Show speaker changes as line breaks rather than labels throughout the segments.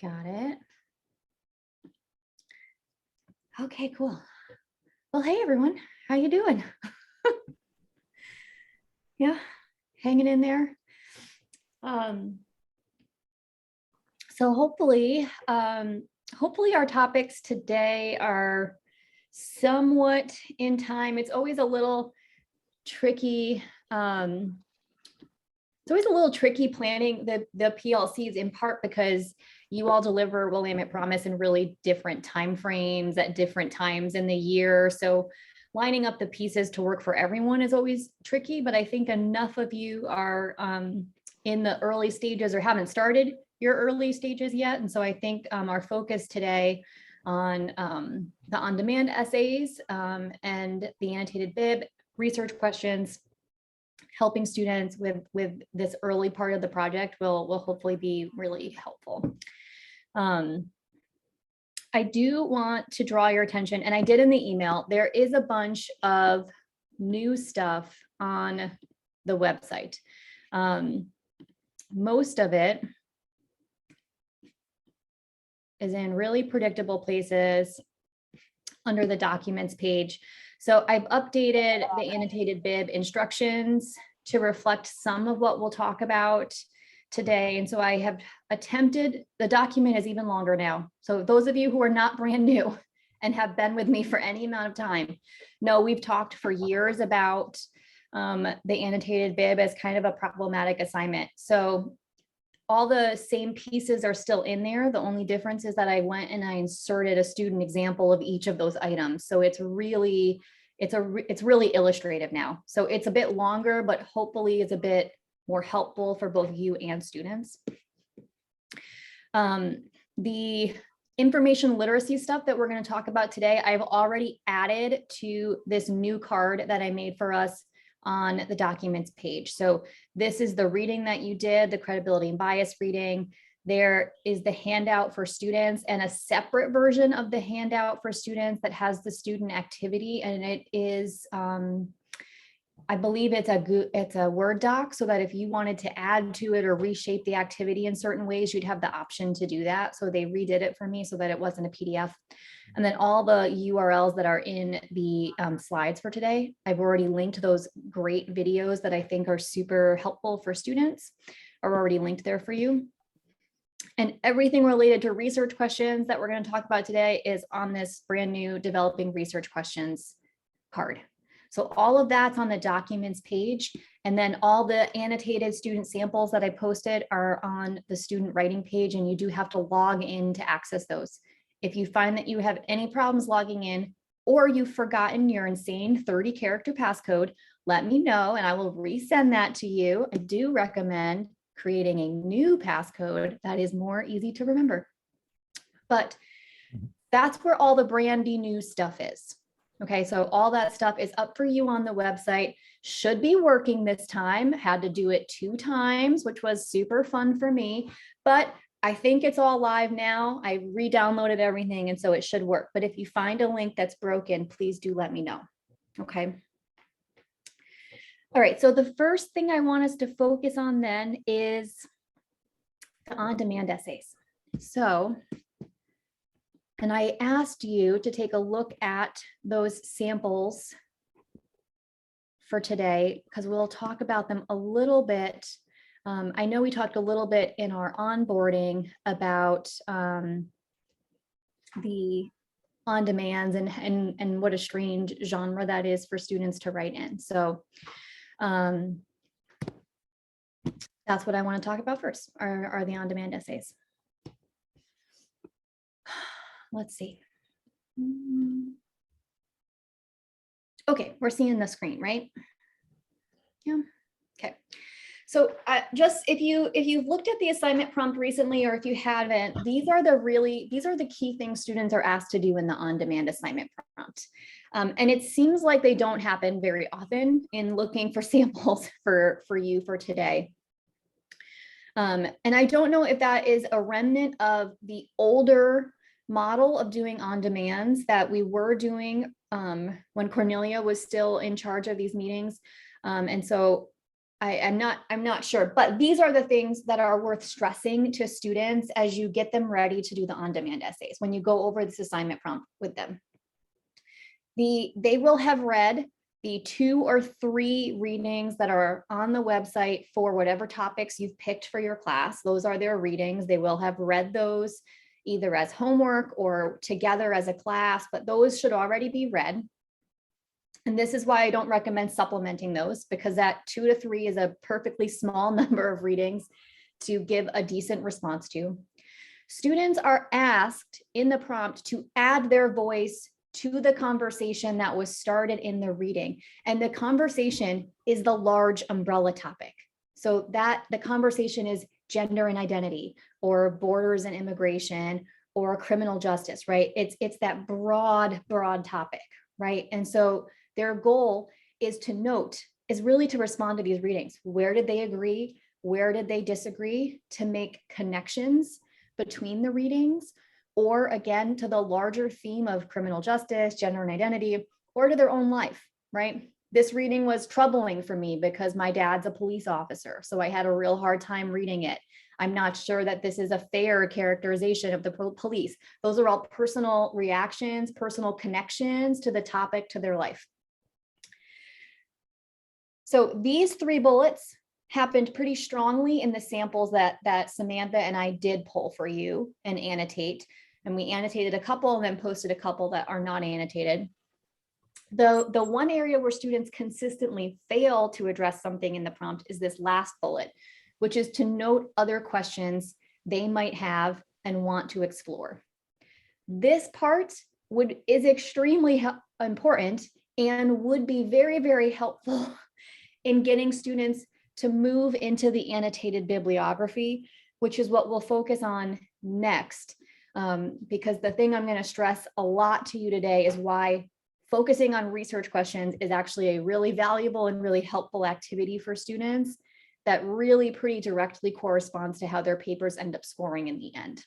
Got it. Okay, cool. Well, hey everyone, how you doing? Yeah, hanging in there. So hopefully our topics today are somewhat in time. It's always a little tricky. It's always a little tricky planning the PLCs, in part because you all deliver Willamette Promise in really different timeframes at different times in the year. So lining up the pieces to work for everyone is always tricky, but I think enough of you are in the early stages or haven't started your early stages yet. And so I think our focus today on the on-demand essays and the annotated bib, research questions, helping students with this early part of the project will hopefully be really helpful. I do want to draw your attention, and I did in the email, there is a bunch of new stuff on the website. Most of it is in really predictable places under the documents page. So I've updated the annotated bib instructions to reflect some of what we'll talk about today. And so I have attempted, the document is even longer now. So those of you who are not brand new and have been with me for any amount of time, know we've talked for years about the annotated bib as kind of a problematic assignment. So all the same pieces are still in there. The only difference is that I went and I inserted a student example of each of those items. So it's really illustrative now. So it's a bit longer, but hopefully it's a bit more helpful for both you and students. The information literacy stuff that we're going to talk about today, I've already added to this new card that I made for us on the documents page. So this is the reading that you did, the credibility and bias reading. There is the handout for students and a separate version of the handout for students that has the student activity. And it is, I believe it's a Word doc, so that if you wanted to add to it or reshape the activity in certain ways, you'd have the option to do that. So they redid it for me so that it wasn't a PDF. And then all the URLs that are in the slides for today, I've already linked those great videos that I think are super helpful for students, are already linked there for you. And everything related to research questions that we're going to talk about today is on this brand new developing research questions card. So all of that's on the documents page. And then all the annotated student samples that I posted are on the student writing page, and you do have to log in to access those. If you find that you have any problems logging in, or you've forgotten your insane 30-character passcode, let me know and I will resend that to you. I do recommend creating a new passcode that is more easy to remember. But that's where all the brandy new stuff is. Okay, so all that stuff is up for you on the website. Should be working this time. Had to do it 2 times, which was super fun for me, but I think it's all live now. I re-downloaded everything, and so it should work. But if you find a link that's broken, please do let me know. Okay. All right, so the first thing I want us to focus on then is the on-demand essays. So, and I asked you to take a look at those samples for today, because we'll talk about them a little bit. I know we talked a little bit in our onboarding about the on-demands and what a strange genre that is for students to write in. So that's what I want to talk about first, are the on-demand essays. Let's see. Okay, we're seeing the screen, right? Yeah, okay. So just if you've looked at the assignment prompt recently, or if you haven't, these are the key things students are asked to do in the on-demand assignment prompt. And it seems like they don't happen very often in looking for samples for you for today. And I don't know if that is a remnant of the older model of doing on-demands that we were doing when Cornelia was still in charge of these meetings. And so I'm not sure, but these are the things that are worth stressing to students as you get them ready to do the on-demand essays, when you go over this assignment prompt with them. They will have read the 2 or 3 readings that are on the website for whatever topics you've picked for your class. Those are their readings. They will have read those either as homework or together as a class, but those should already be read. And this is why I don't recommend supplementing those, because that 2 to 3 is a perfectly small number of readings to give a decent response to. Students are asked in the prompt to add their voice to the conversation that was started in the reading. And the conversation is the large umbrella topic. So that the conversation is gender and identity, or borders and immigration, or criminal justice, right? It's that broad topic, right? And so their goal is really to respond to these readings. Where did they agree? Where did they disagree? To make connections between the readings, or again, to the larger theme of criminal justice, gender and identity, or to their own life, right? This reading was troubling for me because my dad's a police officer, so I had a real hard time reading it. I'm not sure that this is a fair characterization of the police. Those are all personal reactions, personal connections to the topic, to their life. So these 3 bullets happened pretty strongly in the samples that Samantha and I did pull for you and annotate. And we annotated a couple and then posted a couple that are not annotated. The one area where students consistently fail to address something in the prompt is this last bullet, which is to note other questions they might have and want to explore. This part is extremely important and would be very, very helpful in getting students to move into the annotated bibliography, which is what we'll focus on next. Because the thing I'm going to stress a lot to you today is why focusing on research questions is actually a really valuable and really helpful activity for students that really pretty directly corresponds to how their papers end up scoring in the end.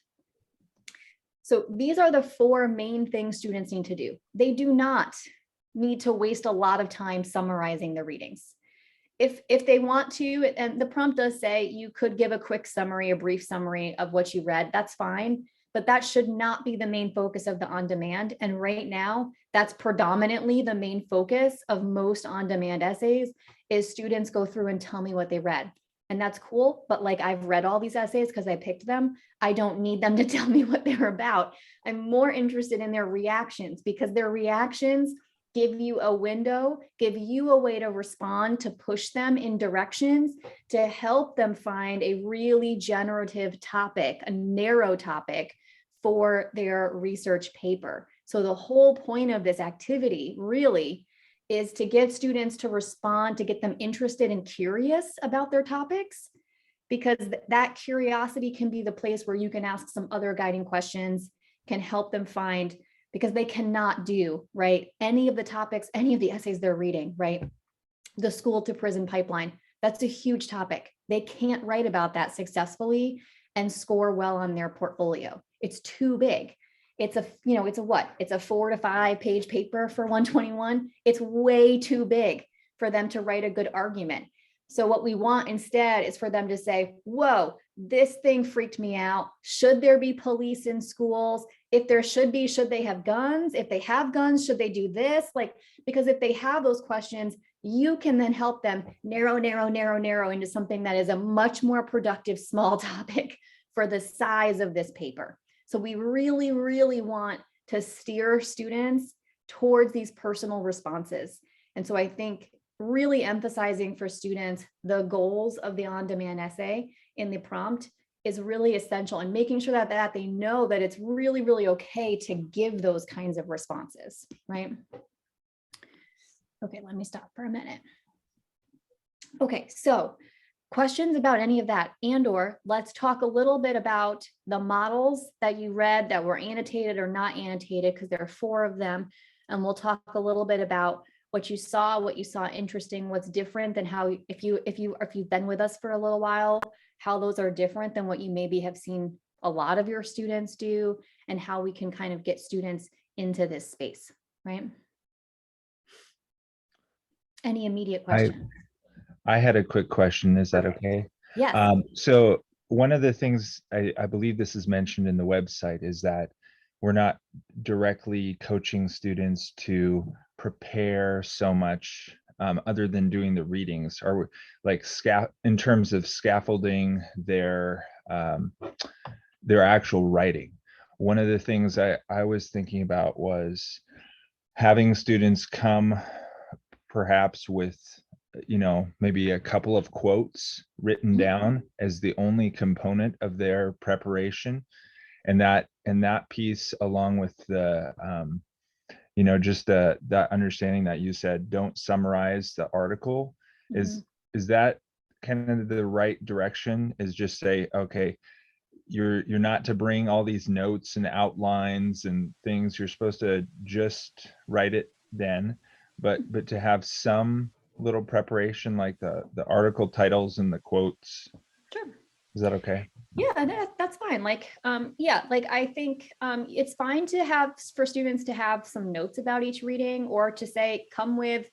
So these are the 4 main things students need to do. They do not need to waste a lot of time summarizing the readings. If they want to, and the prompt does say you could give a quick summary, a brief summary of what you read, that's fine, but that should not be the main focus of the on-demand. And right now, that's predominantly the main focus of most on-demand essays, is students go through and tell me what they read. And that's cool, but like, I've read all these essays because I picked them. I don't need them to tell me what they're about. I'm more interested in their reactions, because their reactions give you a window, give you a way to respond, to push them in directions, to help them find a really generative topic, a narrow topic for their research paper. So the whole point of this activity really is to get students to respond, to get them interested and curious about their topics, because that curiosity can be the place where you can ask some other guiding questions, can help them find, because they cannot do, right, any of the topics, any of the essays they're reading, right? The school to prison pipeline, that's a huge topic. They can't write about that successfully and score well on their portfolio. It's too big. It's a 4 to 5 page paper for 121. It's way too big for them to write a good argument. So what we want instead is for them to say, whoa, this thing freaked me out. Should there be police in schools? If there should be, should they have guns? If they have guns, should they do this? Because if they have those questions, you can then help them narrow into something that is a much more productive small topic for the size of this paper. So we really, really want to steer students towards these personal responses. And so I think really emphasizing for students the goals of the on-demand essay in the prompt is really essential, and making sure that they know that it's really, really okay to give those kinds of responses, right? Okay, let me stop for a minute. Okay, so questions about any of that, and/or let's talk a little bit about the models that you read that were annotated or not annotated, because there are 4 of them, and we'll talk a little bit about what you saw interesting, what's different, and how, if you've been with us for a little while, how those are different than what you maybe have seen a lot of your students do, and how we can kind of get students into this space, right? Any immediate questions?
I had a quick question. Is that okay?
Yes.
So one of the things I believe this is mentioned in the website is that we're not directly coaching students to prepare so much other than doing the readings, or like in terms of scaffolding their actual writing. One of the things I was thinking about was having students come perhaps with, maybe a couple of quotes written down as the only component of their preparation, and that piece, along with the just that understanding that you said, don't summarize the article,
Mhm.
is that kind of the right direction? Is just say, okay, you're not to bring all these notes and outlines and things. You're supposed to just write it then, but to have some little preparation, like the article titles and the quotes.
Sure.
Is that okay?
Yeah, that's fine. Like, yeah, like I think it's fine to have for students to have some notes about each reading, or to say, come with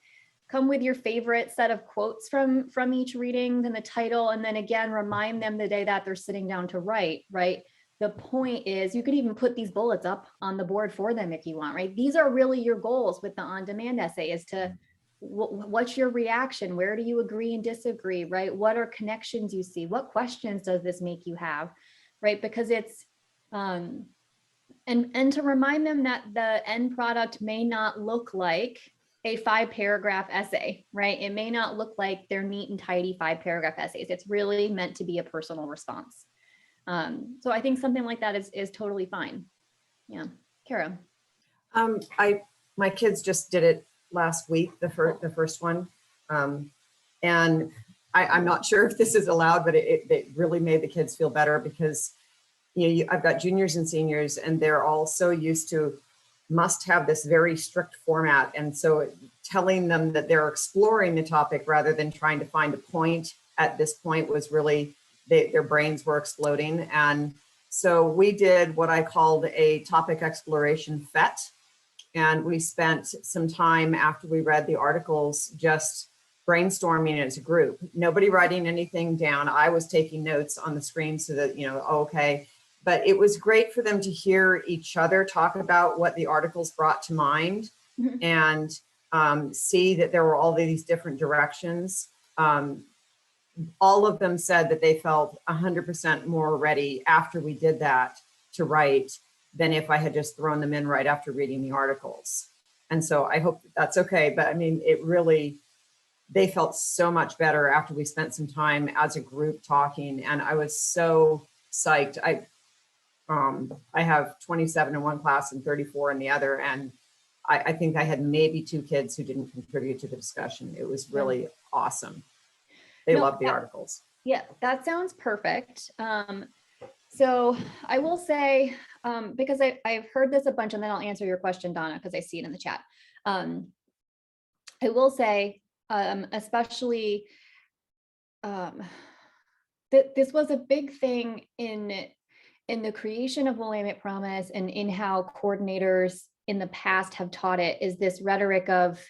your favorite set of quotes from each reading, then the title, and then again, remind them the day that they're sitting down to write, right? The point is, you could even put these bullets up on the board for them if you want, right? These are really your goals with the on-demand essay, is to what's your reaction? Where do you agree and disagree, right? What are connections you see? What questions does this make you have, right? Because it's, and to remind them that the end product may not look like a 5-paragraph essay, right? It may not look like they're neat and tidy 5-paragraph essays. It's really meant to be a personal response. So I think something like that is totally fine. Yeah, Kara.
My kids just did it last week, the first one. And I'm not sure if this is allowed, but it really made the kids feel better, because I've got juniors and seniors, and they're all so used to must have this very strict format. And so telling them that they're exploring the topic rather than trying to find a point at this point was really, their brains were exploding. And so we did what I called a topic exploration FET. And we spent some time after we read the articles just brainstorming as a group, nobody writing anything down. I was taking notes on the screen so that, okay. But it was great for them to hear each other talk about what the articles brought to mind, and see that there were all these different directions. All of them said that they felt 100% more ready after we did that to write than if I had just thrown them in right after reading the articles. And so I hope that's okay. But I mean, they felt so much better after we spent some time as a group talking. And I was so psyched. I have 27 in one class and 34 in the other. And I think I had maybe 2 kids who didn't contribute to the discussion. It was really awesome. They loved the articles.
Yeah, that sounds perfect. So I will say, because I've heard this a bunch, and then I'll answer your question, Donna, because I see it in the chat. I will say, especially, that this was a big thing in the creation of Willamette Promise, and in how coordinators in the past have taught it, is this rhetoric of,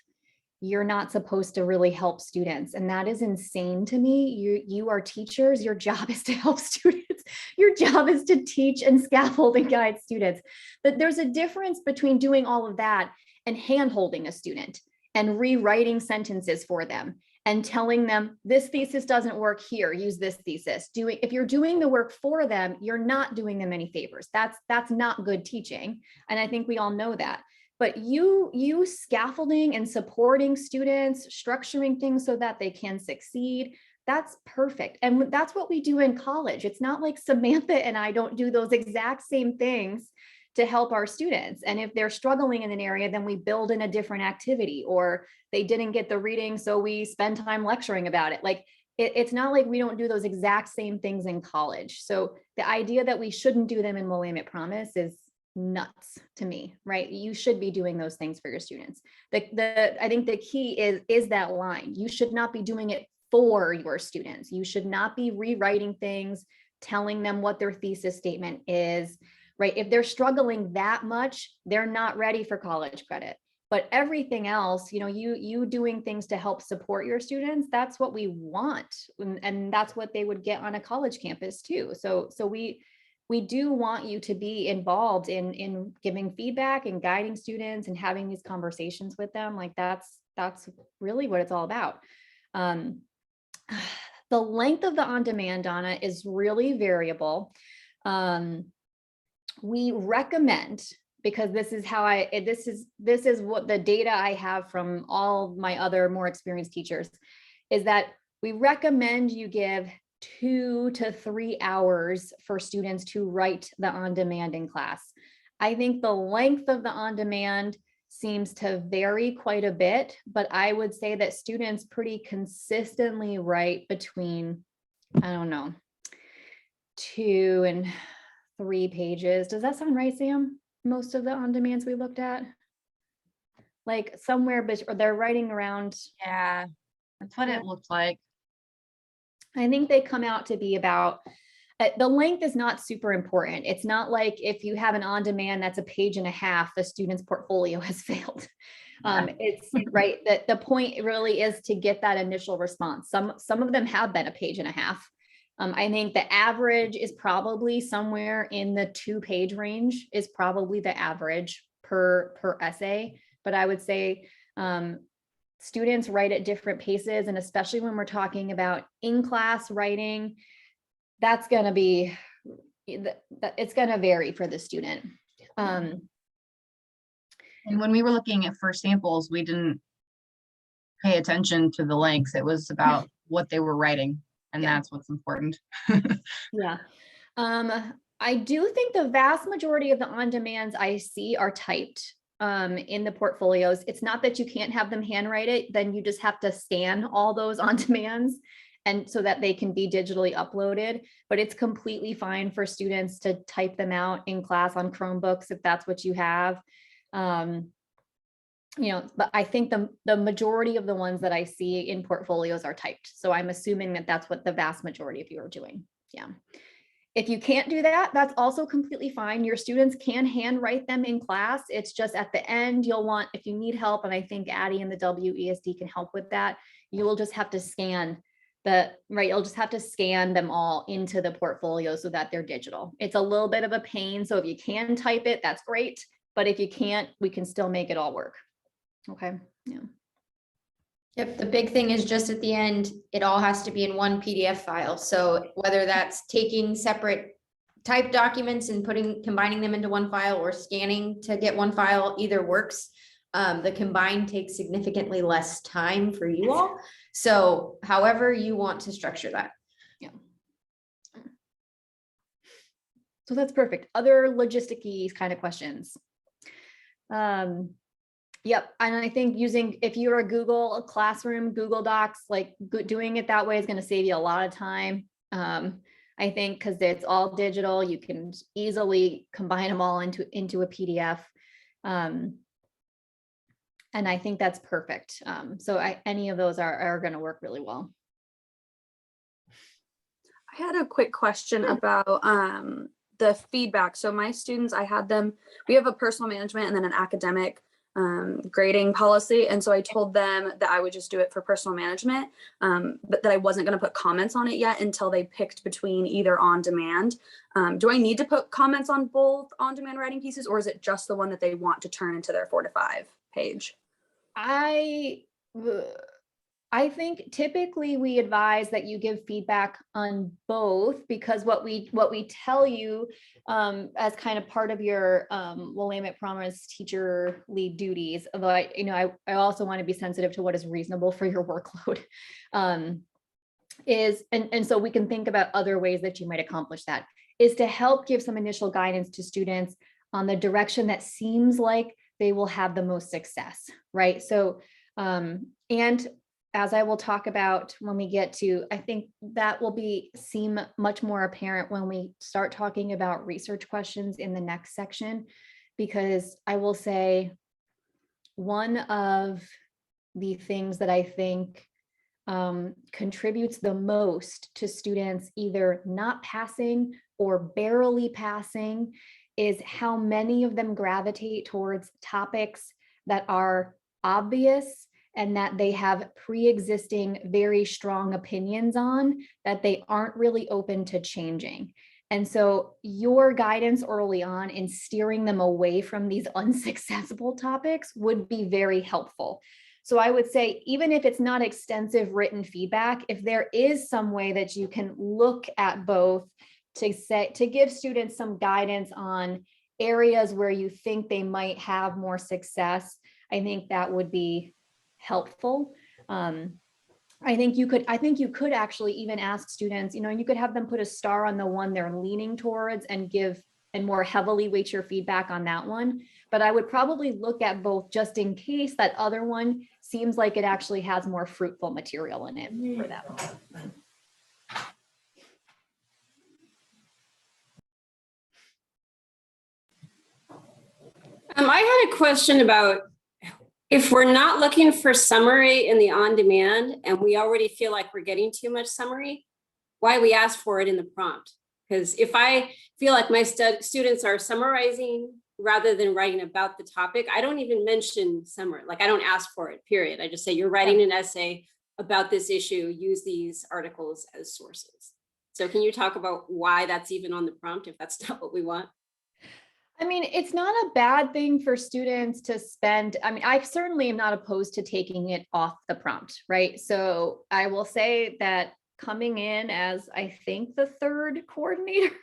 you're not supposed to really help students. And that is insane to me. You are teachers. Your job is to help students. Your job is to teach and scaffold and guide students. But there's a difference between doing all of that and hand-holding a student and rewriting sentences for them and telling them, this thesis doesn't work here, use this thesis. If you're doing the work for them, you're not doing them any favors. That's not good teaching. And I think we all know that. But you scaffolding and supporting students, structuring things so that they can succeed, that's perfect. And that's what we do in college. It's not like Samantha and I don't do those exact same things to help our students. And if they're struggling in an area, then we build in a different activity, or they didn't get the reading, so we spend time lecturing about it. Like, it's not like we don't do those exact same things in college. So the idea that we shouldn't do them in Willamette Promise is nuts to me, right? You should be doing those things for your students. I think the key is that line. You should not be doing it for your students. You should not be rewriting things, telling them what their thesis statement is, right? If they're struggling that much, they're not ready for college credit. But everything else, you doing things to help support your students, that's what we want. And that's what they would get on a college campus too. So we do want you to be involved in giving feedback and guiding students and having these conversations with them. Like that's really what it's all about. The length of the on-demand, Donna, is really variable. We recommend, because this is what the data I have from all my other more experienced teachers, is that we recommend you give 2 to 3 hours for students to write the on-demand in class. I think the length of the on-demand seems to vary quite a bit, but I would say that students pretty consistently write between, I don't know, 2 and 3 pages. Does that sound right, Sam? Most of the on-demands we looked at? Like somewhere, or they're writing around.
Yeah, that's what it looked like.
I think they come out to be about, the length is not super important. It's not like if you have an on-demand that's a page and a half, the student's portfolio has failed. It's right that the point really is to get that initial response. Some of them have been a page and a half. I think the average is probably somewhere in the 2-page range is probably the average per essay. But I would say students write at different paces, and especially when we're talking about in-class writing, that's going to be, it's going to vary for the student.
And when we were looking at first samples, we didn't pay attention to the lengths. It was about what they were writing, and that's what's important.
Yeah. I do think the vast majority of the on-demands I see are typed in the portfolios. It's not that you can't have them handwrite it, then you just have to scan all those on-demands and so that they can be digitally uploaded, but it's completely fine for students to type them out in class on Chromebooks if that's what you have. But I think the majority of the ones that I see in portfolios are typed. So I'm assuming that that's what the vast majority of you are doing. Yeah. If you can't do that, that's also completely fine. Your students can handwrite them in class. It's just at the end, you'll want, if you need help, and I think Addie and the WESD can help with that, you will just have to scan you'll just have to scan them all into the portfolio so that they're digital. It's a little bit of a pain. So if you can type it, that's great. But if you can't, we can still make it all work. Okay. Yeah.
Yep, the big thing is just at the end, it all has to be in one PDF file. So whether that's taking separate typed documents and combining them into one file, or scanning to get one file, either works. The combined takes significantly less time for you all. So however you want to structure that.
Yeah. So that's perfect. Other logisticy kind of questions. Yep. And I think if you're a Google Classroom, Google Docs, like doing it that way is going to save you a lot of time. I think because it's all digital, you can easily combine them all into a PDF. And I think that's perfect. So any of those are going to work really well.
I had a quick question about the feedback. So my students, we have a personal management and then an academic grading policy. And so I told them that I would just do it for personal management, but that I wasn't going to put comments on it yet until they picked between either on demand. Do I need to put comments on both on demand writing pieces, or is it just the one that they want to turn into their 4 to 5 page?
I think typically we advise that you give feedback on both, because what we tell you as kind of part of your Willamette Promise teacher lead duties, although I also want to be sensitive to what is reasonable for your workload, and so we can think about other ways that you might accomplish that, is to help give some initial guidance to students on the direction that seems like they will have the most success, right? So, and as I will talk about when we get to, I think that will seem much more apparent when we start talking about research questions in the next section, because I will say one of the things that I think contributes the most to students either not passing or barely passing is how many of them gravitate towards topics that are obvious and that they have pre-existing very strong opinions on that they aren't really open to changing. And so your guidance early on in steering them away from these unsuccessful topics would be very helpful. So I would say, even if it's not extensive written feedback, if there is some way that you can look at both to give students some guidance on areas where you think they might have more success, I think that would be helpful. I think you could actually even ask students, you could have them put a star on the one they're leaning towards and more heavily weight your feedback on that one. But I would probably look at both just in case that other one seems like it actually has more fruitful material in it for that one.
I had a question about if we're not looking for summary in the on-demand and we already feel like we're getting too much summary, why we ask for it in the prompt? Because if I feel like my students are summarizing rather than writing about the topic, I don't even mention summary. Like I don't ask for it, period. I just say, you're writing an essay about this issue, use these articles as sources. So can you talk about why that's even on the prompt if that's not what we want?
I mean, it's not a bad thing for students to spend. I mean, I certainly am not opposed to taking it off the prompt, right? So I will say that coming in as I think the third coordinator,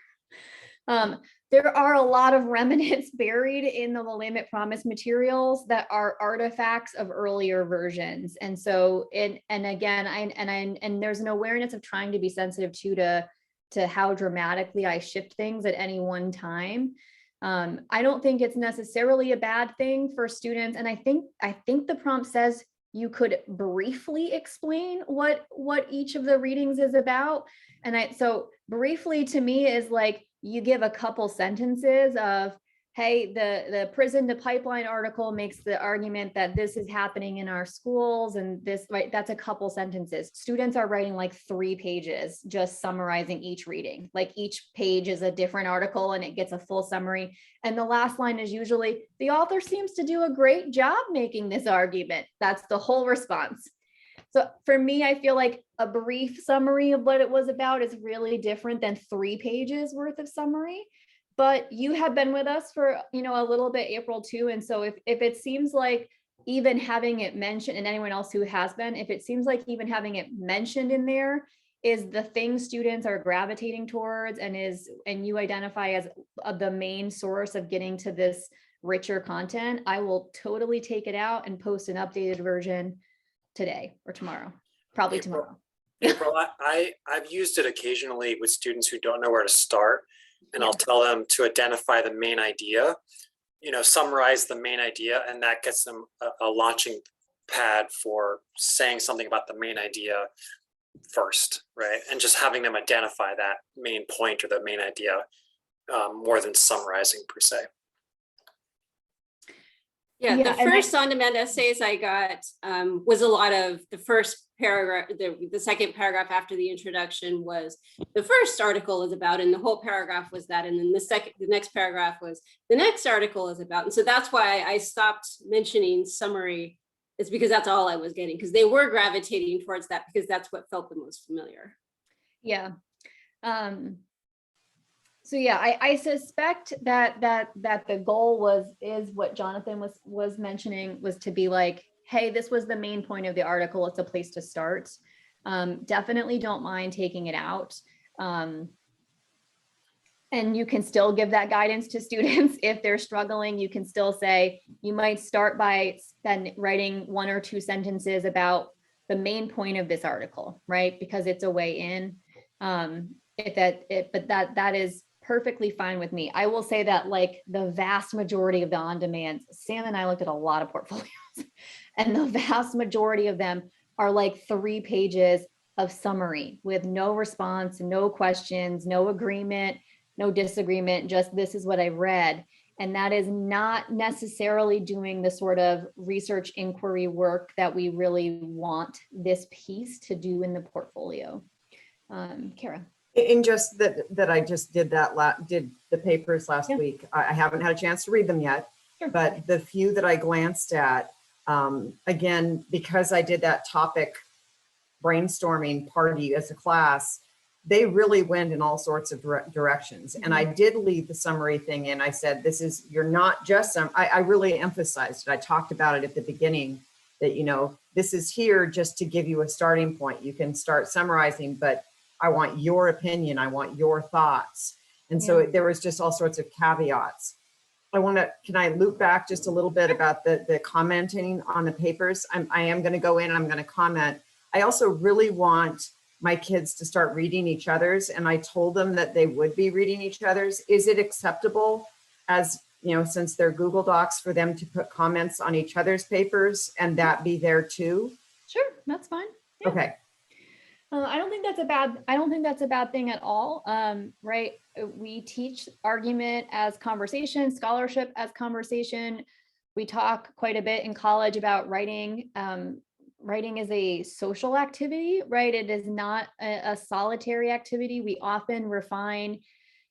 there are a lot of remnants buried in the Willamette Promise materials that are artifacts of earlier versions. And so, and again, and there's an awareness of trying to be sensitive to how dramatically I shift things at any one time. I don't think it's necessarily a bad thing for students. And I think the prompt says you could briefly explain what each of the readings is about. And so briefly to me is like, you give a couple sentences of, hey, the prison to pipeline article makes the argument that this is happening in our schools and this, right? That's a couple sentences. Students are writing like 3 pages, just summarizing each reading. Like each page is a different article and it gets a full summary. And the last line is usually, the author seems to do a great job making this argument. That's the whole response. So for me, I feel like a brief summary of what it was about is really different than 3 pages worth of summary. But you have been with us for, a little bit, April too. And so if it seems like even having it mentioned, and anyone else who has been, if it seems like even having it mentioned in there is the thing students are gravitating towards and you identify as the main source of getting to this richer content, I will totally take it out and post an updated version today or tomorrow, probably tomorrow.
April, I've used it occasionally with students who don't know where to start. And I'll tell them to identify the main idea, summarize the main idea, and that gets them a launching pad for saying something about the main idea first, right? And just having them identify that main point or the main idea more than summarizing per se.
Yeah, the first on-demand essays I got was a lot of the first paragraph, the second paragraph after the introduction was the first article is about, and the whole paragraph was that, and then the next paragraph was the next article is about. And so that's why I stopped mentioning summary, is because that's all I was getting, because they were gravitating towards that because that's what felt the most familiar.
Yeah. So yeah, I suspect that the goal is what Jonathan was mentioning, was to be like, hey, this was the main point of the article. It's a place to start. Definitely don't mind taking it out. And you can still give that guidance to students if they're struggling. You can still say, you might start by then writing 1 or 2 sentences about the main point of this article, right? Because it's a way in. But that is perfectly fine with me. I will say that like the vast majority of the on-demands, Sam and I looked at a lot of portfolios and the vast majority of them are like 3 pages of summary with no response, no questions, no agreement, no disagreement, just this is what I read. And that is not necessarily doing the sort of research inquiry work that we really want this piece to do in the portfolio. Kara.
In just that I just did the papers last week. I haven't had a chance to read them yet. but the few that I glanced at, again, because I did that topic brainstorming party as a class, they really went in all sorts of directions. And I did leave the summary thing in. I said, this is, you're not just some, I really emphasized it. I talked about it at the beginning that, you know, this is here just to give you a starting point. You can start summarizing, but I want your opinion. I want your thoughts. And so there was just all sorts of caveats. Can I loop back just a little bit about the commenting on the papers? I am going to go in and I'm going to comment. I also really want my kids to start reading each other's, and I told them that they would be reading each other's. Is it acceptable, as you know, since they're Google Docs, for them to put comments on each other's papers and that be there too?
Sure, that's fine. Yeah.
Okay.
I don't think that's a bad thing at all. Right. We teach argument as conversation, scholarship as conversation. We talk quite a bit in college about writing. Writing is a social activity, right? It is not a solitary activity. We often refine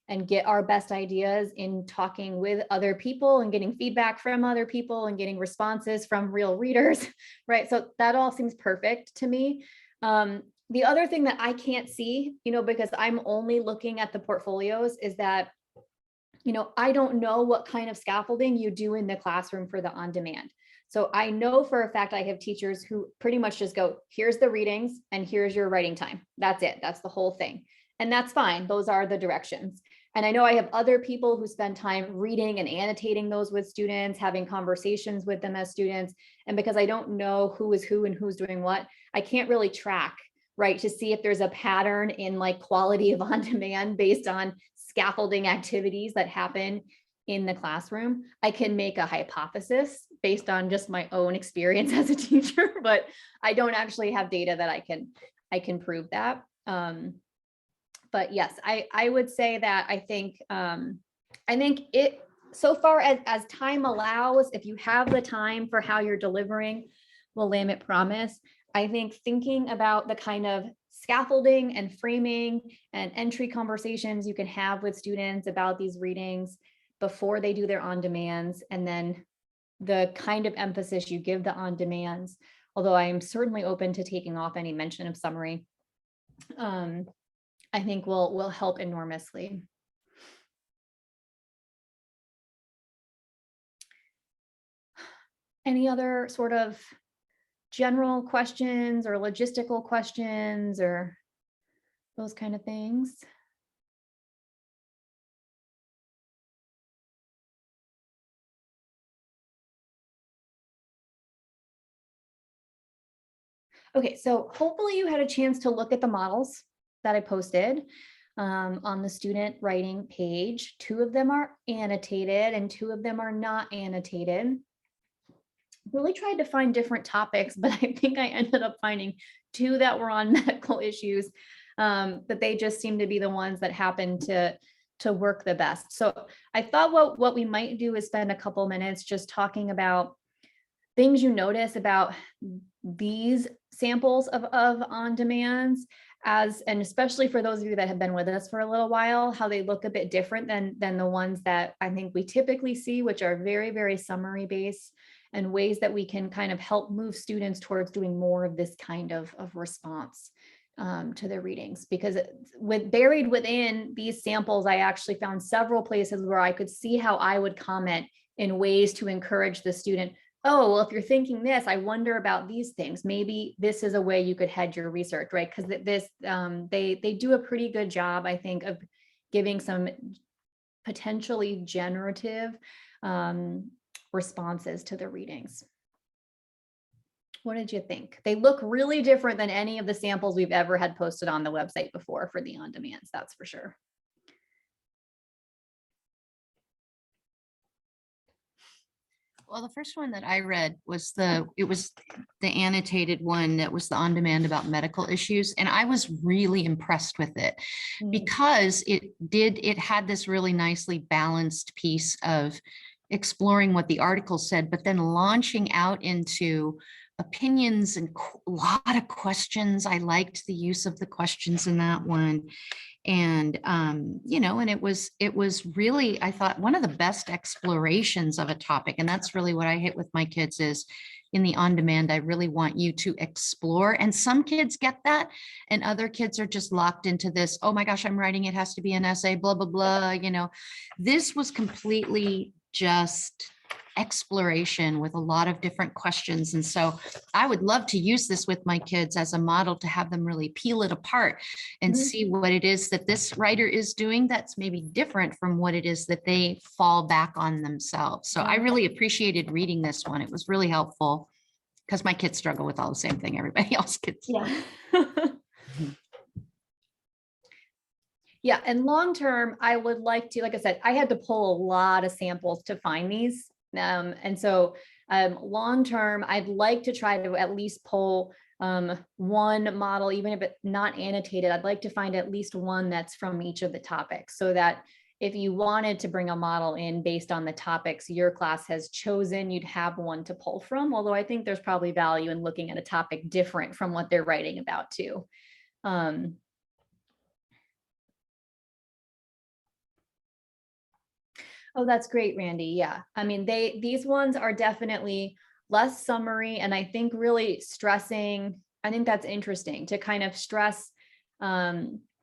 and get our best ideas in talking with other people and getting feedback from other people and getting responses from real readers, right? So that all seems perfect to me. The other thing that I can't see, you know, because I'm only looking at the portfolios, is that, you know, I don't know what kind of scaffolding you do in the classroom for the on-demand. So I know for a fact I have teachers who pretty much just go, here's the readings and here's your writing time. That's it. That's the whole thing. And that's fine. Those are the directions. And I know I have other people who spend time reading and annotating those with students, having conversations with them as students. And because I don't know who is who and who's doing what, I can't really track, right, to see if there's a pattern in like quality of on demand based on scaffolding activities that happen in the classroom. I can make a hypothesis based on just my own experience as a teacher, but I don't actually have data that I can prove that. But yes, I would say that I think it, so far as time allows, if you have the time for how you're delivering Willamette Promise, I think thinking about the kind of scaffolding and framing and entry conversations you can have with students about these readings before they do their on-demands, and then the kind of emphasis you give the on-demands, although I am certainly open to taking off any mention of summary, I think will help enormously. Any other sort of general questions or logistical questions or those kind of things? Okay, so hopefully you had a chance to look at the models that I posted on the student writing page. 2 of them are annotated and 2 of them are not annotated. Really tried to find different topics, but I think I ended up finding 2 that were on medical issues, but they just seem to be the ones that happen to work the best. So I thought what we might do is spend a couple minutes just talking about things you notice about these samples of on-demands, and especially for those of you that have been with us for a little while, how they look a bit different than the ones that I think we typically see, which are very, very summary based, and ways that we can kind of help move students towards doing more of this kind of response to their readings. Because buried within these samples, I actually found several places where I could see how I would comment in ways to encourage the student. Oh, well, if you're thinking this, I wonder about these things. Maybe this is a way you could head your research, right? Because they do a pretty good job, I think, of giving some potentially generative responses to the readings. What did you think? They look really different than any of the samples we've ever had posted on the website before for the on-demands, that's for sure.
Well, the first one that I read was the annotated one that was the on-demand about medical issues. And I was really impressed with it because it had this really nicely balanced piece of exploring what the article said, but then launching out into opinions and a lot of questions. I liked the use of the questions in that one. And, you know, and it was really, I thought, one of the best explorations of a topic. And that's really what I hit with my kids is in the on-demand, I really want you to explore. And some kids get that, and other kids are just locked into this, oh my gosh, I'm writing, it has to be an essay, blah, blah, blah. You know, this was completely just exploration with a lot of different questions. And so I would love to use this with my kids as a model to have them really peel it apart and
Mhm.
see what it is that this writer is doing that's maybe different from what it is that they fall back on themselves. So I really appreciated reading this one. It was really helpful because my kids struggle with all the same thing everybody else gets.
Yeah. Yeah, and long term, I would like to, like I said, I had to pull a lot of samples to find these. And so long term, I'd like to try to at least pull one model, even if it's not annotated. I'd like to find at least one that's from each of the topics, so that if you wanted to bring a model in based on the topics your class has chosen, you'd have one to pull from. Although I think there's probably value in looking at a topic different from what they're writing about too. Oh, that's great, Randy. Yeah. I mean, these ones are definitely less summary, and I think really stressing, I think that's interesting to kind of stress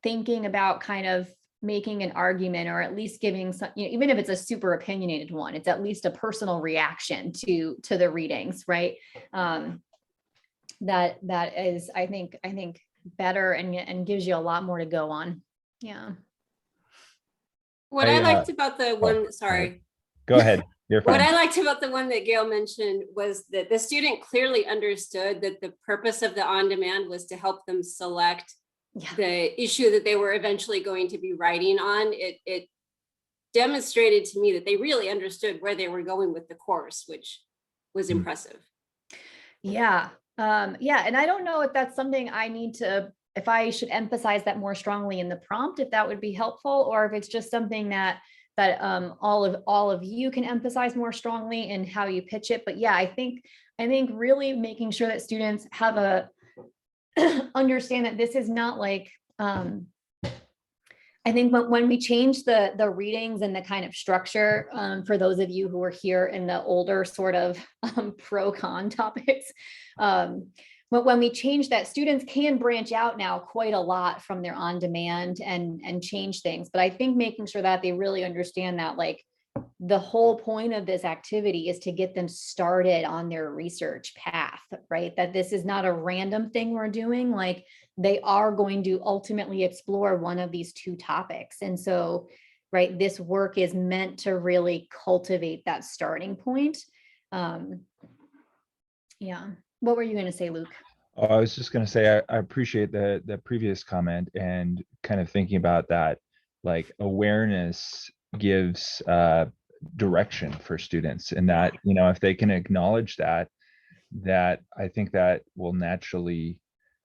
thinking about kind of making an argument, or at least giving some, you know, even if it's a super opinionated one, it's at least a personal reaction to the readings, right? That is, I think better and gives you a lot more to go on. Yeah.
What
I,
I liked about the one, sorry.
Go ahead. You're
What
fine.
I liked about the one that Gail mentioned was that the student clearly understood that the purpose of the on-demand was to help them select the issue that they were eventually going to be writing on. It demonstrated to me that they really understood where they were going with the course, which was impressive.
Yeah. Yeah. And I don't know if that's something I need to, if I should emphasize that more strongly in the prompt, if that would be helpful, or if it's just something that all of you can emphasize more strongly in how you pitch it. But yeah, I think really making sure that students have a understand that this is not like, I think when we change the readings and the kind of structure, for those of you who were here in the older sort of pro-con topics, but when we change that, students can branch out now quite a lot from their on-demand and change things. But I think making sure that they really understand that, like, the whole point of this activity is to get them started on their research path, right? That this is not a random thing we're doing. Like, they are going to ultimately explore one of these two topics. And so, right, this work is meant to really cultivate that starting point. Yeah. What were you going to say, Luke?
Oh, I was just going to say, I appreciate the previous comment, and kind of thinking about that, like, awareness gives direction for students, and that, you know, if they can acknowledge that I think that will naturally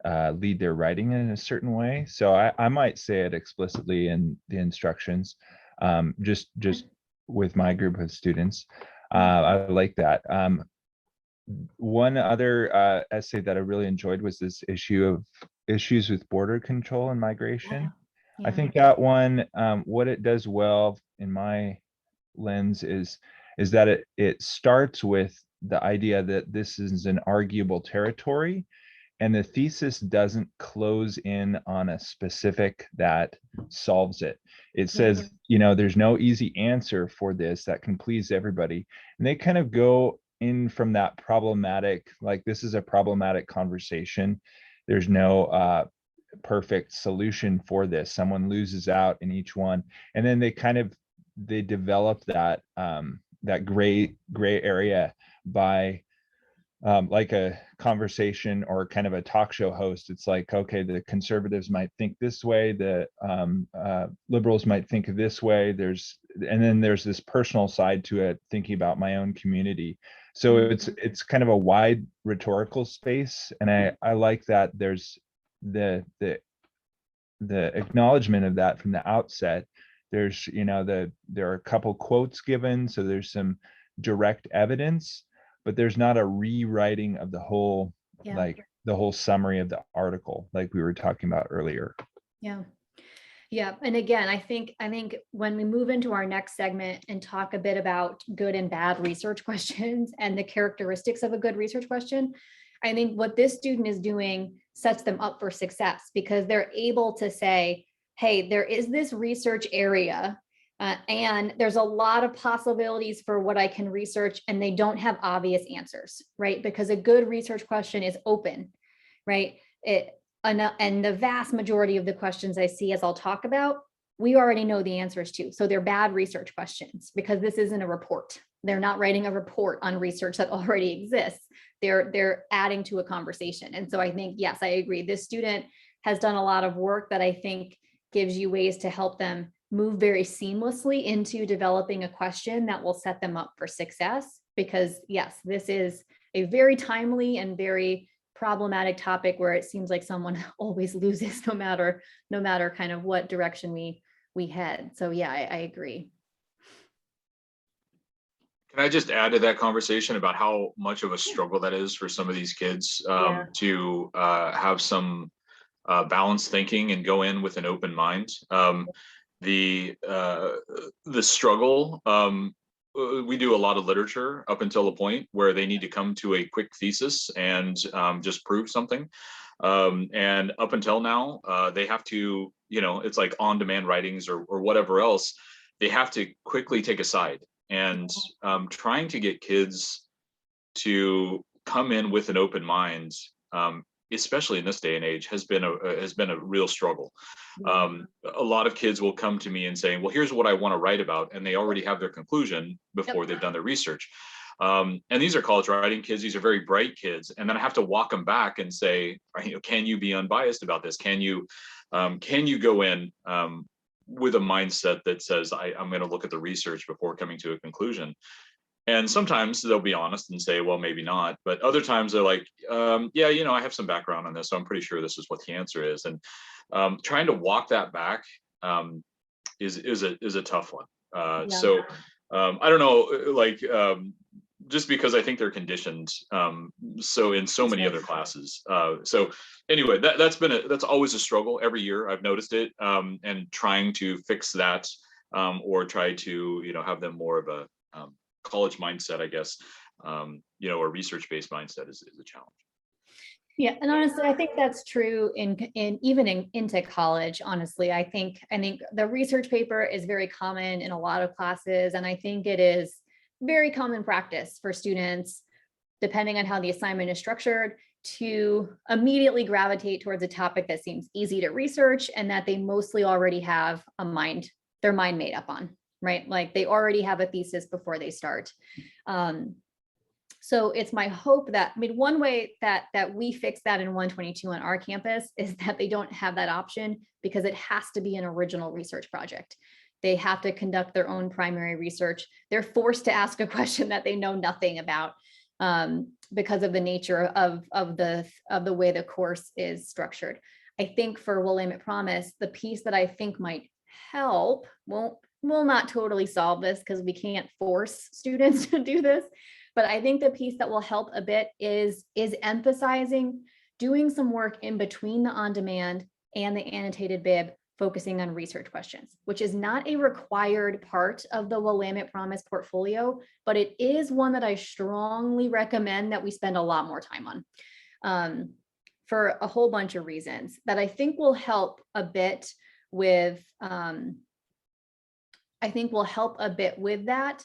lead their writing in a certain way. So I might say it explicitly in the instructions, just with my group of students. I like that. One other essay that I really enjoyed was this issue of issues with border control and migration.
Yeah.
I think that one, what it does well in my lens is that it starts with the idea that this is an arguable territory, and the thesis doesn't close in on a specific that solves it. It says, you know, there's no easy answer for this that can please everybody. And they kind of go in from that problematic, like, this is a problematic conversation. There's no perfect solution for this. Someone loses out in each one. And then they develop that that gray area by like a conversation or kind of a talk show host. It's like, okay, the conservatives might think this way, the liberals might think this way. And then there's this personal side to it, thinking about my own community. So it's kind of a wide rhetorical space, and I like that there's the acknowledgement of that from the outset. There's, you know, there are a couple quotes given, so there's some direct evidence, but there's not a rewriting of the whole, like the whole summary of the article, like we were talking about earlier.
Yeah. Yeah, and again, I think when we move into our next segment and talk a bit about good and bad research questions and the characteristics of a good research question, I think what this student is doing sets them up for success because they're able to say, hey, there is this research area and there's a lot of possibilities for what I can research, and they don't have obvious answers, right? Because a good research question is open, right? And the vast majority of the questions I see, as I'll talk about, we already know the answers to. So they're bad research questions because this isn't a report. They're not writing a report on research that already exists. They're adding to a conversation. And so I think, yes, I agree. This student has done a lot of work that I think gives you ways to help them move very seamlessly into developing a question that will set them up for success. Because yes, this is a very timely and very problematic topic where it seems like someone always loses no matter kind of what direction we head. So yeah, I agree.
Can I just add to that conversation about how much of a struggle that is for some of these kids to have some balanced thinking and go in with an open mind? The struggle, we do a lot of literature up until a point where they need to come to a quick thesis and just prove something. And up until now, they have to, it's like on-demand writings or whatever else. They have to quickly take a side. And trying to get kids to come in with an open mind, especially in this day and age, has been a real struggle. A lot of kids will come to me and say, well, here's what I want to write about, and they already have their conclusion before they've done their research. And these are college writing kids. These are very bright kids. And then I have to walk them back and say, can you be unbiased about this? Can you go in with a mindset that says, I'm going to look at the research before coming to a conclusion? And sometimes they'll be honest and say, well, maybe not. But other times they're like, yeah, I have some background on this, so I'm pretty sure this is what the answer is. And trying to walk that back is a tough one. So I don't know, just because I think they're conditioned so in so many other classes. So anyway, that's always a struggle every year. I've noticed it, and trying to fix that or try to have them more of a college mindset, I guess, or research-based mindset is a challenge.
Yeah, and honestly, I think that's true into college. Honestly, I think the research paper is very common in a lot of classes, and I think it is very common practice for students, depending on how the assignment is structured, to immediately gravitate towards a topic that seems easy to research and that they mostly already have their mind made up on, right? Like they already have a thesis before they start. So it's my hope that, one way that we fix that in 122 on our campus is that they don't have that option, because it has to be an original research project. They have to conduct their own primary research. They're forced to ask a question that they know nothing about because of the nature of the way the course is structured. I think for Willamette Promise, the piece that I think might help will not totally solve this, because we can't force students to do this. But I think the piece that will help a bit is emphasizing doing some work in between the on-demand and the annotated bib, focusing on research questions, which is not a required part of the Willamette Promise portfolio, but it is one that I strongly recommend that we spend a lot more time on for a whole bunch of reasons that I think will help a bit with, that.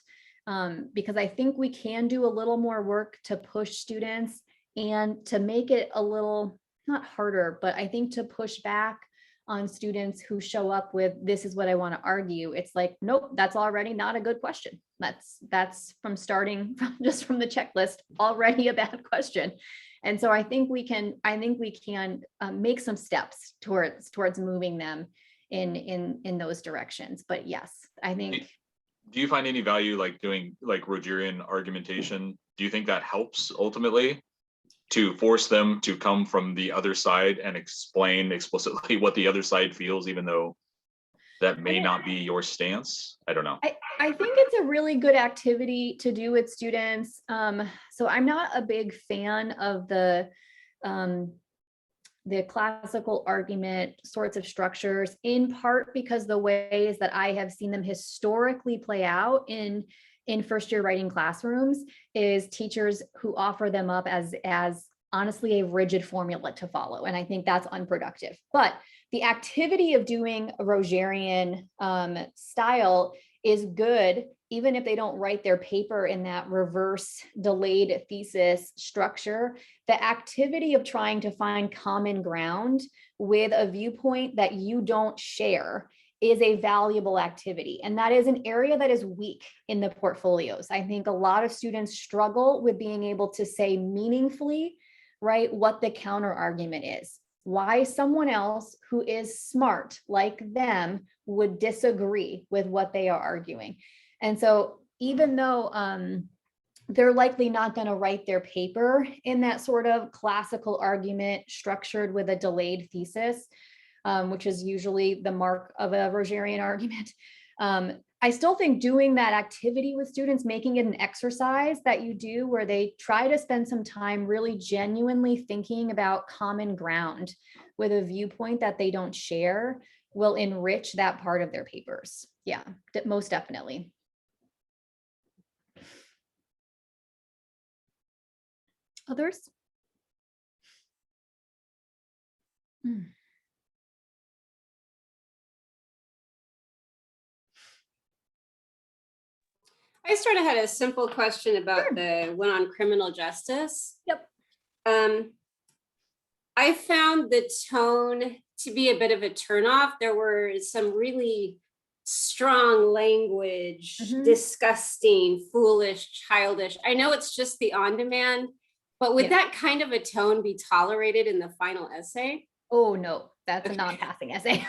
Because I think we can do a little more work to push students and to make it a little, not harder, but I think to push back on students who show up with, this is what I want to argue. It's like, nope, that's already not a good question. That's from starting from the checklist, already a bad question. And so I think we can make some steps towards moving them in those directions. But yes, I think.
Do you find any value doing Rogerian argumentation? Do you think that helps ultimately to force them to come from the other side and explain explicitly what the other side feels, even though that may not be your stance? I don't know.
I think it's a really good activity to do with students. So I'm not a big fan of the the classical argument sorts of structures, in part because the ways that I have seen them historically play out in first year writing classrooms is teachers who offer them up as honestly a rigid formula to follow. And I think that's unproductive. But the activity of doing a Rogerian style is good, even if they don't write their paper in that reverse delayed thesis structure. The activity of trying to find common ground with a viewpoint that you don't share is a valuable activity. And that is an area that is weak in the portfolios. I think a lot of students struggle with being able to say meaningfully, right, what the counter argument is, why someone else who is smart like them would disagree with what they are arguing. And so even though they're likely not going to write their paper in that sort of classical argument structured with a delayed thesis, which is usually the mark of a Rogerian argument, I still think doing that activity with students, making it an exercise that you do where they try to spend some time really genuinely thinking about common ground with a viewpoint that they don't share, will enrich that part of their papers. Yeah, most definitely. Others?
I sort of had a simple question about
Sure.
the one on criminal justice.
Yep.
I found the tone to be a bit of a turnoff. There were some really strong language, disgusting, foolish, childish. I know it's just the on-demand, but would that kind of a tone be tolerated in the final essay?
Oh no, that's a non-passing essay.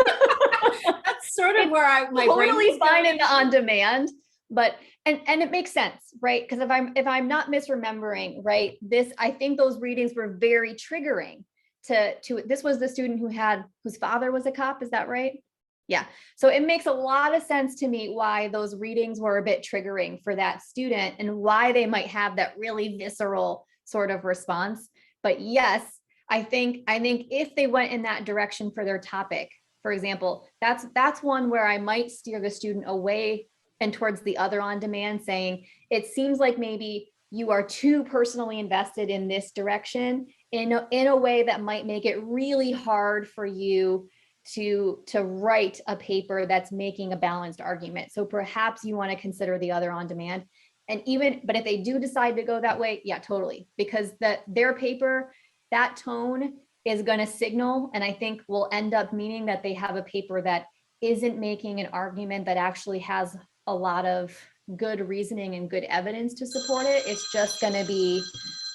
That's sort of where my brain
totally
was
fine
going.
in the on-demand, but and it makes sense, right? Because if I'm not misremembering, right, I think those readings were very triggering to this was the student whose father was a cop, is that right? Yeah. So it makes a lot of sense to me why those readings were a bit triggering for that student and why they might have that really visceral sort of response. But yes, I think if they went in that direction for their topic, for example, that's one where I might steer the student away and towards the other on demand, saying, it seems like maybe you are too personally invested in this direction in a way that might make it really hard for you to write a paper that's making a balanced argument. So perhaps you want to consider the other on demand. But if they do decide to go that way, yeah, totally. Because their paper, that tone is going to signal, and I think will end up meaning that they have a paper that isn't making an argument that actually has a lot of good reasoning and good evidence to support it. It's just going to be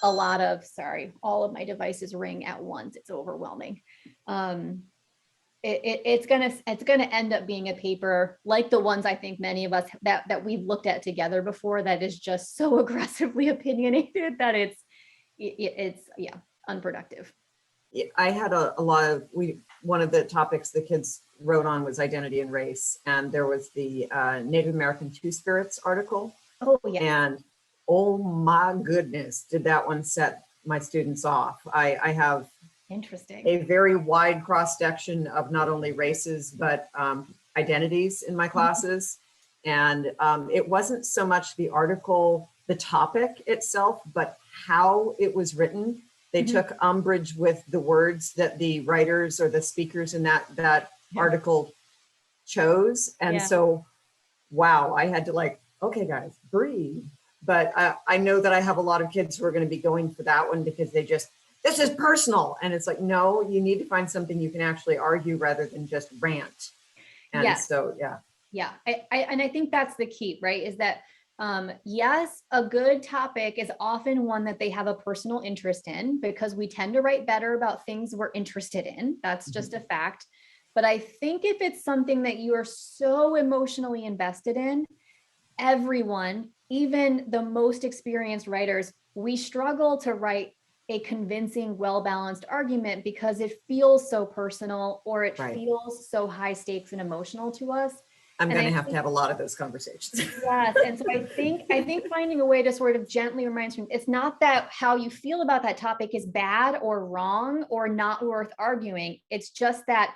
a lot of, sorry, all of my devices ring at once. It's overwhelming. It's gonna end up being a paper like the ones I think many of us that we've looked at together before, that is just so aggressively opinionated that it's yeah, unproductive.
I had a lot of, one of the topics the kids wrote on was identity and race. And there was the Native American Two-Spirits article.
Oh yeah.
And oh my goodness, did that one set my students off. I have
Interesting.
a very wide cross-section of not only races, but identities in my classes. And it wasn't so much the article, the topic itself, but how it was written. They took umbrage with the words that the writers or the speakers in that article chose. And so, wow, I had to okay, guys, breathe. But I know that I have a lot of kids who are going to be going for that one because this is personal. And it's like, no, you need to find something you can actually argue rather than just rant. And so, yeah.
Yeah, I think that's the key, right? Is that yes, a good topic is often one that they have a personal interest in, because we tend to write better about things we're interested in. That's just a fact. But I think if it's something that you are so emotionally invested in, everyone, even the most experienced writers, we struggle to write a convincing, well-balanced argument because it feels so personal, or it feels so high stakes and emotional to us.
I'm
And
going
I
to have a lot of those conversations.
Yes, and so I think finding a way to sort of gently remind students, it's not that how you feel about that topic is bad or wrong or not worth arguing. It's just that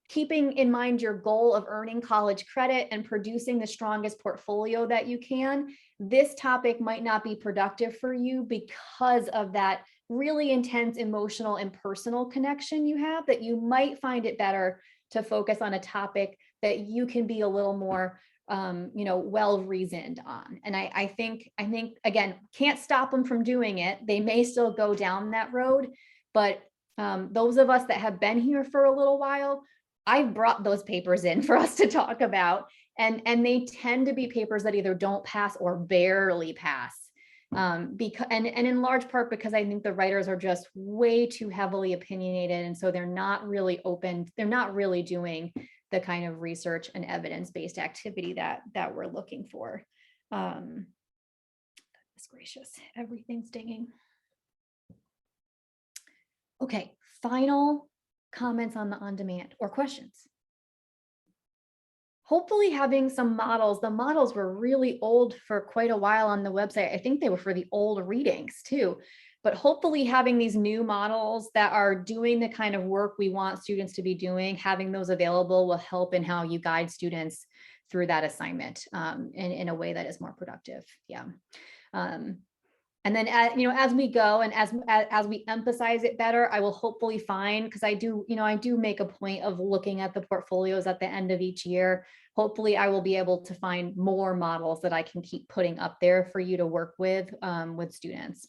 keeping in mind your goal of earning college credit and producing the strongest portfolio that you can, this topic might not be productive for you because of that really intense emotional and personal connection you have, that you might find it better to focus on a topic that you can be a little more well reasoned on. And I think again, can't stop them from doing it. They may still go down that road, but those of us that have been here for a little while, I've brought those papers in for us to talk about, and they tend to be papers that either don't pass or barely pass. Because and in large part because I think the writers are just way too heavily opinionated, and so they're not really open, they're not really doing the kind of research and evidence-based activity that we're looking for. Goodness gracious, everything's dinging. Okay, final comments on the on-demand or questions. Hopefully having some models, the models were really old for quite a while on the website. I think they were for the old readings too, but hopefully having these new models that are doing the kind of work we want students to be doing, having those available will help in how you guide students through that assignment in a way that is more productive. Yeah. And then, as we go and as we emphasize it better, I will hopefully find, because I do make a point of looking at the portfolios at the end of each year. Hopefully I will be able to find more models that I can keep putting up there for you to work with students.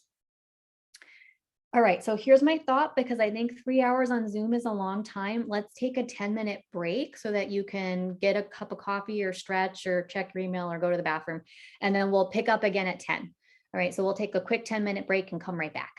All right, so here's my thought, because I think 3 hours on Zoom is a long time. Let's take a 10-minute break so that you can get a cup of coffee or stretch or check your email or go to the bathroom. And then we'll pick up again at 10. All right, so we'll take a quick 10-minute break and come right back.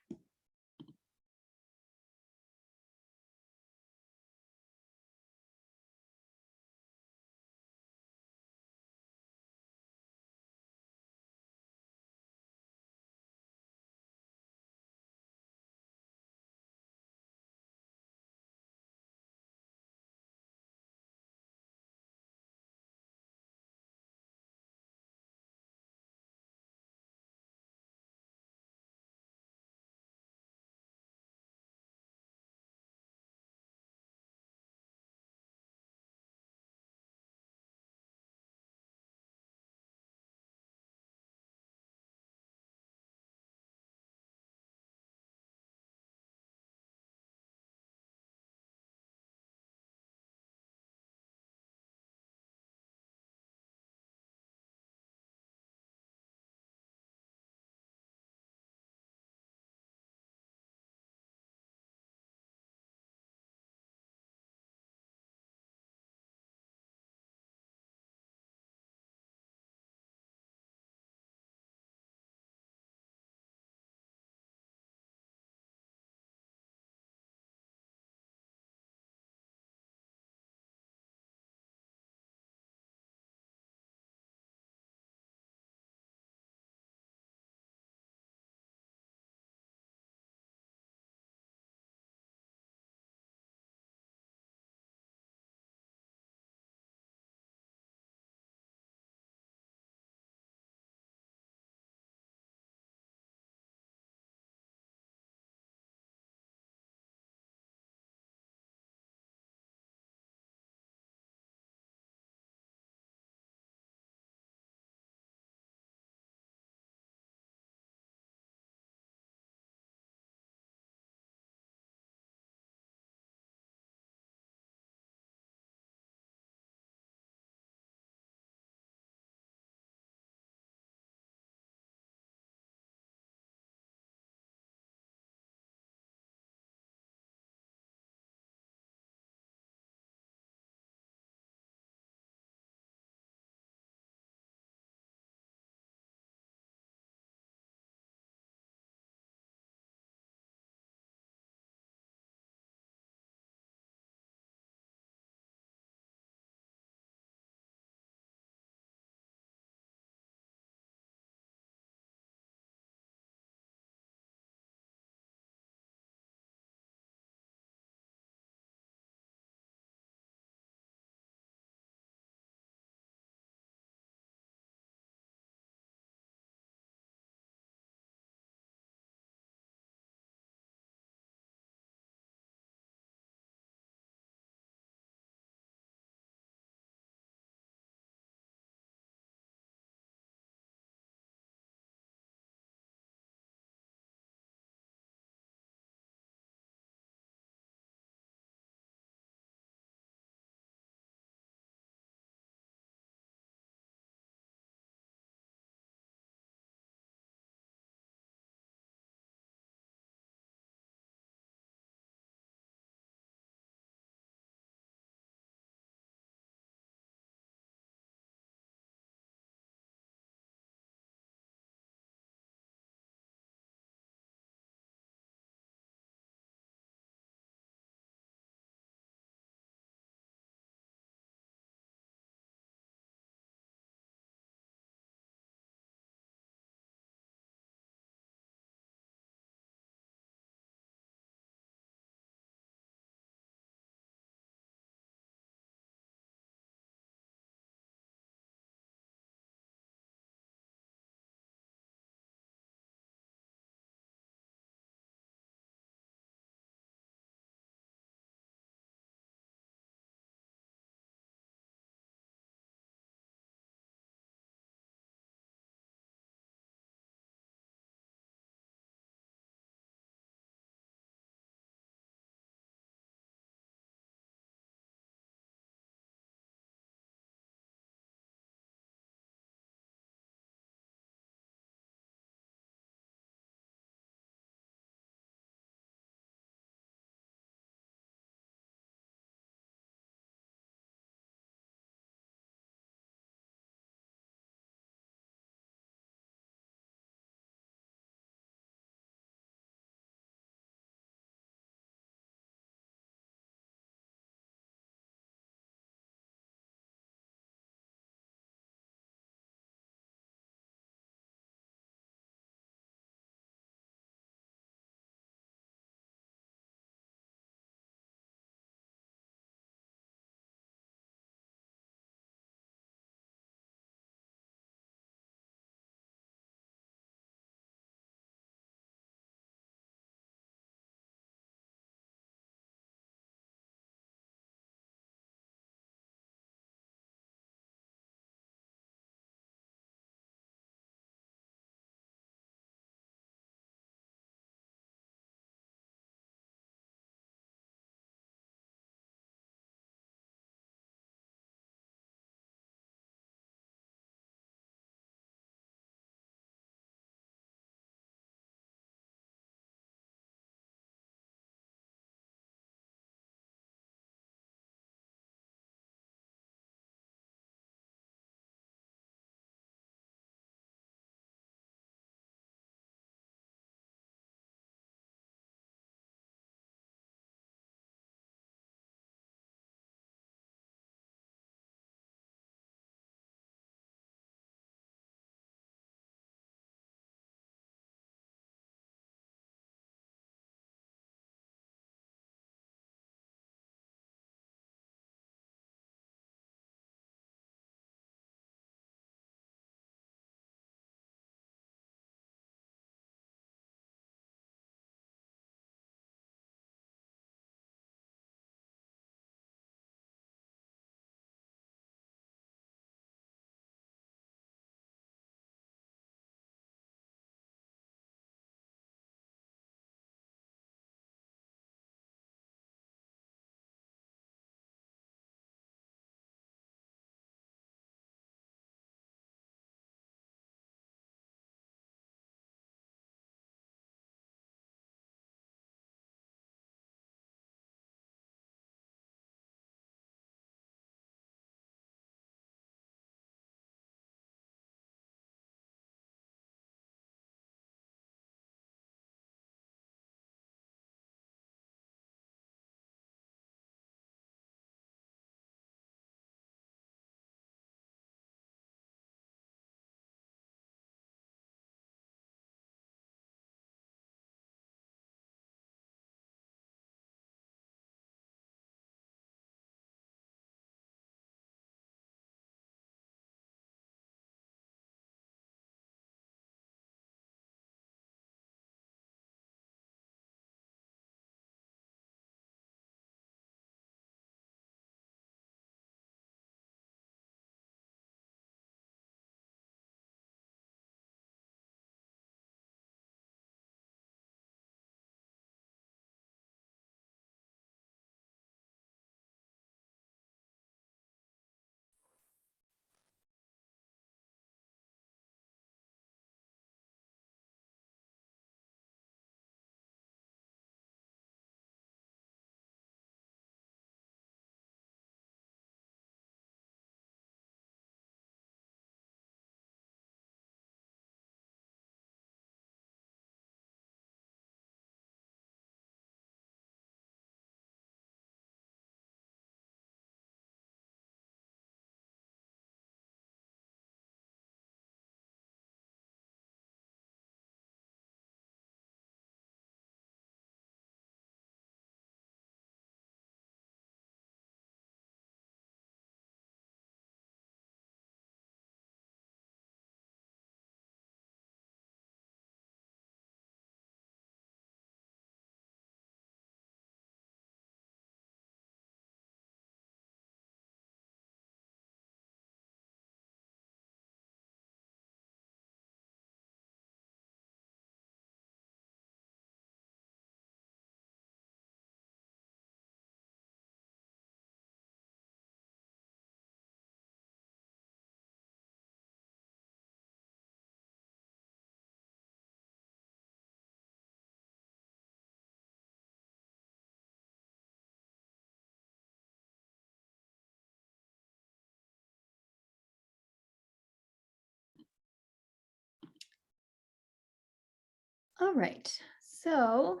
All right, so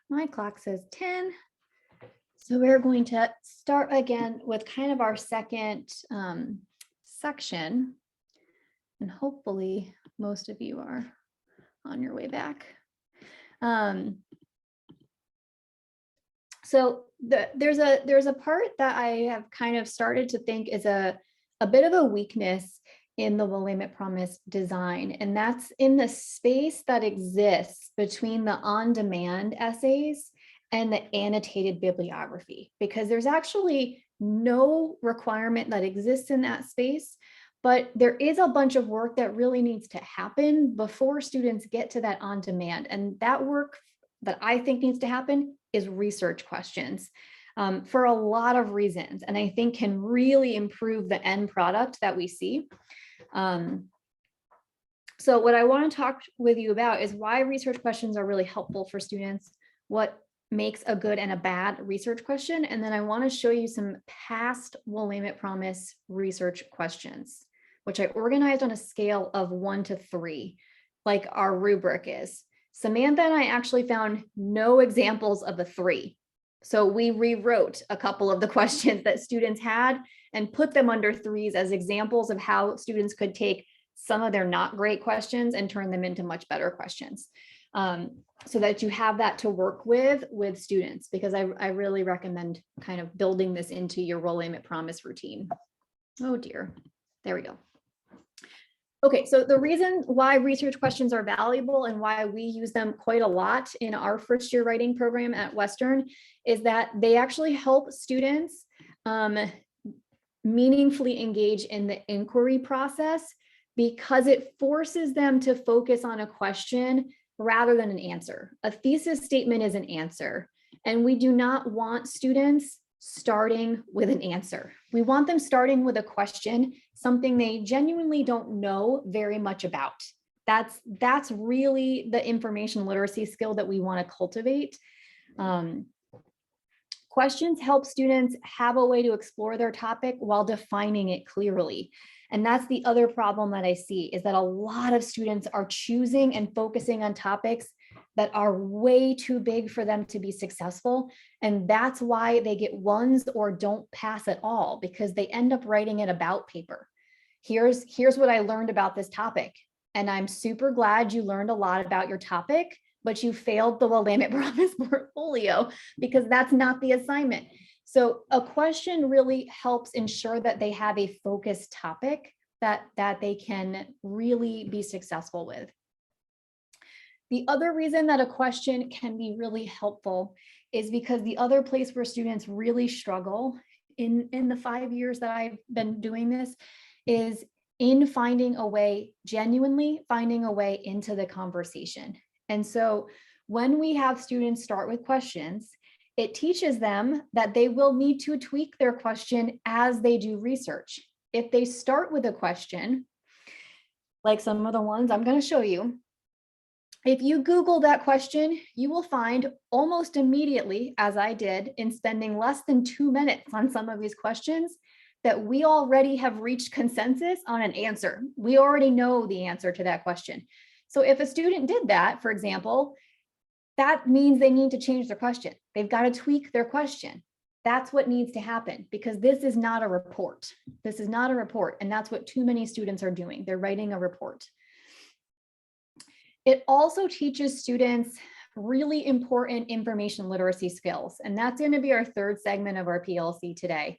my clock says 10. So we're going to start again with kind of our second section. And hopefully most of you are on your way back. So there's a part that I have kind of started to think is a bit of a weakness in the Willamette Promise design, and that's in the space that exists between the on-demand essays and the annotated bibliography, because there's actually no requirement that exists in that space, but there is a bunch of work that really needs to happen before students get to that on-demand, and that work that I think needs to happen is research questions. For a lot of reasons, and I think can really improve the end product that we see. So what I want to talk with you about is why research questions are really helpful for students, what makes a good and a bad research question, and then I want to show you some past Willamette Promise research questions, which I organized on a scale of 1 to 3, like our rubric is. Samantha and I actually found no examples of a 3. So we rewrote a couple of the questions that students had and put them under 3s as examples of how students could take some of their not great questions and turn them into much better questions. So that you have that to work with students, because I really recommend kind of building this into your Willamette Promise routine. Oh dear, there we go. Okay, so the reason why research questions are valuable and why we use them quite a lot in our first year writing program at Western is that they actually help students meaningfully engage in the inquiry process, because it forces them to focus on a question rather than an answer. A thesis statement is an answer, and we do not want students starting with an answer. We want them starting with a question, something they genuinely don't know very much about. That's really the information literacy skill that we want to cultivate. Questions help students have a way to explore their topic while defining it clearly. And that's the other problem that I see, is that a lot of students are choosing and focusing on topics that are way too big for them to be successful. And that's why they get 1s or don't pass at all, because they end up writing an about paper. Here's what I learned about this topic. And I'm super glad you learned a lot about your topic, but you failed the Willamette Promise portfolio, because that's not the assignment. So a question really helps ensure that they have a focused topic that they can really be successful with. The other reason that a question can be really helpful is because the other place where students really struggle in the 5 years that I've been doing this is in finding a way, genuinely finding a way into the conversation. And so when we have students start with questions, it teaches them that they will need to tweak their question as they do research. If they start with a question, like some of the ones I'm going to show you, if you Google that question, you will find almost immediately, as I did in spending less than 2 minutes on some of these questions, that we already have reached consensus on an answer. We already know the answer to that question. So if a student did that, for example, that means they need to change their question. They've got to tweak their question. That's what needs to happen, because this is not a report. This is not a report. And that's what too many students are doing. They're writing a report. It also teaches students really important information literacy skills. And that's going to be our third segment of our PLC today.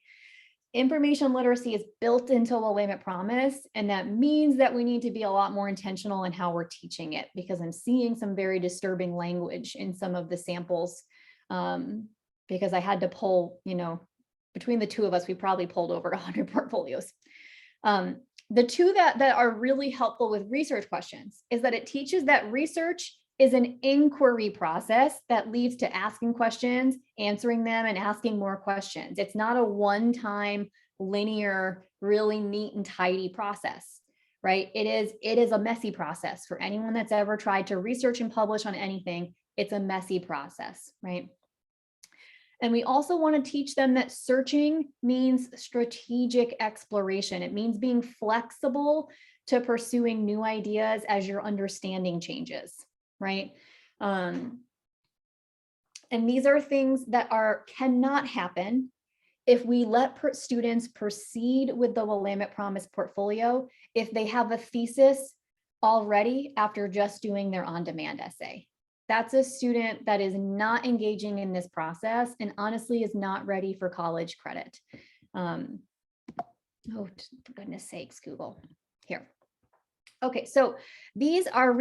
Information literacy is built into Willamette Promise, and that means that we need to be a lot more intentional in how we're teaching it, because I'm seeing some very disturbing language in some of the samples, because I had to pull, between the two of us, we probably pulled over 100 portfolios. The two that are really helpful with research questions is that it teaches that research is an inquiry process that leads to asking questions, answering them, and asking more questions. It's not a one-time linear, really neat and tidy process, right? It is a messy process. For anyone that's ever tried to research and publish on anything, it's a messy process, right? And we also want to teach them that searching means strategic exploration. It means being flexible to pursuing new ideas as your understanding changes, right? And these are things that cannot happen if we let students proceed with the Willamette Promise portfolio if they have a thesis already after just doing their on-demand essay. That's a student that is not engaging in this process and honestly is not ready for college credit. Oh, for goodness sakes, Google. Here. Okay, so these are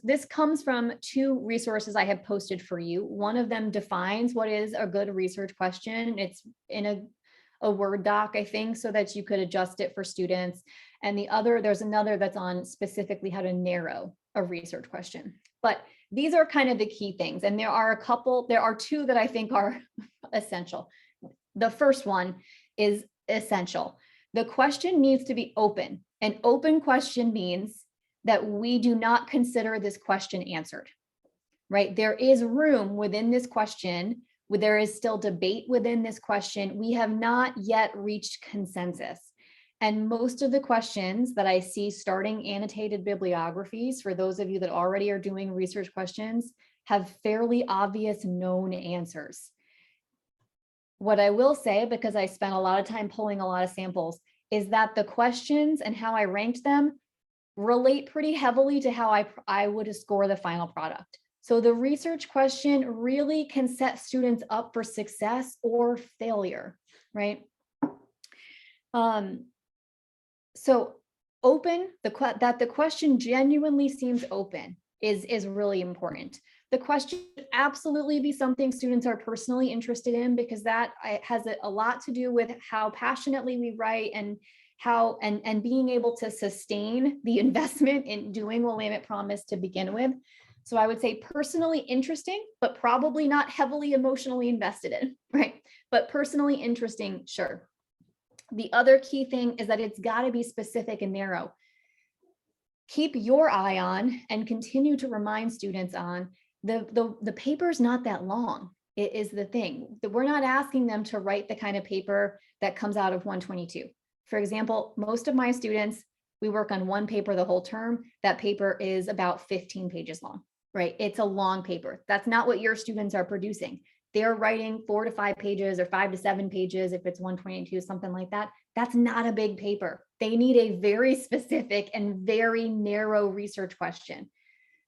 this comes from 2 resources I have posted for you. One of them defines what is a good research question. It's in a Word doc, I think, so that you could adjust it for students. And there's another that's on specifically how to narrow a research question. But these are kind of the key things. And there are 2 that I think are essential. The first one is essential. The question needs to be open. An open question means that we do not consider this question answered, right? There is room within this question, there is still debate within this question. We have not yet reached consensus. And most of the questions that I see starting annotated bibliographies, for those of you that already are doing research questions, have fairly obvious known answers. What I will say, because I spent a lot of time pulling a lot of samples, is that the questions and how I ranked them relate pretty heavily to how I would score the final product. So the research question really can set students up for success or failure, right? So open, that the question genuinely seems open is really important. The question should absolutely be something students are personally interested in, because that has a lot to do with how passionately we write and how and being able to sustain the investment in doing Willamette Promise to begin with. So I would say personally interesting, but probably not heavily emotionally invested in, right? But personally interesting, sure. The other key thing is that it's got to be specific and narrow. Keep your eye on and continue to remind students on the paper's not that long. It is the thing that we're not asking them to write the kind of paper that comes out of 122. For example, most of my students, we work on one paper the whole term. That paper is about 15 pages long, right? It's a long paper. That's not what your students are producing. They're writing 4 to 5 pages or 5 to 7 pages if it's 122, something like that. That's not a big paper. They need a very specific and very narrow research question.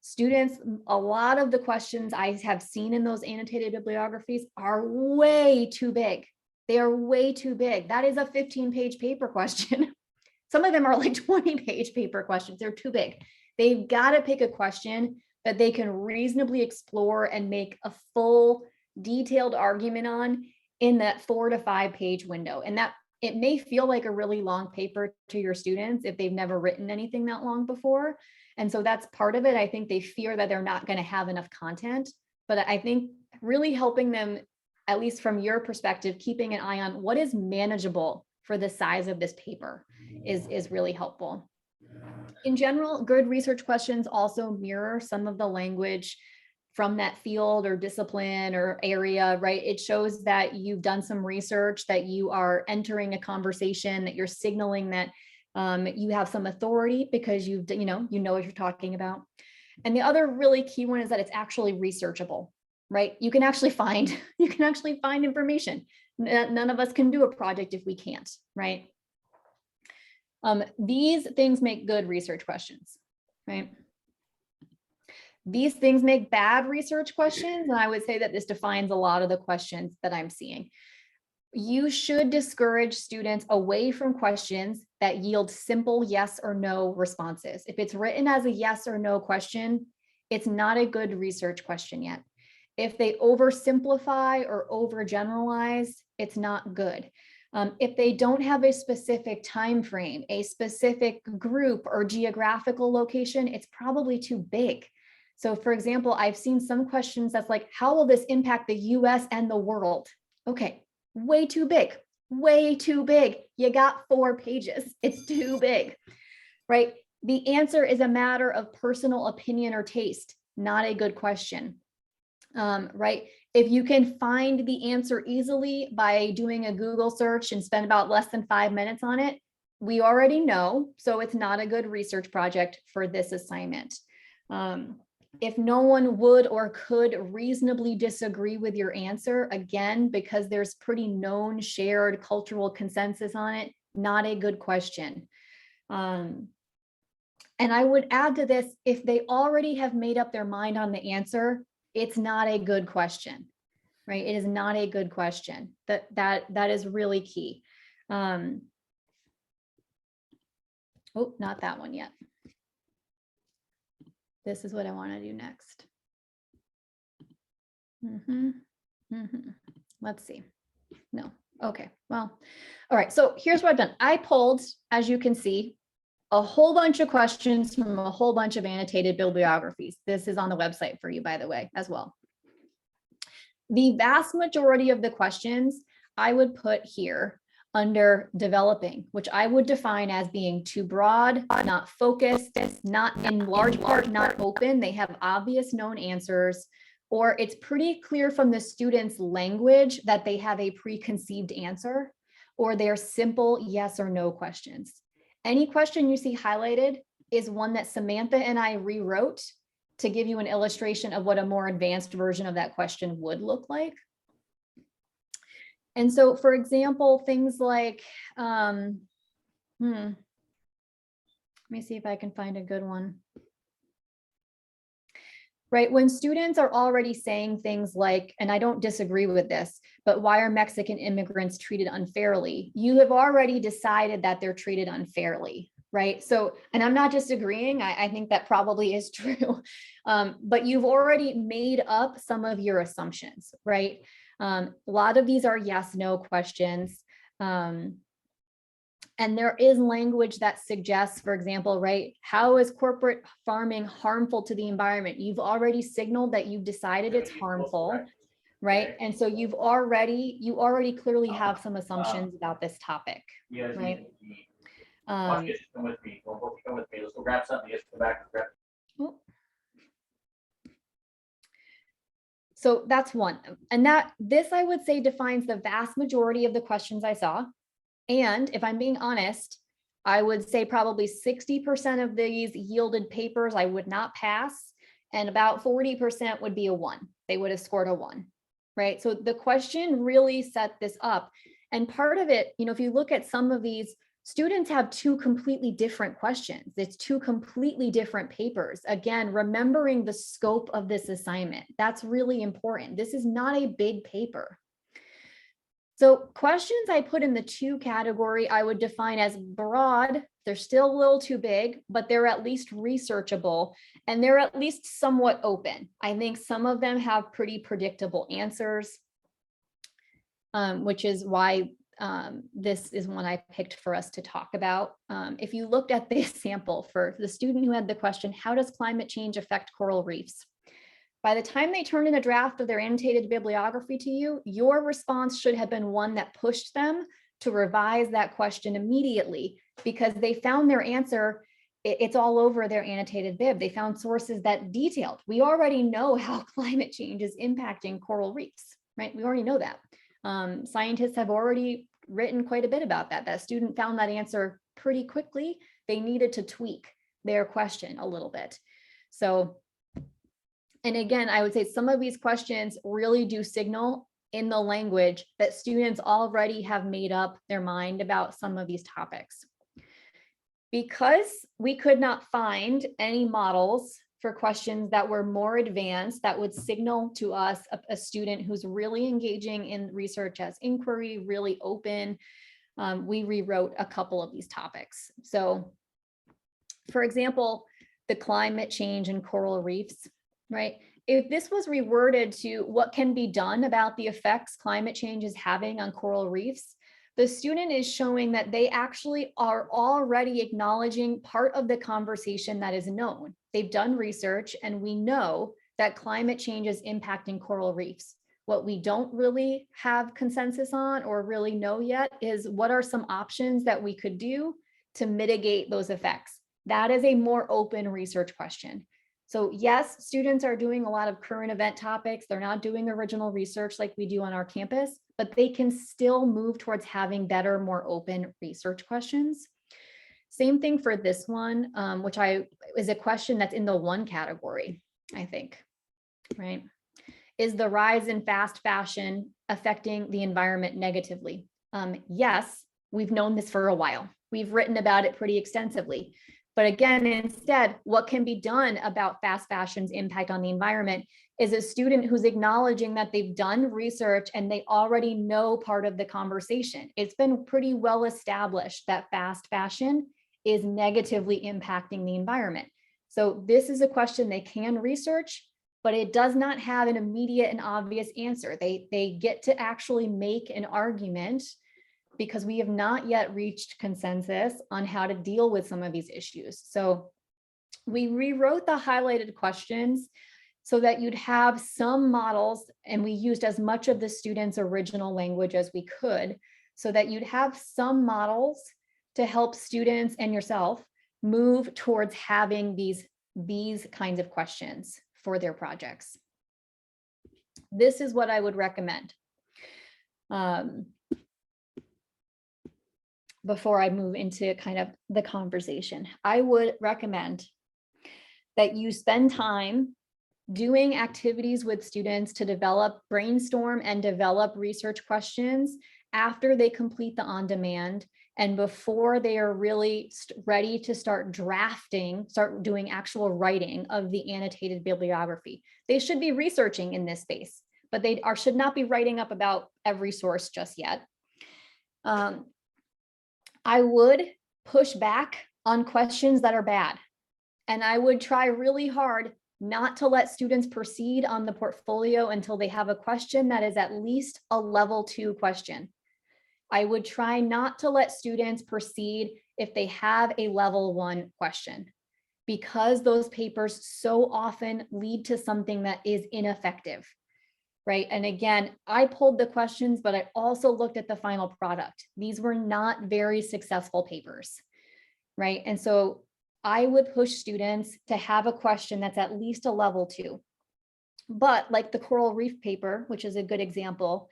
Students, a lot of the questions I have seen in those annotated bibliographies are way too big. They are way too big. That is a 15-page paper question. Some of them are like 20-page paper questions. They're too big. They've got to pick a question that they can reasonably explore and make a full, detailed argument on in that 4 to 5 page window. And that it may feel like a really long paper to your students if they've never written anything that long before. And so that's part of it. I think they fear that they're not going to have enough content, but I think really helping them, at least from your perspective, keeping an eye on what is manageable for the size of this paper is really helpful. In general, good research questions also mirror some of the language from that field or discipline or area, right? It shows that you've done some research, that you are entering a conversation, that you're signaling that you have some authority because you know what you're talking about. And the other really key one is that it's actually researchable, right? You can actually find information. None of us can do a project if we can't, right? These things make good research questions, right? These things make bad research questions, and I would say that this defines a lot of the questions that I'm seeing. You should discourage students away from questions that yield simple yes or no responses. If it's written as a yes or no question, it's not a good research question yet. If they oversimplify or overgeneralize, it's not good. If they don't have a specific time frame, a specific group or geographical location, it's probably too big. So for example, I've seen some questions that's like, how will this impact the US and the world? Okay, way too big, way too big. You got 4 pages, it's too big, right? The answer is a matter of personal opinion or taste, not a good question, right? If you can find the answer easily by doing a Google search and spend about less than 5 minutes on it, we already know, so it's not a good research project for this assignment. if no one would or could reasonably disagree with your answer, again, because there's pretty known shared cultural consensus on it, not a good question. And I would add to this, if they already have made up their mind on the answer, it's not a good question, right? It is not a good question. That is really key. Oh, not that one yet. This is what I want to do next. Let's see. No. Okay. Well, all right. So here's what I've done. I pulled, as you can see, a whole bunch of questions from a whole bunch of annotated bibliographies. This is on the website for you, by the way, as well. The vast majority of the questions I would put here under developing, which I would define as being too broad, not focused, not in large part, not open. They have obvious known answers, or it's pretty clear from the student's language that they have a preconceived answer, or they're simple yes or no questions. Any question you see highlighted is one that Samantha and I rewrote to give you an illustration of what a more advanced version of that question would look like. And so, for example, things like, let me see if I can find a good one. Right, when students are already saying things like, and I don't disagree with this, but why are Mexican immigrants treated unfairly? You have already decided that they're treated unfairly, right? So, and I'm not disagreeing, I think that probably is true, but you've already made up some of your assumptions, right? A lot of these are yes, no questions. And there is language that suggests, for example, right, how is corporate farming harmful to the environment? You've already signaled that you've decided it's harmful, right? And so you already clearly have some assumptions about this topic, right?
Come with me. Come with me. Let's go grab something. Let's go back and grab.
So that's one. And this I would say defines the vast majority of the questions I saw. And if I'm being honest, I would say probably 60% of these yielded papers I would not pass, and about 40% would be a 1. They would have scored a 1, right? So the question really set this up. And part of it, if you look at some of these, students have 2 completely different questions. It's 2 completely different papers. Again, remembering the scope of this assignment, that's really important. This is not a big paper. So questions I put in the 2 category, I would define as broad. They're still a little too big, but they're at least researchable, and they're at least somewhat open. I think some of them have pretty predictable answers, which is why this is one I picked for us to talk about. If you looked at the sample for the student who had the question, how does climate change affect coral reefs? By the time they turned in a draft of their annotated bibliography to you, your response should have been one that pushed them to revise that question immediately, because they found their answer, it's all over their annotated bib. They found sources that detailed. We already know how climate change is impacting coral reefs, right? We already know that. Scientists have already written quite a bit about that. That student found that answer pretty quickly. They needed to tweak their question a little bit. So, and again, I would say some of these questions really do signal in the language that students already have made up their mind about some of these topics. Because we could not find any models for questions that were more advanced, that would signal to us a student who's really engaging in research as inquiry, really open, we rewrote a couple of these topics. So, for example, the climate change in coral reefs, right? If this was reworded to what can be done about the effects climate change is having on coral reefs, the student is showing that they actually are already acknowledging part of the conversation that is known. They've done research, and we know that climate change is impacting coral reefs. What we don't really have consensus on or really know yet is what are some options that we could do to mitigate those effects. That is a more open research question. So yes, students are doing a lot of current event topics. They're not doing original research like we do on our campus, but they can still move towards having better, more open research questions. Same thing for this one, which is a question that's in the 1 category. I think, right? Is the rise in fast fashion affecting the environment negatively? Yes, we've known this for a while. We've written about it pretty extensively. But again, instead, what can be done about fast fashion's impact on the environment is a student who's acknowledging that they've done research and they already know part of the conversation. It's been pretty well established that fast fashion is negatively impacting the environment. So this is a question they can research, but it does not have an immediate and obvious answer. They get to actually make an argument because we have not yet reached consensus on how to deal with some of these issues. So we rewrote the highlighted questions so that you'd have some models, and we used as much of the students' original language as we could, so that you'd have some models to help students and yourself move towards having these kinds of questions for their projects. This is what I would recommend. Before I move into kind of the conversation, I would recommend that you spend time doing activities with students to brainstorm and develop research questions after they complete the on-demand and before they are really ready to start doing actual writing of the annotated bibliography. They should be researching in this space, but they should not be writing up about every source just yet. I would push back on questions that are bad. And I would try really hard not to let students proceed on the portfolio until they have a question that is at least a level 2 question. I would try not to let students proceed if they have a level 1 question, because those papers so often lead to something that is ineffective. Right. And again, I pulled the questions, but I also looked at the final product. These were not very successful papers. Right. And so I would push students to have a question that's at least a level 2. But like the coral reef paper, which is a good example,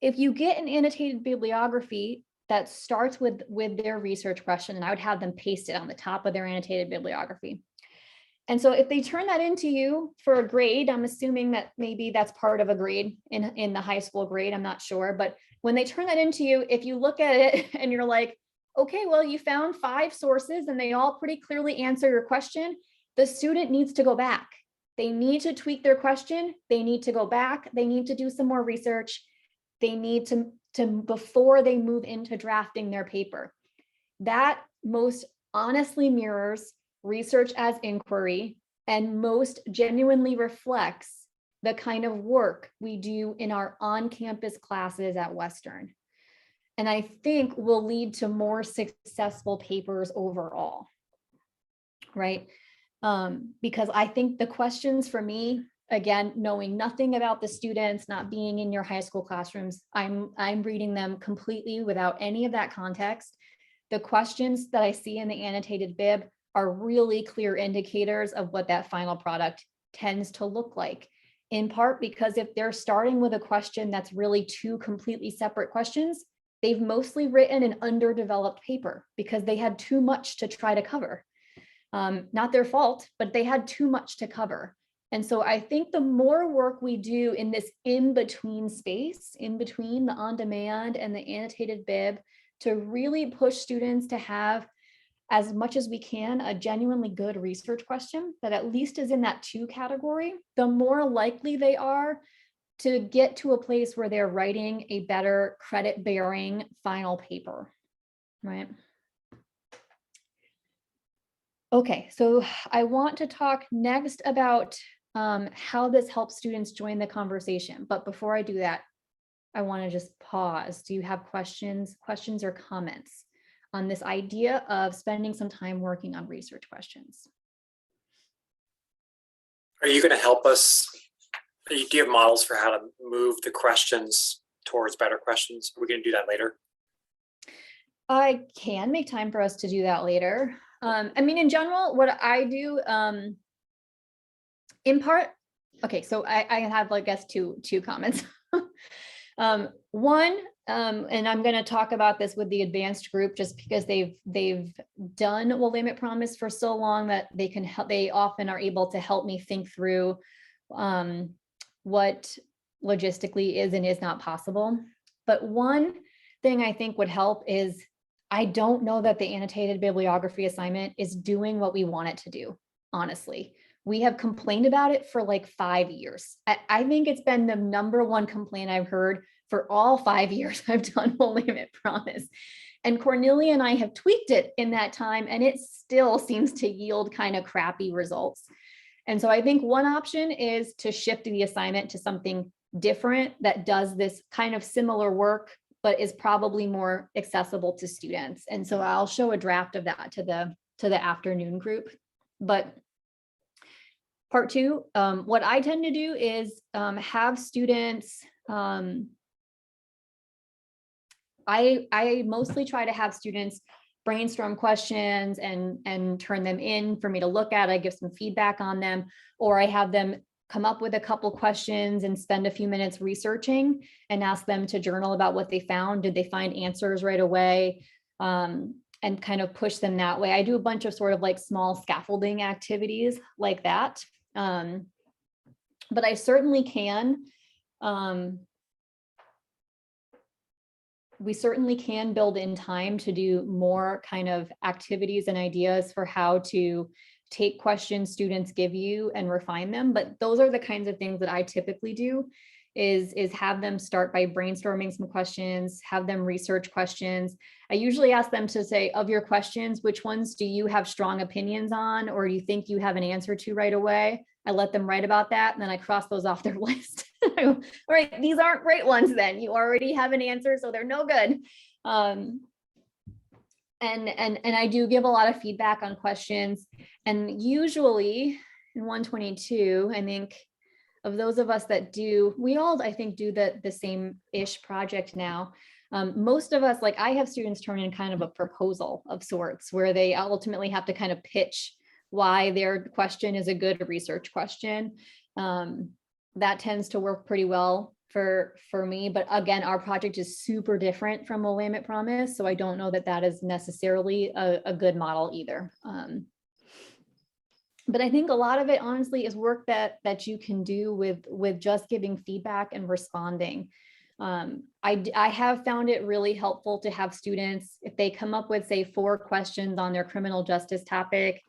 if you get an annotated bibliography that starts with their research question, and I would have them paste it on the top of their annotated bibliography. And so if they turn that into you for a grade, I'm assuming that maybe that's part of a grade in the high school grade, I'm not sure. But when they turn that into you, if you look at it and you're like, okay, well, you found 5 sources and they all pretty clearly answer your question, the student needs to go back. They need to tweak their question. They need to go back. They need to do some more research. They need to before they move into drafting their paper. That most honestly mirrors research as inquiry and most genuinely reflects the kind of work we do in our on-campus classes at Western. And I think will lead to more successful papers overall, right? Because I think the questions for me, again, knowing nothing about the students, not being in your high school classrooms, I'm reading them completely without any of that context. The questions that I see in the annotated bib are really clear indicators of what that final product tends to look like. In part because if they're starting with a question that's really 2 completely separate questions, they've mostly written an underdeveloped paper because they had too much to try to cover. Not their fault, but they had too much to cover. And so I think the more work we do in this in-between space, in between the on-demand and the annotated bib, to really push students to have, as much as we can, a genuinely good research question that at least is in that 2 category, the more likely they are to get to a place where they're writing a better credit-bearing final paper, right? Okay, so I want to talk next about how this helps students join the conversation. But before I do that, I want to just pause. Do you have questions or comments on this idea of spending some time working on research questions?
Are you going to help us? Do you have models for how to move the questions towards better questions? Are we going to do that later?
I can make time for us to do that later. I mean, in general, what I do, in part, okay, so I have, I guess, two comments. One, and I'm going to talk about this with the advanced group just because they've done Willamette Promise for so long that they can help. They often are able to help me think through what logistically is and is not possible. But one thing I think would help is I don't know that the annotated bibliography assignment is doing what we want it to do. Honestly, we have complained about it for like 5 years. I think it's been the #1 complaint I've heard for all 5 years I've done Willamette Promise. And Cornelia and I have tweaked it in that time, and it still seems to yield kind of crappy results. And so I think one option is to shift the assignment to something different that does this kind of similar work, but is probably more accessible to students. And so I'll show a draft of that to the afternoon group. But part 2, what I tend to do is have students, I mostly try to have students brainstorm questions and turn them in for me to look at. I give some feedback on them, or I have them come up with a couple questions and spend a few minutes researching and ask them to journal about what they found. Did they find answers right away? And kind of push them that way. I do a bunch of sort of like small scaffolding activities like that. But I certainly can. We certainly can build in time to do more kind of activities and ideas for how to take questions students give you and refine them. But those are the kinds of things that I typically do is have them start by brainstorming some questions, have them research questions. I usually ask them to say, of your questions, which ones do you have strong opinions on, or you think you have an answer to right away? I let them write about that, and then I cross those off their list. All right, these aren't great ones then. You already have an answer, so they're no good. And I do give a lot of feedback on questions. And usually in 122, I think of those of us that do, we all, I think, do the same-ish project now. Most of us, like I have students turn in kind of a proposal of sorts where they ultimately have to kind of pitch why their question is a good research question. That tends to work pretty well for me. But again, our project is super different from Willamette Promise, so I don't know that that is necessarily a good model either. But I think a lot of it honestly is work that you can do with just giving feedback and responding. I have found it really helpful to have students, if they come up with, say, 4 questions on their criminal justice topic,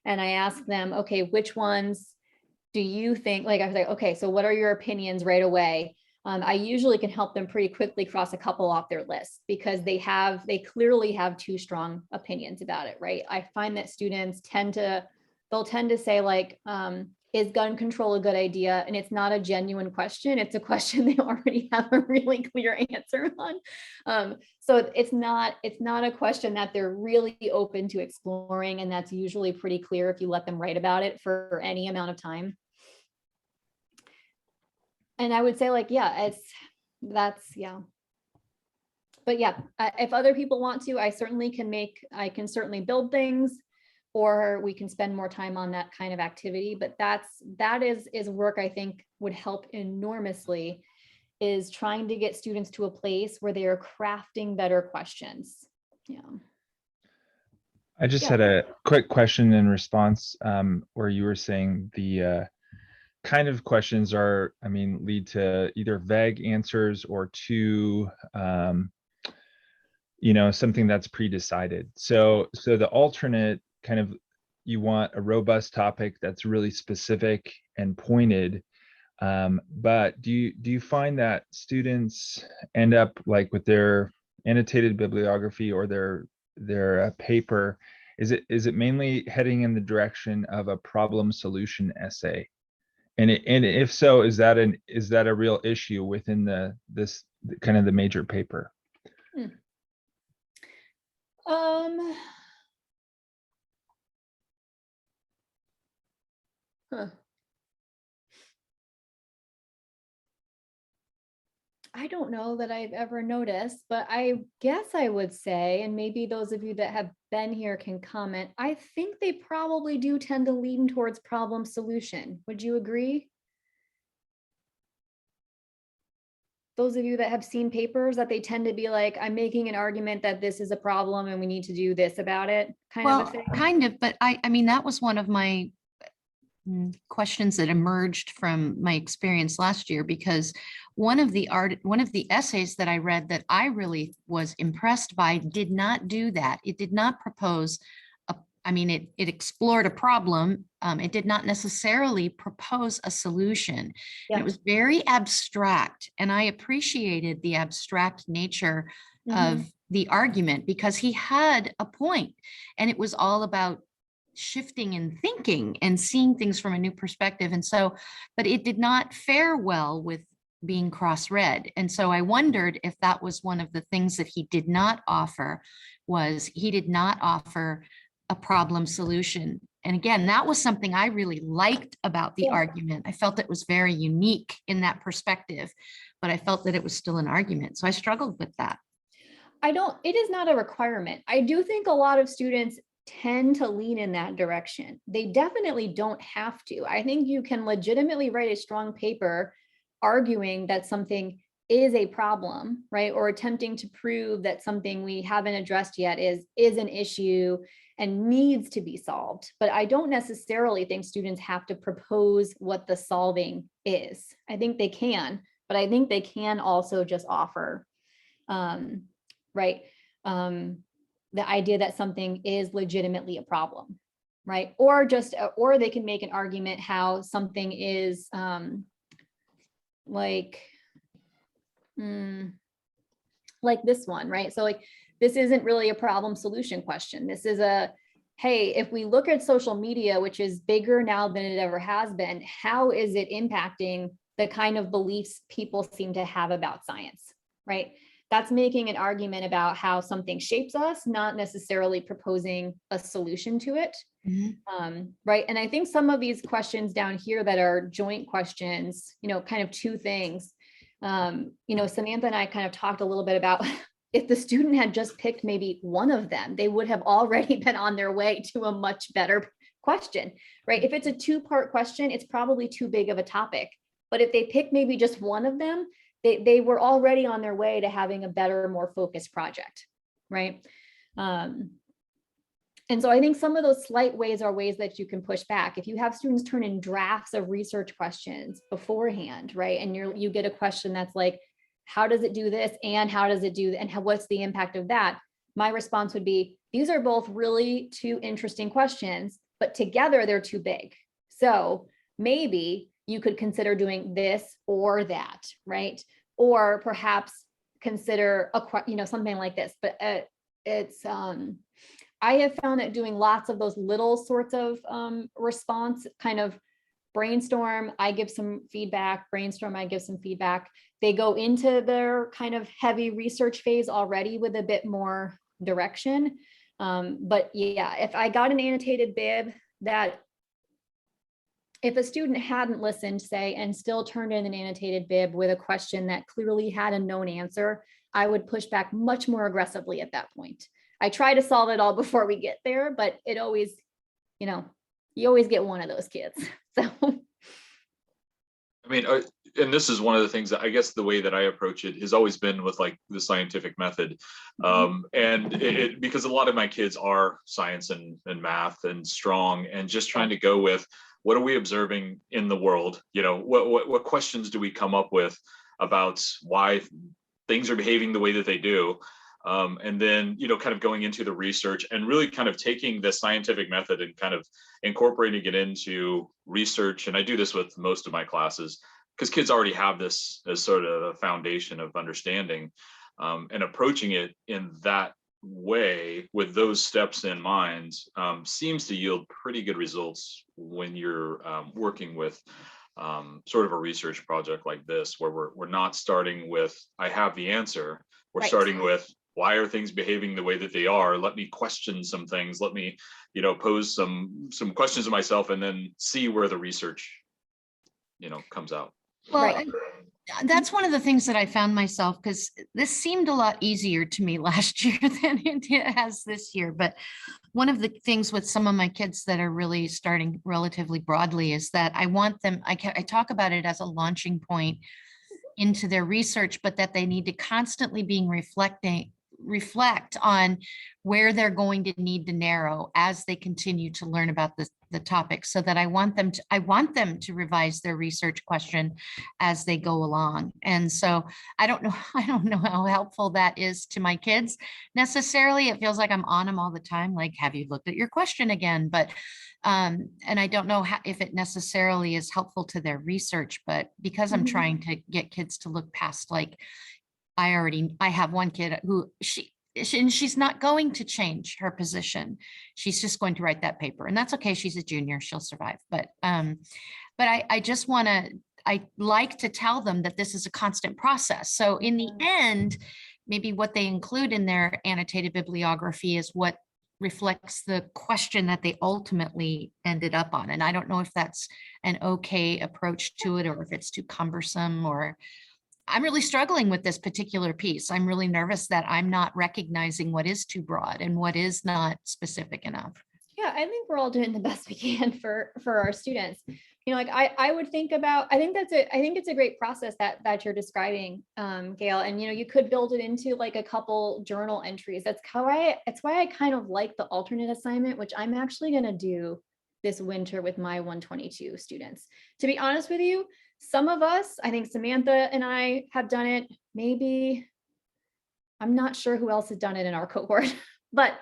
and I ask them, okay, which ones do you think, like I was like, okay, so what are your opinions right away? I usually can help them pretty quickly cross a couple off their list because they clearly have 2 strong opinions about it, right? I find that students they'll tend to say like, is gun control a good idea? And it's not a genuine question. It's a question they already have a really clear answer on. So it's not a question that they're really open to exploring. And that's usually pretty clear if you let them write about it for any amount of time. And I would say like, yeah, yeah. But yeah, if other people want to, I can certainly build things, or we can spend more time on that kind of activity. But that is work I think would help enormously, is trying to get students to a place where they are crafting better questions. Yeah.
I just had a quick question in response where you were saying the kind of questions lead to either vague answers or to something that's pre-decided. So the alternate kind of, you want a robust topic that's really specific and pointed. But do you find that students end up like with their annotated bibliography or their paper, is it mainly heading in the direction of a problem solution essay? And if so, is that a real issue within this kind of the major paper?
I don't know that I've ever noticed, but I guess I would say, and maybe those of you that have been here can comment, I think they probably do tend to lean towards problem solution. Would you agree? those of you that have seen papers, that they tend to be like, I'm making an argument that this is a problem and we need to do this about it, kind of a
Well,
thing.
kind of, but I mean, that was one of my questions that emerged from my experience last year, because one of the essays that I read that I really was impressed by did not do that. It did not propose it explored a problem. It did not necessarily propose a solution. And
Yeah.
it was very abstract. And I appreciated the abstract nature of the argument, because he had a point, and it was all about shifting and thinking and seeing things from a new perspective. And so, but it did not fare well with being cross-read. And so I wondered if that was one of the things that he did not offer, was he did not offer a problem solution. And again, that was something I really liked about the argument. I felt it was very unique in that perspective, but I felt that it was still an argument. So I struggled with that.
It is not a requirement. I do think a lot of students tend to lean in that direction. They definitely don't have to. I think you can legitimately write a strong paper arguing that something is a problem, right? Or attempting to prove that something we haven't addressed yet is an issue and needs to be solved. But I don't necessarily think students have to propose what the solving is. I think they can, but I think they can also just offer, the idea that something is legitimately a problem, right? Or they can make an argument how something is like this one, right? So like, this isn't really a problem solution question. This is hey, if we look at social media, which is bigger now than it ever has been, how is it impacting the kind of beliefs people seem to have about science, right? That's making an argument about how something shapes us, not necessarily proposing a solution to it. Right. And I think some of these questions down here that are joint questions, kind of two things, Samantha and I kind of talked a little bit about if the student had just picked maybe one of them, they would have already been on their way to a much better question, right? If it's a two-part question, it's probably too big of a topic. But if they pick maybe just one of them, they were already on their way to having a better, more focused project, right? And so I think some of those slight ways are ways that you can push back. If you have students turn in drafts of research questions beforehand, right? And you get a question that's like, how does it do this? And how does it do, and what's the impact of that? My response would be, these are both really two interesting questions, but together they're too big. So maybe you could consider doing this or that, right? Or perhaps consider something like this, but I have found that doing lots of those little sorts of response, kind of brainstorm, I give some feedback, brainstorm, I give some feedback. They go into their kind of heavy research phase already with a bit more direction. But yeah, if I got an annotated bib that if a student hadn't listened, say, and still turned in an annotated bib with a question that clearly had a known answer, I would push back much more aggressively at that point. I try to solve it all before we get there, but it always, you always get one of those kids. So.
I mean, and this is one of the things that I guess the way that I approach it has always been with like the scientific method. And because a lot of my kids are science and math and strong, and just trying to go with, what are we observing in the world? What questions do we come up with about why things are behaving the way that they do? And then, kind of going into the research and really kind of taking the scientific method and kind of incorporating it into research. And I do this with most of my classes because kids already have this as sort of a foundation of understanding, and approaching it in that way with those steps in mind seems to yield pretty good results when you're working with sort of a research project like this, where we're not starting with, I have the answer. We're starting with, why are things behaving the way that they are? Let me question some things. Let me, pose some questions to myself, and then see where the research, comes out.
Well, that's one of the things that I found myself, because this seemed a lot easier to me last year than it has this year. But one of the things with some of my kids that are really starting relatively broadly is that I want them, I talk about it as a launching point into their research, but that they need to constantly being reflect on where they're going to need to narrow as they continue to learn about the topic, so that I want them to revise their research question as they go along. And so I don't know how helpful that is to my kids necessarily. It feels like I'm on them all the time, like, have you looked at your question again? But and I don't know if it necessarily is helpful to their research, but because I'm trying to get kids to look past, like, I have one kid who she's not going to change her position. She's just going to write that paper, and that's okay. She's a junior, she'll survive. But I just I like to tell them that this is a constant process. So in the end, maybe what they include in their annotated bibliography is what reflects the question that they ultimately ended up on. And I don't know if that's an okay approach to it, or if it's too cumbersome, or I'm really struggling with this particular piece. I'm really nervous that I'm not recognizing what is too broad and what is not specific enough.
Yeah, I think we're all doing the best we can for our students. Like I would think about, I think it's a great process that you're describing, Gail. And you could build it into like a couple journal entries. That's why I kind of like the alternate assignment, which I'm actually going to do this winter with my 122 students. To be honest with you, some of us, I think Samantha and I have done it. Maybe, I'm not sure who else has done it in our cohort, but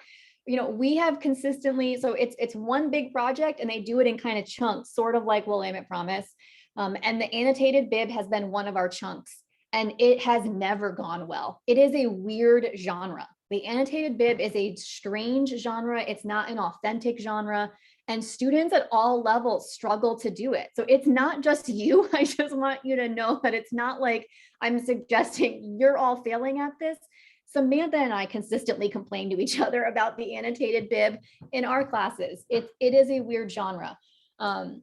we have consistently, so it's one big project and they do it in kind of chunks, sort of like Will Aim Promise. And the annotated bib has been one of our chunks, and it has never gone well. It is a weird genre. The annotated bib is a strange genre. It's not an authentic genre. And students at all levels struggle to do it. So it's not just you. I just want you to know that it's not like I'm suggesting you're all failing at this. Samantha and I consistently complain to each other about the annotated bib in our classes. It is a weird genre. And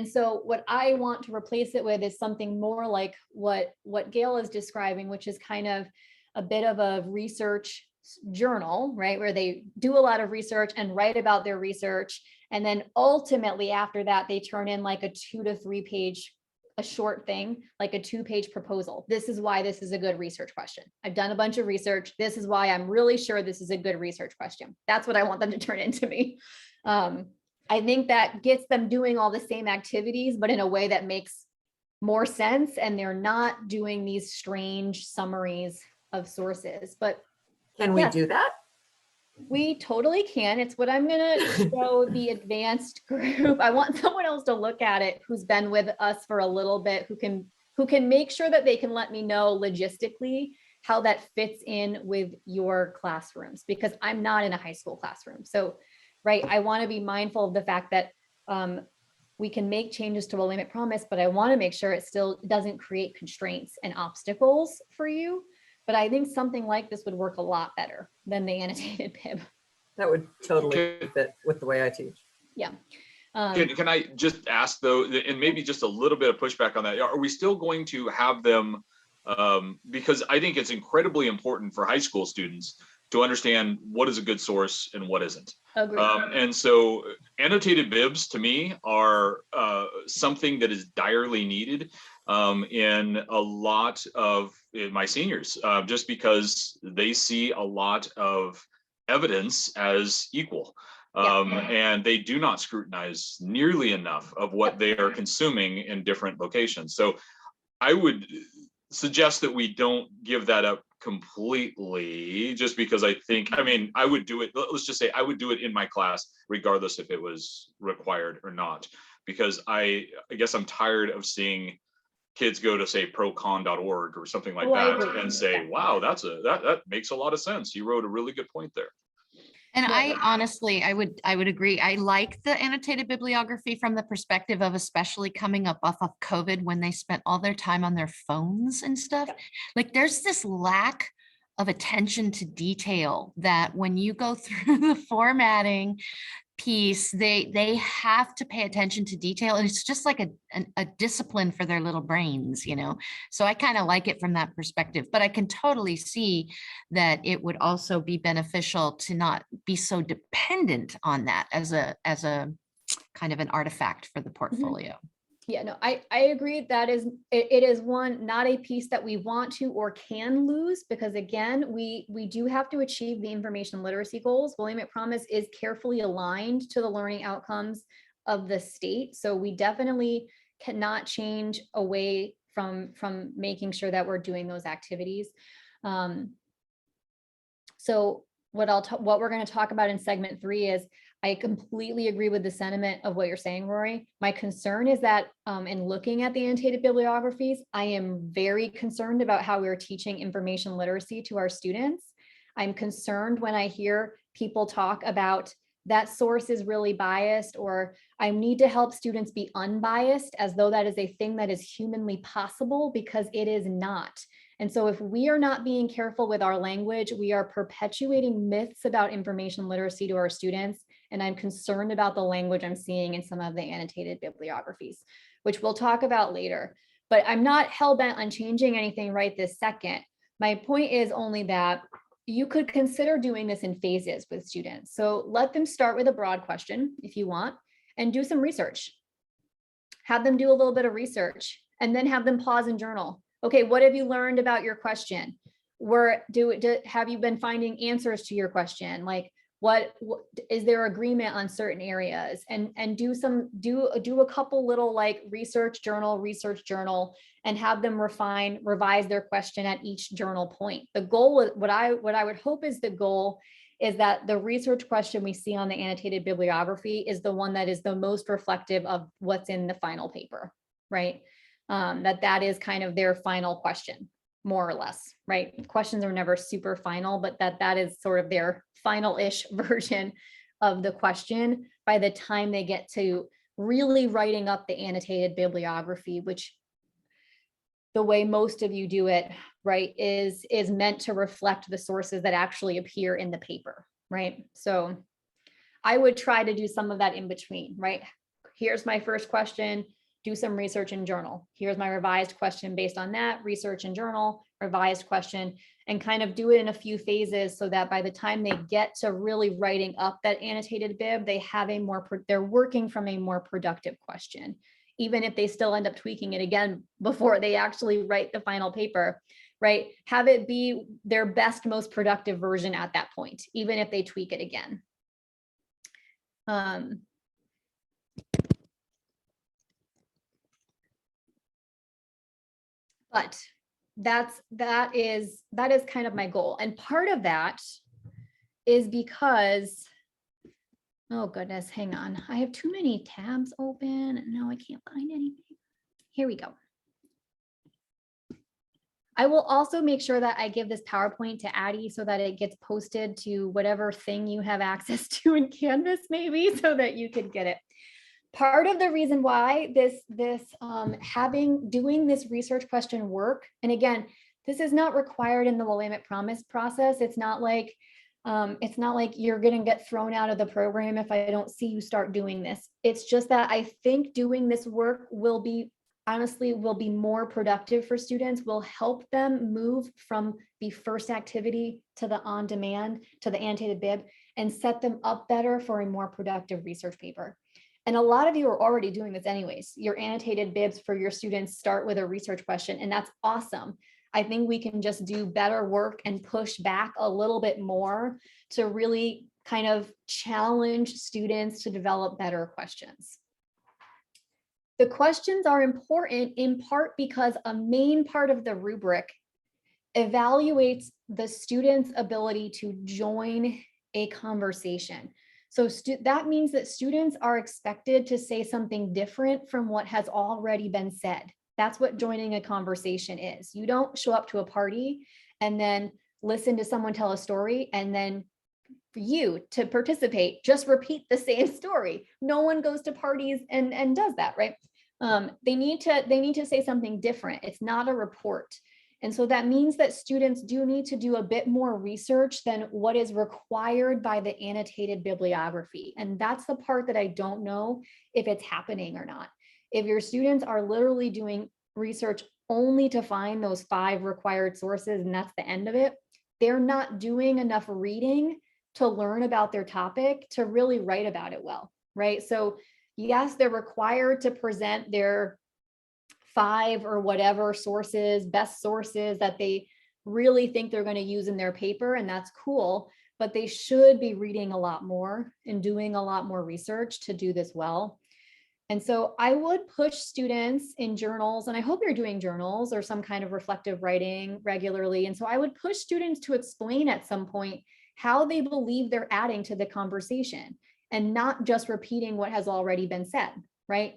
so what I want to replace it with is something more like what Gail is describing, which is kind of a bit of a research journal, right? Where they do a lot of research and write about their research. And then ultimately after that, they turn in like a 2 to 3 page, a short thing, like a 2-page proposal. This is why this is a good research question. I've done a bunch of research. This is why I'm really sure this is a good research question. That's what I want them to turn into me. I think that gets them doing all the same activities, but in a way that makes more sense. And they're not doing these strange summaries of sources. But
can we do that?
We totally can. It's what I'm going to show the advanced group. I want someone else to look at it who's been with us for a little bit, who can make sure that they can let me know logistically how that fits in with your classrooms, because I'm not in a high school classroom. So, right, I want to be mindful of the fact that we can make changes to Will Aim Promise, but I want to make sure it still doesn't create constraints and obstacles for you. But I think something like this would work a lot better than the annotated bib.
That would totally fit with the way I teach.
Yeah.
Can I just ask though, and maybe just a little bit of pushback on that, are we still going to have them, because I think it's incredibly important for high school students to understand what is a good source and what isn't.
Agreed.
And so annotated bibs to me are something that is direly needed in a lot of my seniors, just because they see a lot of evidence as equal. And they do not scrutinize nearly enough of what they are consuming in different locations. So I would suggest that we don't give that up completely, just because I think, I mean, I would do it, let's just say I would do it in my class, regardless if it was required or not, because I guess I'm tired of seeing kids go to say procon.org or something like that and say, wow, that makes a lot of sense. You wrote a really good point there.
And I honestly, I would agree. I like the annotated bibliography from the perspective of especially coming up off of COVID when they spent all their time on their phones and stuff. Like there's this lack of attention to detail that when you go through the formatting piece, they have to pay attention to detail. And it's just like a discipline for their little brains, you know? So I kind of like it from that perspective, but I can totally see that it would also be beneficial to not be so dependent on that as a kind of an artifact for the portfolio.
Yeah, no, I agree. That is, it is one, not a piece that we want to or can lose, because again, we do have to achieve the information literacy goals. Willamette Promise is carefully aligned to the learning outcomes of the state. So we definitely cannot change away from making sure that we're doing those activities. So what we're going to talk about in segment 3 is, I completely agree with the sentiment of what you're saying, Rory. My concern is that in looking at the annotated bibliographies, I am very concerned about how we're teaching information literacy to our students. I'm concerned when I hear people talk about that source is really biased, or I need to help students be unbiased, as though that is a thing that is humanly possible, because it is not. And so if we are not being careful with our language, we are perpetuating myths about information literacy to our students. And I'm concerned about the language I'm seeing in some of the annotated bibliographies, which we'll talk about later. But I'm not hell-bent on changing anything right this second. My point is only that you could consider doing this in phases with students. So let them start with a broad question if you want, and do some research. Have them do a little bit of research, and then have them pause and journal. Okay, what have you learned about your question? Have you been finding answers to your question? Like, what is there agreement on certain areas? And do a couple little like research journal, and have them revise their question at each journal point. The goal, what I would hope is the goal is that the research question we see on the annotated bibliography is the one that is the most reflective of what's in the final paper, right? That is kind of their final question, more or less, right? Questions are never super final, but that is sort of their final-ish version of the question by the time they get to really writing up the annotated bibliography, which the way most of you do it, right, is meant to reflect the sources that actually appear in the paper, right? So I would try to do some of that in between, right? Here's my first question, do some research and journal. Here's my revised question based on that, research and journal, revised question, and kind of do it in a few phases so that by the time they get to really writing up that annotated bib, they have they're working from a more productive question, even if they still end up tweaking it again before they actually write the final paper, right? Have it be their best, most productive version at that point, even if they tweak it again. But that is kind of my goal. And part of that is because, oh goodness, hang on. I have too many tabs open and now I can't find anything. Here we go. I will also make sure that I give this PowerPoint to Addie so that it gets posted to whatever thing you have access to in Canvas, maybe, so that you could get it. Part of the reason why doing this research question work, and again, this is not required in the Willamette Promise process. It's not like you're going to get thrown out of the program if I don't see you start doing this. It's just that I think doing this work will be more productive for students, will help them move from the first activity to the on-demand, to the annotated bib, and set them up better for a more productive research paper. And a lot of you are already doing this anyways. Your annotated bibs for your students start with a research question, and that's awesome. I think we can just do better work and push back a little bit more to really kind of challenge students to develop better questions. The questions are important in part because a main part of the rubric evaluates the student's ability to join a conversation. So that means that students are expected to say something different from what has already been said. That's what joining a conversation is. You don't show up to a party and then listen to someone tell a story and then for you to participate, just repeat the same story. No one goes to parties and does that, right? They need to say something different. It's not a report. And so that means that students do need to do a bit more research than what is required by the annotated bibliography. And that's the part that I don't know if it's happening or not. If your students are literally doing research only to find those 5 required sources and that's the end of it, they're not doing enough reading to learn about their topic to really write about it well, right? So Yes, they're required to present their 5 or whatever sources, best sources that they really think they're going to use in their paper, and that's cool, but they should be reading a lot more and doing a lot more research to do this well. And so I would push students in journals, and I hope you're doing journals or some kind of reflective writing regularly. And so I would push students to explain at some point how they believe they're adding to the conversation and not just repeating what has already been said, right?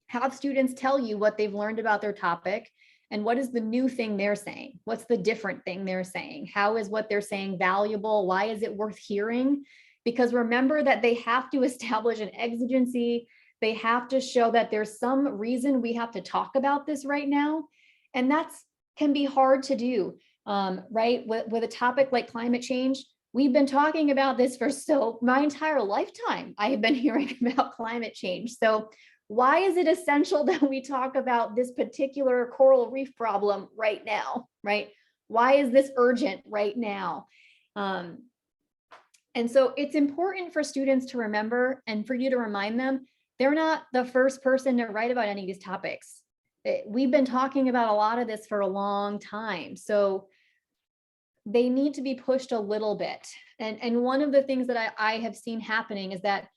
Have students tell you what they've learned about their topic and what is the new thing they're saying? What's the different thing they're saying? How is what they're saying valuable? Why is it worth hearing? Because remember that they have to establish an exigency. They have to show that there's some reason we have to talk about this right now. And that's can be hard to do, right? With a topic like climate change, we've been talking about this for my entire lifetime. I have been hearing about climate change. So why is it essential that we talk about this particular coral reef problem right now, right? Why is this urgent right now? And so it's important for students to remember and for you to remind them, they're not the first person to write about any of these topics. We've been talking about a lot of this for a long time. So they need to be pushed a little bit. And one of the things that I have seen happening is that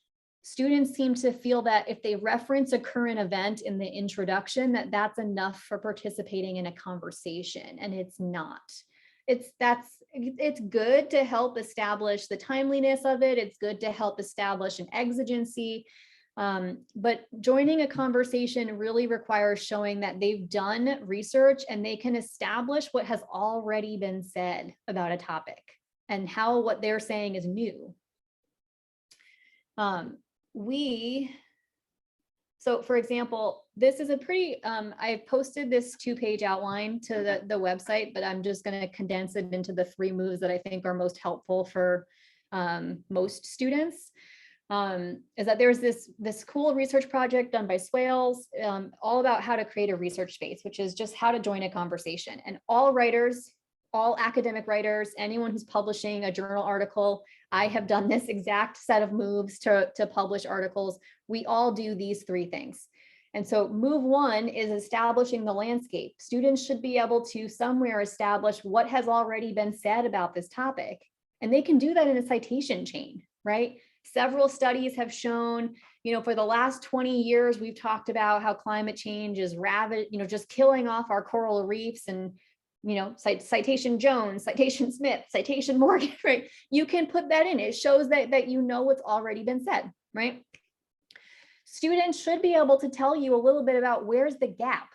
students seem to feel that if they reference a current event in the introduction, that's enough for participating in a conversation, and it's not. It's good to help establish the timeliness of it. It's good to help establish an exigency. But joining a conversation really requires showing that they've done research and they can establish what has already been said about a topic and how what they're saying is new. So for example, this is a pretty, I've posted this 2-page outline to the website, but I'm just going to condense it into the 3 moves that I think are most helpful for most students. Is that there's this cool research project done by Swales, all about how to create a research space, which is just how to join a conversation. And all writers, all academic writers, anyone who's publishing a journal article, I have done this exact set of moves to publish articles. We all do these 3 things. And so move 1 is establishing the landscape. Students should be able to somewhere establish what has already been said about this topic. And they can do that in a citation chain, right? Several studies have shown, for the last 20 years, we've talked about how climate change is just killing off our coral reefs, and citation Jones, citation Smith, citation Morgan, right? You can put that in. It shows that what's already been said, right? Students should be able to tell you a little bit about where's the gap.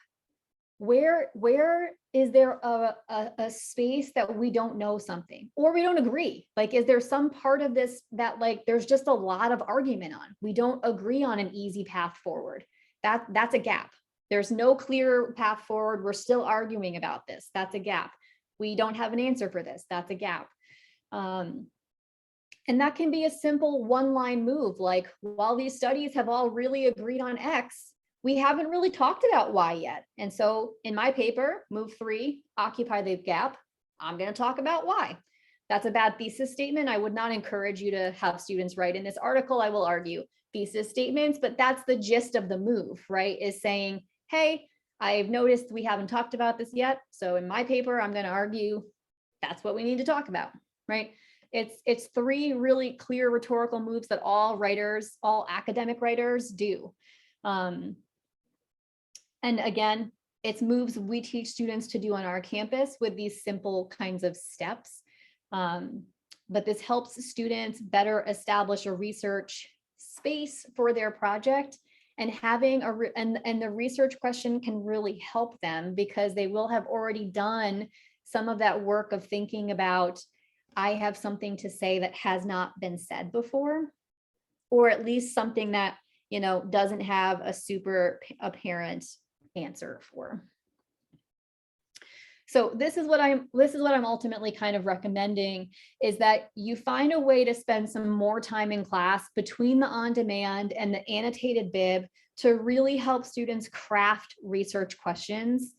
Where is there a space that we don't know something, or we don't agree? Like, is there some part of this that there's just a lot of argument on? We don't agree on an easy path forward. That's a gap. There's no clear path forward. We're still arguing about this. That's a gap. We don't have an answer for this. That's a gap. And that can be a simple 1-line move. Like, while these studies have all really agreed on X, we haven't really talked about Y yet. And so in my paper, move 3, occupy the gap, I'm going to talk about Y. That's a bad thesis statement. I would not encourage you to have students write in this article. I will argue thesis statements, but that's the gist of the move, right? Is saying, hey, I've noticed we haven't talked about this yet. So in my paper, I'm going to argue that's what we need to talk about, right? It's 3 really clear rhetorical moves that all academic writers do. And again, it's moves we teach students to do on our campus with these simple kinds of steps. But this helps students better establish a research space for their project, and having and the research question can really help them because they will have already done some of that work of thinking about, I have something to say that has not been said before, or at least something that doesn't have a super apparent answer for. So this is what I'm ultimately kind of recommending, is that you find a way to spend some more time in class between the on-demand and the annotated bib to really help students craft research questions,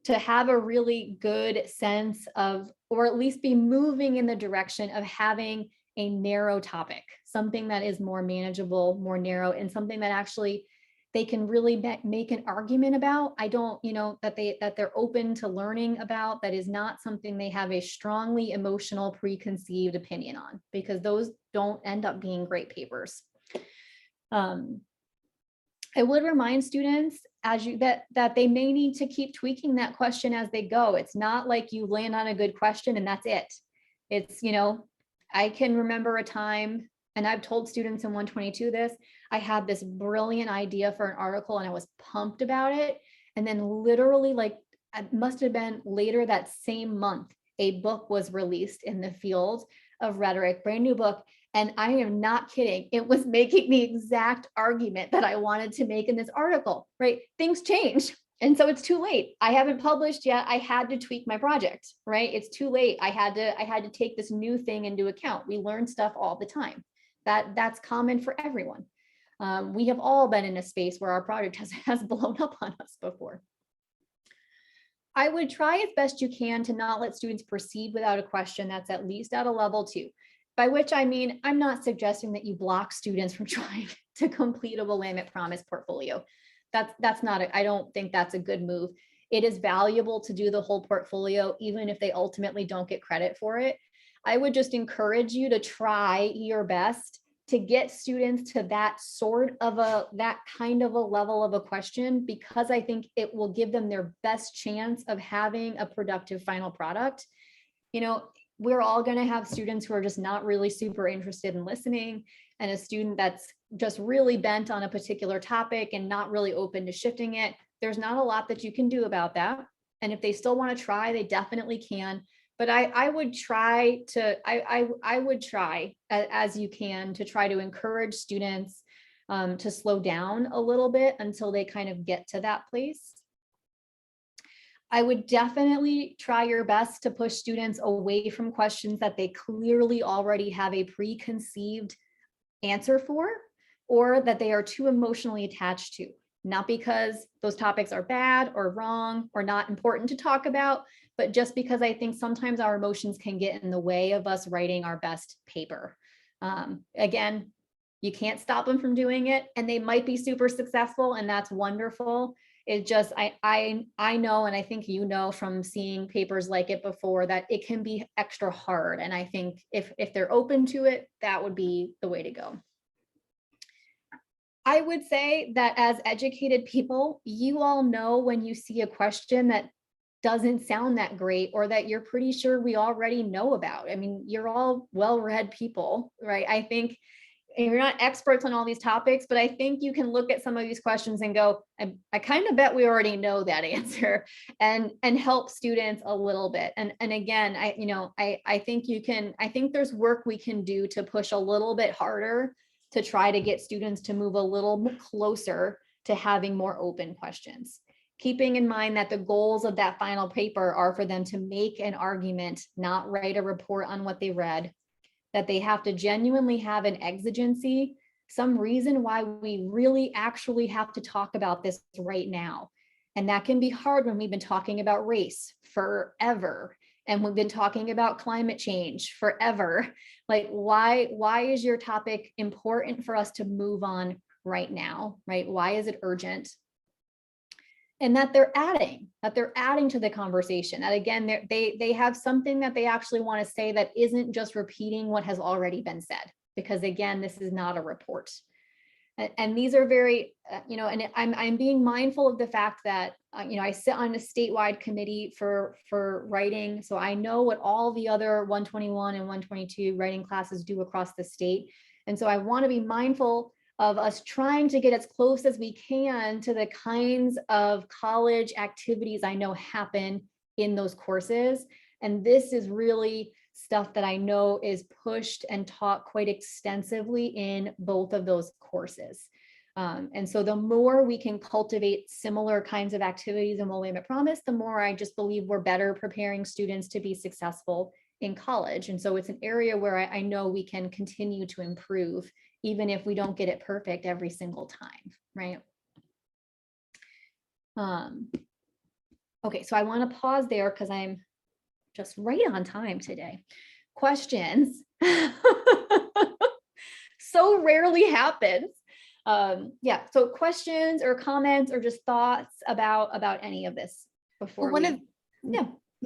to have a really good sense of, or at least be moving in the direction of having a narrow topic, something that is more manageable, more narrow, and something that actually they can really make an argument about. I don't, that they're open to learning about, that is not something they have a strongly emotional preconceived opinion on, because those don't end up being great papers. I would remind students that they may need to keep tweaking that question as they go. It's not like you land on a good question and that's it. It's, I can remember a time, and I've told students in 122 this, I had this brilliant idea for an article and I was pumped about it. And then literally, like, it must have been later that same month, a book was released in the field of rhetoric, brand new book. And I am not kidding. It was making the exact argument that I wanted to make in this article, right? Things change. And so it's too late. I haven't published yet. I had to tweak my project, right? It's too late. I had to take this new thing into account. We learn stuff all the time. That's common for everyone. We have all been in a space where our project has blown up on us before. I would try as best you can to not let students proceed without a question that's at least at a level 2. By which I mean, I'm not suggesting that you block students from trying to complete a Willamette Promise portfolio. That's not, I don't think that's a good move. It is valuable to do the whole portfolio, even if they ultimately don't get credit for it. I would just encourage you to try your best to get students to that kind of a level of a question, because I think it will give them their best chance of having a productive final product. We're all going to have students who are just not really super interested in listening, and a student that's just really bent on a particular topic and not really open to shifting it. There's not a lot that you can do about that. And if they still want to try, they definitely can. But I would try as you can to try to encourage students to slow down a little bit until they kind of get to that place. I would definitely try your best to push students away from questions that they clearly already have a preconceived answer for, or that they are too emotionally attached to. Not because those topics are bad or wrong or not important to talk about, but just because I think sometimes our emotions can get in the way of us writing our best paper. Again, you can't stop them from doing it, and they might be super successful, and that's wonderful. It just, I know, and I think from seeing papers like it before, that it can be extra hard. And I think if they're open to it, that would be the way to go. I would say that as educated people, you all know when you see a question that doesn't sound that great, or that you're pretty sure we already know about. I mean, you're all well-read people, right? I think you're not experts on all these topics, but I think you can look at some of these questions and go, I kind of bet we already know that answer, and help students a little bit. And again, I think there's work we can do to push a little bit harder to try to get students to move a little closer to having more open questions. Keeping in mind that the goals of that final paper are for them to make an argument, not write a report on what they read, that they have to genuinely have an exigency, some reason why we really actually have to talk about this right now. And that can be hard when we've been talking about race forever, and we've been talking about climate change forever. Like, why is your topic important for us to move on right now, right? Why is it urgent? And that they're adding to the conversation. That again, they have something that they actually want to say that isn't just repeating what has already been said, because again, this is not a report. And these are very, and I'm being mindful of the fact that, I sit on a statewide committee for writing. So I know what all the other 121 and 122 writing classes do across the state. And so I want to be mindful of us trying to get as close as we can to the kinds of college activities I know happen in those courses. And this is really stuff that I know is pushed and taught quite extensively in both of those courses. And so the more we can cultivate similar kinds of activities in Willamette Promise, the more I just believe we're better preparing students to be successful in college. And so it's an area where I know we can continue to improve, even if we don't get it perfect every single time, right? Okay, so I want to pause there because I'm just right on time today. Questions? so rarely happens. Yeah, so questions or comments or just thoughts about any of this before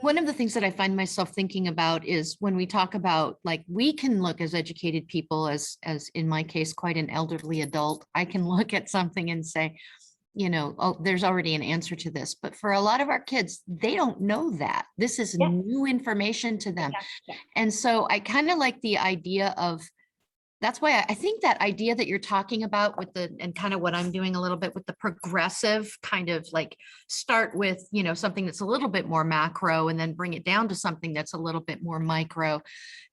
One of the things that I find myself thinking about is when we talk about, like, we can look as educated people, as in my case, quite an elderly adult, I can look at something and say, you know, oh, there's already an answer to this. But for a lot of our kids, they don't know that. This is
Yeah.
new information to them.
Yeah.
And so I kind of like the idea of, that's why I think that idea that you're talking about with the, and kind of what I'm doing a little bit with the progressive kind of like, start with, you know, something that's a little bit more macro and then bring it down to something that's a little bit more micro,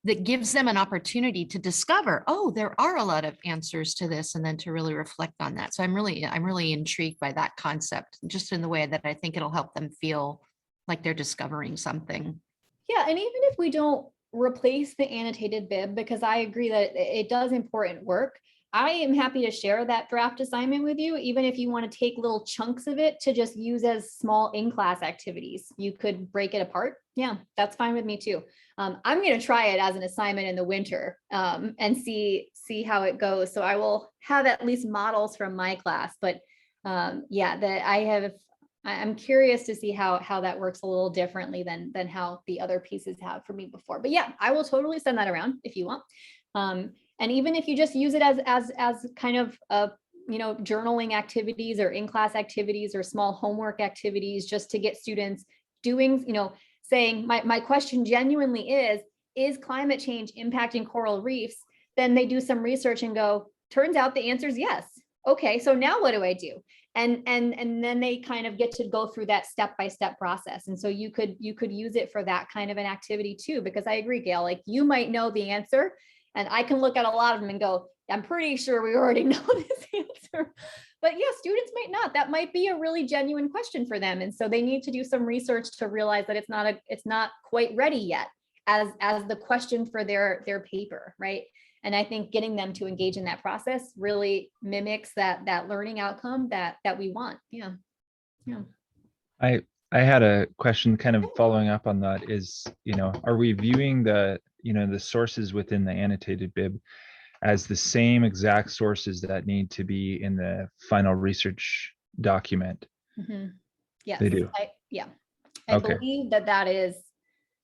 that gives them an opportunity to discover, oh, there are a lot of answers to this, and then to really reflect on that. So I'm really intrigued by that concept, just in the way that I think it'll help them feel like they're discovering something.
Yeah, and even if we don't replace the annotated bib, because I agree that it does important work, I am happy to share that draft assignment with you, even if you want to take little chunks of it to just use as small in-class activities. You could break it apart. Yeah, that's fine with me too. I'm going to try it as an assignment in the winter and see how it goes. So I will have at least models from my class, but yeah, that I'm curious to see how that works a little differently than how the other pieces have for me before. But yeah, I will totally send that around if you want. And even if you just use it as kind of you know, journaling activities or in-class activities or small homework activities, just to get students doing, you know, saying my question genuinely is climate change impacting coral reefs? Then they do some research and go, turns out the answer is yes. Okay, so now what do I do? And then they kind of get to go through that step-by-step process. And so you could use it for that kind of an activity too, because I agree, Gail, like you might know the answer and I can look at a lot of them and go, I'm pretty sure we already know this answer. But yeah, students might not. That might be a really genuine question for them. And so they need to do some research to realize that it's not quite ready yet as the question for their paper, right? And I think getting them to engage in that process really mimics that learning outcome that we want. Yeah.
I had a question kind of following up on that is, you know, are we viewing the, you know, the sources within the annotated bib as the same exact sources that need to be in the final research document?
Mm-hmm. Yes.
They do.
I
Okay.
believe that is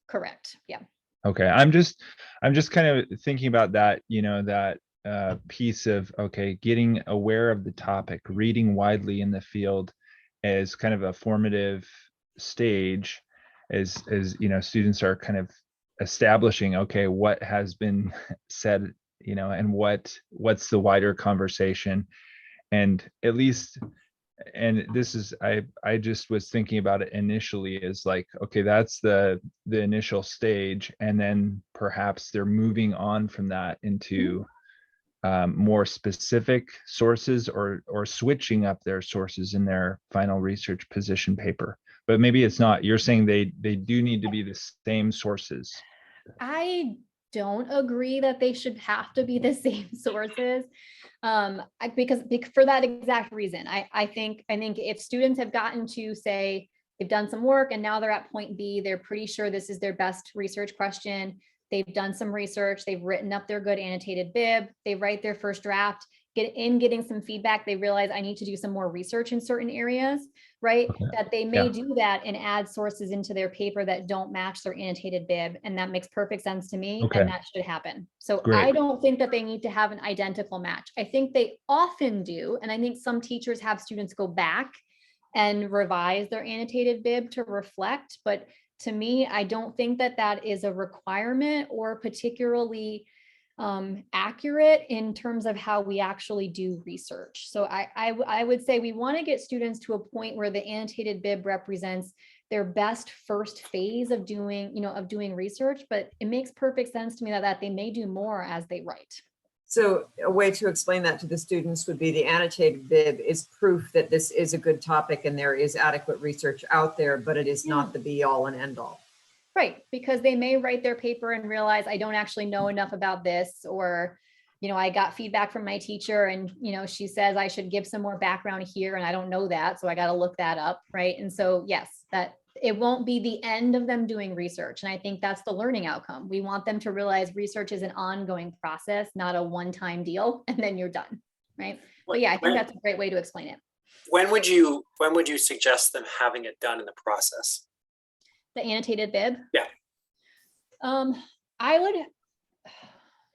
correct. Yeah.
Okay. I'm just kind of thinking about that, you know, that piece of, okay, getting aware of the topic, reading widely in the field as kind of a formative stage, as you know, students are kind of establishing, okay, what has been said, you know, and what's the wider conversation. And at least, and this is, I just was thinking about it initially as like, okay, that's the initial stage, and then perhaps they're moving on from that into more specific sources, or switching up their sources in their final research position paper. But maybe it's not. You're saying they do need to be the same sources.
I don't agree that they should have to be the same sources. Because for that exact reason, I think if students have gotten to, say, they've done some work and now they're at point B, they're pretty sure this is their best research question. They've done some research, they've written up their good annotated bib, they write their first draft, getting some feedback, they realize I need to do some more research in certain areas, right?
Okay.
That they may do that and add sources into their paper that don't match their annotated bib. And that makes perfect sense to me.
Okay.
And that should happen. So
Great.
I don't think that they need to have an identical match. I think they often do. And I think some teachers have students go back and revise their annotated bib to reflect. But to me, I don't think that is a requirement or particularly accurate in terms of how we actually do research. So I would say we want to get students to a point where the annotated bib represents their best first phase of doing research, but it makes perfect sense to me that they may do more as they write.
So a way to explain that to the students would be the annotated bib is proof that this is a good topic and there is adequate research out there, but it is not the be all and end all.
Right, because they may write their paper and realize I don't actually know enough about this, or, you know, I got feedback from my teacher and, you know, she says I should give some more background here and I don't know that, so I got to look that up, right? And so, yes, that it won't be the end of them doing research. And I think that's the learning outcome. We want them to realize research is an ongoing process, not a one-time deal, and then you're done, right? But yeah, I think that's a great way to explain it.
When would you suggest them having it done in the process?
The annotated bib?
Yeah.
I would,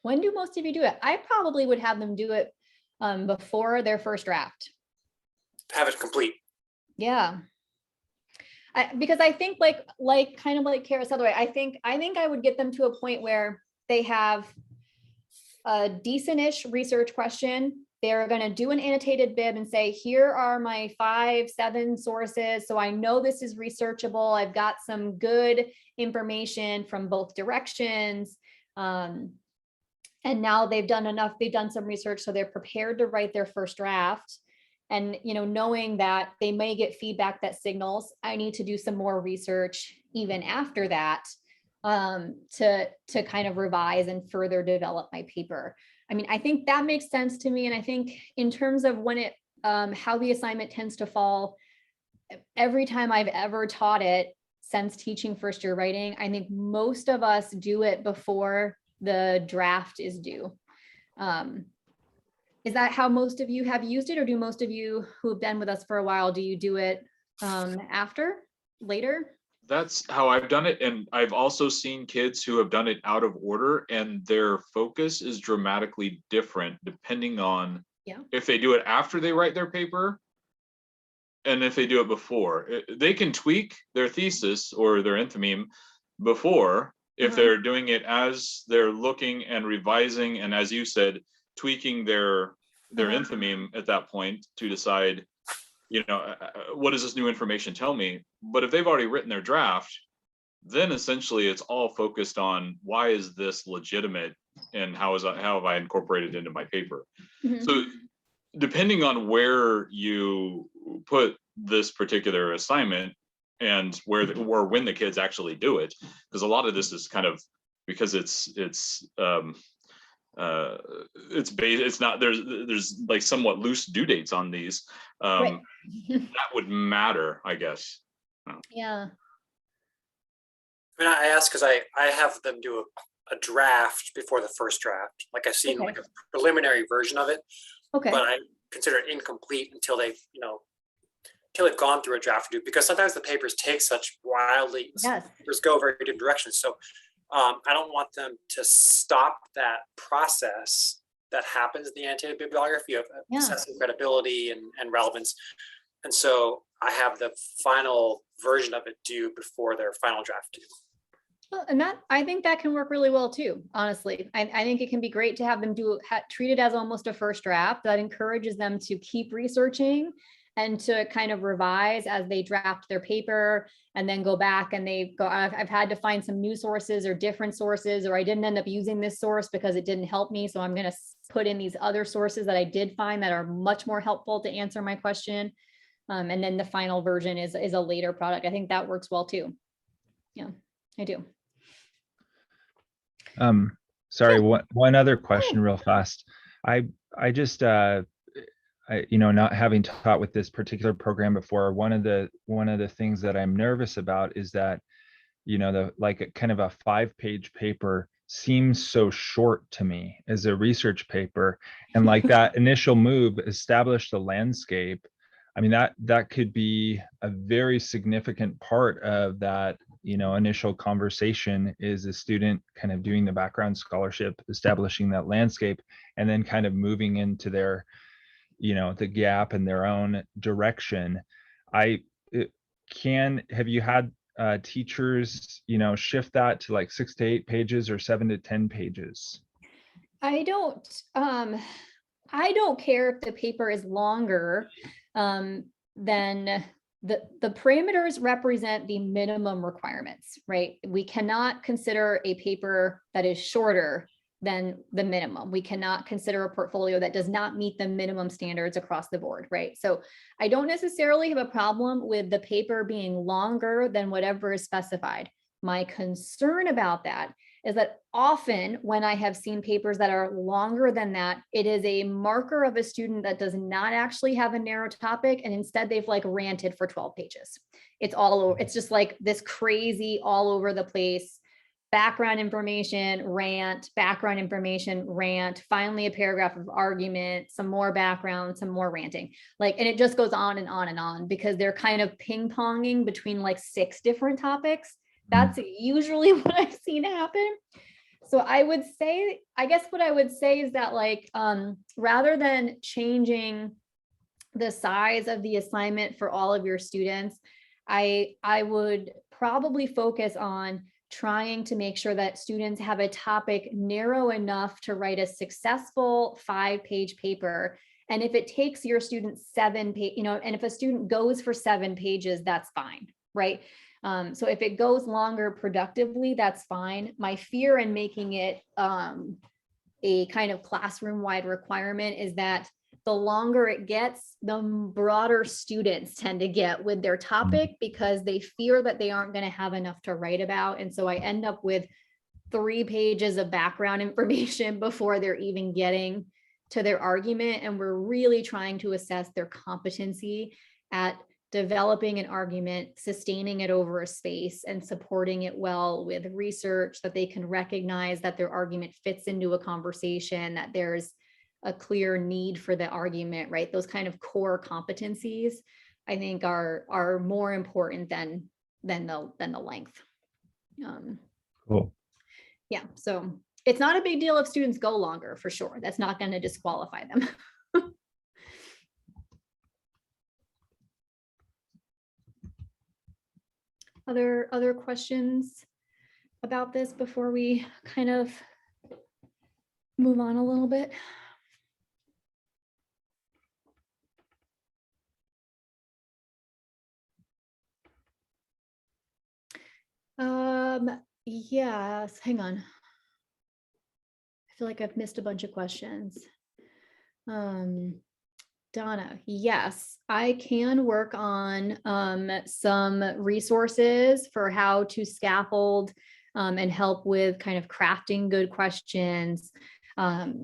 when do most of you do it? I probably would have them do it before their first draft.
Have it complete.
Yeah. Because I think like kind of like Kara said, I think I would get them to a point where they have a decent-ish research question. They're going to do an annotated bib and say, here are my 5-7 sources. So I know this is researchable. I've got some good information from both directions. And now they've done some research. So they're prepared to write their first draft. And, knowing that they may get feedback that signals, I need to do some more research even after that, to kind of revise and further develop my paper. I mean, I think that makes sense to me. And I think in terms of when how the assignment tends to fall, every time I've ever taught it since teaching first year writing, I think most of us do it before the draft is due. Is that how most of you have used it, or do most of you who have been with us for a while, do you do it later?
That's how I've done it. And I've also seen kids who have done it out of order, and their focus is dramatically different depending on if they do it after they write their paper and if they do it before. They can tweak their thesis or their enthymeme before if they're doing it as they're looking and revising, and as you said, tweaking their enthymeme at that point to decide, what does this new information tell me? But if they've already written their draft, then essentially it's all focused on why is this legitimate and how have I incorporated it into my paper? So depending on where you put this particular assignment and when the kids actually do it, because a lot of this is kind of because it's not, there's like somewhat loose due dates on these. That would matter, I guess.
Yeah.
I mean, I ask because I have them do a draft before the first draft. Like I've seen like a preliminary version of it, but I consider it incomplete until they've gone through a draft review, because sometimes the papers take such wildly, papers go very different directions. So I don't want them to stop that process that happens in the annotated bibliography of assessing credibility and relevance. And so I have the final version of it due before their final draft due.
Well, and I think that can work really well too, honestly. I think it can be great to have them treat it as almost a first draft. That encourages them to keep researching and to kind of revise as they draft their paper, and then go back and I've had to find some new sources or different sources, or I didn't end up using this source because it didn't help me. So I'm going to put in these other sources that I did find that are much more helpful to answer my question. And then the final version is a later product. I think that works well too. Yeah, I do.
Sorry, one other question real fast. I just, not having taught with this particular program before, one of the things that I'm nervous about is that, like kind of a 5-page paper seems so short to me as a research paper. And like that initial move, establish the landscape. I mean, that could be a very significant part of that, initial conversation, is a student kind of doing the background scholarship, establishing that landscape, and then kind of moving into their, the gap in their own direction. Have you had teachers, shift that to like 6 to 8 pages or 7 to 10 pages?
I don't care if the paper is longer than the parameters represent the minimum requirements, right? We cannot consider a paper that is shorter than the minimum. We cannot consider a portfolio that does not meet the minimum standards across the board, right? So I don't necessarily have a problem with the paper being longer than whatever is specified. My concern about that is that often when I have seen papers that are longer than that, it is a marker of a student that does not actually have a narrow topic, and instead they've like ranted for 12 pages. It's all over, it's just like this crazy all over the place background information, rant, background information, rant, finally a paragraph of argument, some more background, some more ranting. Like, and it just goes on and on and on because they're kind of ping-ponging between like 6 different topics. That's usually what I've seen happen. So I would say, I guess what I would say is that like, rather than changing the size of the assignment for all of your students, I would probably focus on trying to make sure that students have a topic narrow enough to write a successful 5-page paper. And if it takes your student 7 page, and if a student goes for 7 pages, that's fine, right? So if it goes longer productively, that's fine. My fear in making it a kind of classroom-wide requirement is that the longer it gets, the broader students tend to get with their topic because they fear that they aren't going to have enough to write about. And so I end up with 3 pages of background information before they're even getting to their argument. And we're really trying to assess their competency at developing an argument, sustaining it over a space, and supporting it well with research that they can recognize that their argument fits into a conversation, that there's a clear need for the argument, right? Those kind of core competencies, I think, are more important than the length.
Cool.
Yeah, so it's not a big deal if students go longer, for sure. That's not going to disqualify them. Other questions about this before we kind of move on a little bit? Yes, hang on. I feel like I've missed a bunch of questions. Donna, yes, I can work on some resources for how to scaffold and help with kind of crafting good questions.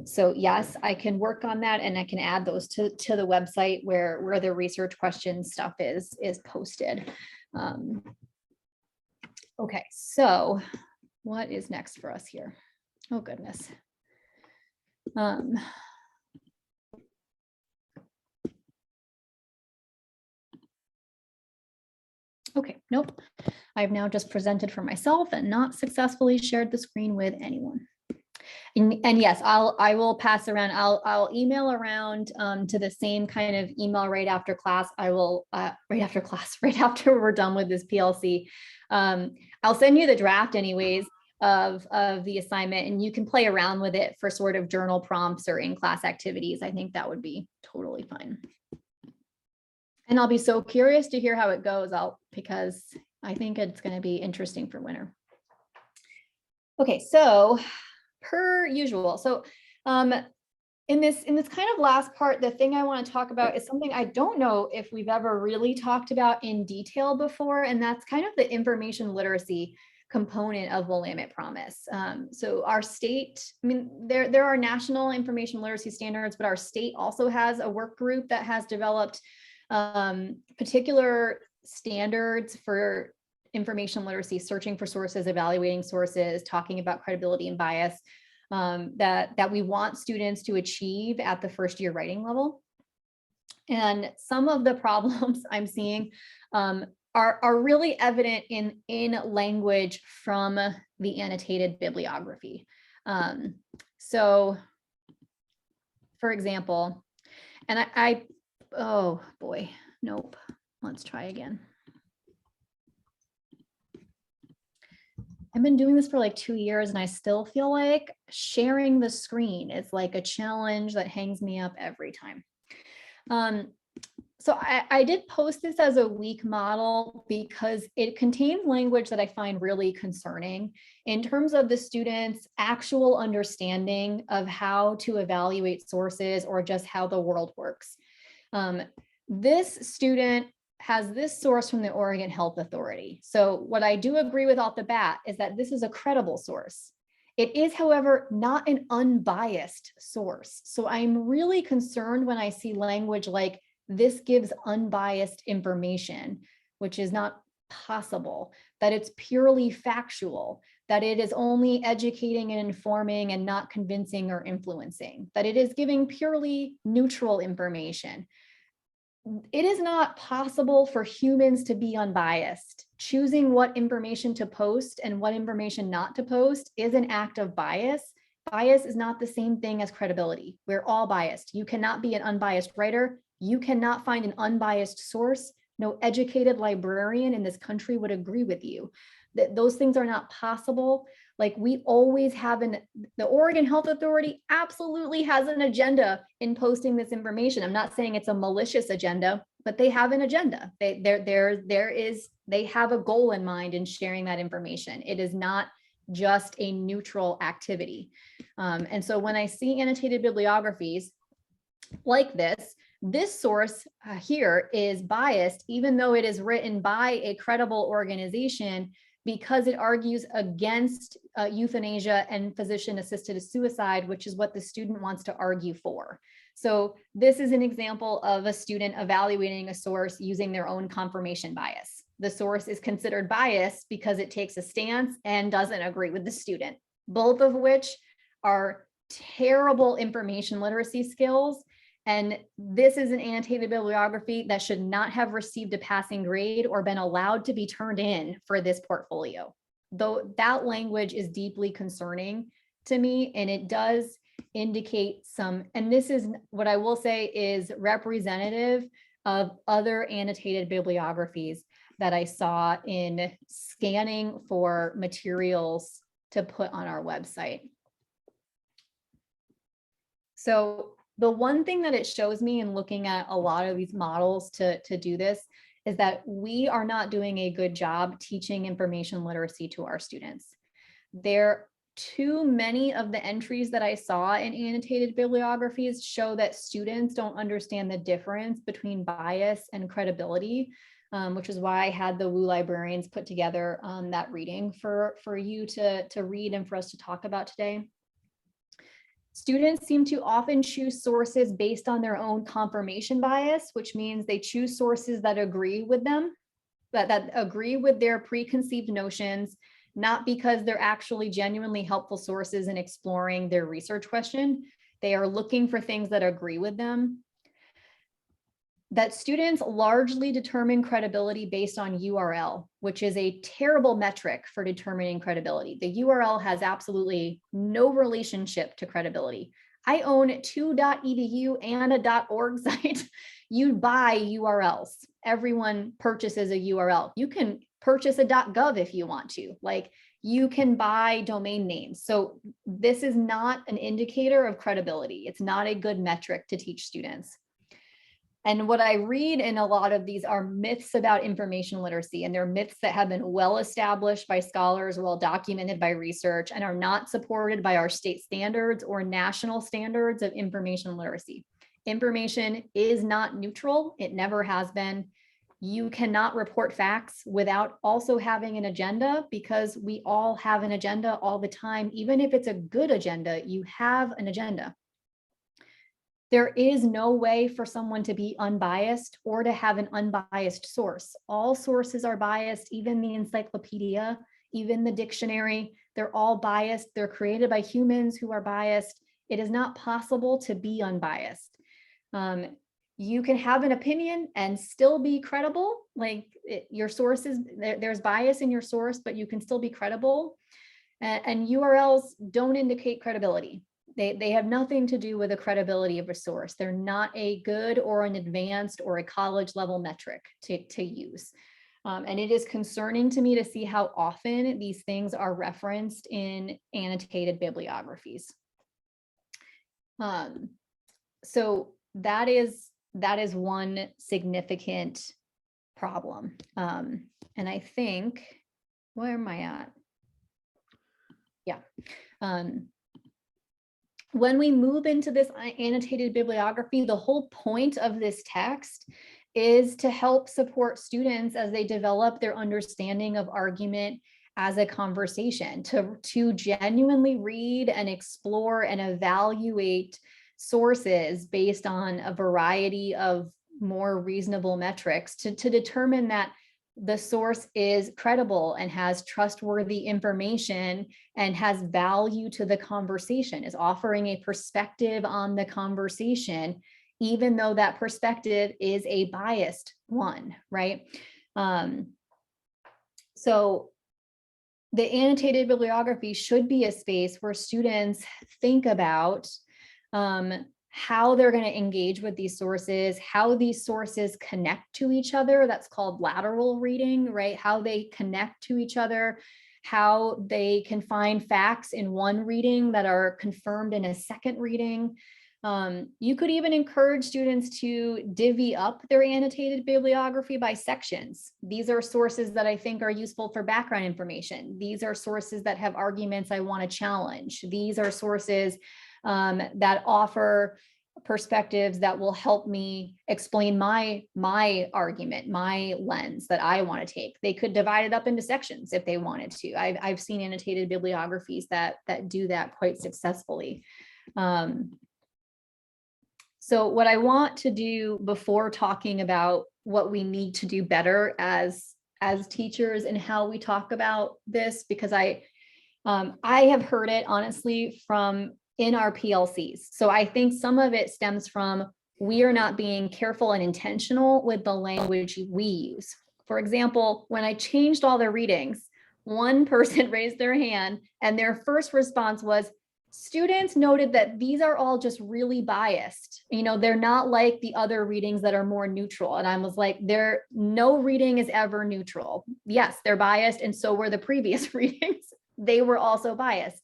So yes, I can work on that, and I can add those to the website where the research question stuff is posted. Okay, so what is next for us here? Oh, goodness. Okay, nope. I've now just presented for myself and not successfully shared the screen with anyone. And yes, I will pass around. I'll email around to the same kind of email right after class. I will right after we're done with this PLC. I'll send you the draft anyways of the assignment, and you can play around with it for sort of journal prompts or in-class activities. I think that would be totally fine. And I'll be so curious to hear how it goes because I think it's going to be interesting for winter. Okay, so per usual. So in this kind of last part, the thing I want to talk about is something I don't know if we've ever really talked about in detail before, and that's kind of the information literacy component of Willamette Promise. So our state, I mean, there are national information literacy standards, but our state also has a work group that has developed particular standards for information literacy, searching for sources, evaluating sources, talking about credibility and bias, that we want students to achieve at the first year writing level. And some of the problems I'm seeing are really evident in language from the annotated bibliography. So for example, and oh boy, nope, let's try again. I've been doing this for like 2 years and I still feel like sharing the screen is like a challenge that hangs me up every time. So I did post this as a weak model because it contains language that I find really concerning in terms of the students' actual understanding of how to evaluate sources or just how the world works. This student has this source from the Oregon Health Authority. So what I do agree with off the bat is that this is a credible source. It is, however, not an unbiased source. So I'm really concerned when I see language like this gives unbiased information, which is not possible, that it's purely factual, that it is only educating and informing and not convincing or influencing, that it is giving purely neutral information. It is not possible for humans to be unbiased. Choosing what information to post and what information not to post is an act of bias. Bias is not the same thing as credibility. We're all biased. You cannot be an unbiased writer. You cannot find an unbiased source. No educated librarian in this country would agree with you that those things are not possible. Like we always have the Oregon Health Authority absolutely has an agenda in posting this information. I'm not saying it's a malicious agenda, but they have an agenda. They have a goal in mind in sharing that information. It is not just a neutral activity. And so when I see annotated bibliographies like this source here is biased, even though it is written by a credible organization, because it argues against euthanasia and physician-assisted suicide, which is what the student wants to argue for. So this is an example of a student evaluating a source using their own confirmation bias. The source is considered biased because it takes a stance and doesn't agree with the student, both of which are terrible information literacy skills. And this is an annotated bibliography that should not have received a passing grade or been allowed to be turned in for this portfolio. Though that language is deeply concerning to me, and it does indicate some, and this is what I will say is representative of other annotated bibliographies that I saw in scanning for materials to put on our website. So the one thing that it shows me in looking at a lot of these models to do this is that we are not doing a good job teaching information literacy to our students. Too many of the entries that I saw in annotated bibliographies show that students don't understand the difference between bias and credibility, which is why I had the WU librarians put together that reading for you to read and for us to talk about today. Students seem to often choose sources based on their own confirmation bias, which means they choose sources that agree with them, that agree with their preconceived notions, not because they're actually genuinely helpful sources in exploring their research question. They are looking for things that agree with them. That students largely determine credibility based on URL, which is a terrible metric for determining credibility. The URL has absolutely no relationship to credibility. I own 2.edu and a .org site. You buy URLs. Everyone purchases a URL. You can purchase a .gov if you want to. Like you can buy domain names. So this is not an indicator of credibility. It's not a good metric to teach students. And what I read in a lot of these are myths about information literacy, and they're myths that have been well established by scholars, well documented by research, and are not supported by our state standards or national standards of information literacy. Information is not neutral. It never has been. You cannot report facts without also having an agenda, because we all have an agenda all the time. Even if it's a good agenda, you have an agenda. There is no way for someone to be unbiased or to have an unbiased source. All sources are biased, even the encyclopedia, even the dictionary, they're all biased. They're created by humans who are biased. It is not possible to be unbiased. You can have an opinion and still be credible. Like your sources, there's bias in your source, but you can still be credible. And URLs don't indicate credibility. They have nothing to do with the credibility of a source. They're not a good or an advanced or a college level metric to use. And it is concerning to me to see how often these things are referenced in annotated bibliographies. So that is one significant problem. And I think, where am I at? Yeah. When we move into this annotated bibliography, the whole point of this text is to help support students as they develop their understanding of argument as a conversation, to genuinely read and explore and evaluate sources based on a variety of more reasonable metrics to determine that the source is credible and has trustworthy information and has value to the conversation, is offering a perspective on the conversation, even though that perspective is a biased one, right? So the annotated bibliography should be a space where students think about how they're going to engage with these sources, how these sources connect to each other. That's called lateral reading, right? How they connect to each other, how they can find facts in one reading that are confirmed in a second reading. You could even encourage students to divvy up their annotated bibliography by sections. These are sources that I think are useful for background information. These are sources that have arguments I want to challenge. These are sources that offer perspectives that will help me explain my argument, my lens that I want to take. They could divide it up into sections if they wanted to. I've seen annotated bibliographies that do that quite successfully. So what I want to do before talking about what we need to do better as teachers and how we talk about this, because I have heard it honestly from in our PLCs. So I think some of it stems from we are not being careful and intentional with the language we use. For example, when I changed all the readings, one person raised their hand and their first response was, students noted that these are all just really biased. You know, they're not like the other readings that are more neutral. And I was like, no reading is ever neutral. Yes, they're biased. And so were the previous readings. They were also biased.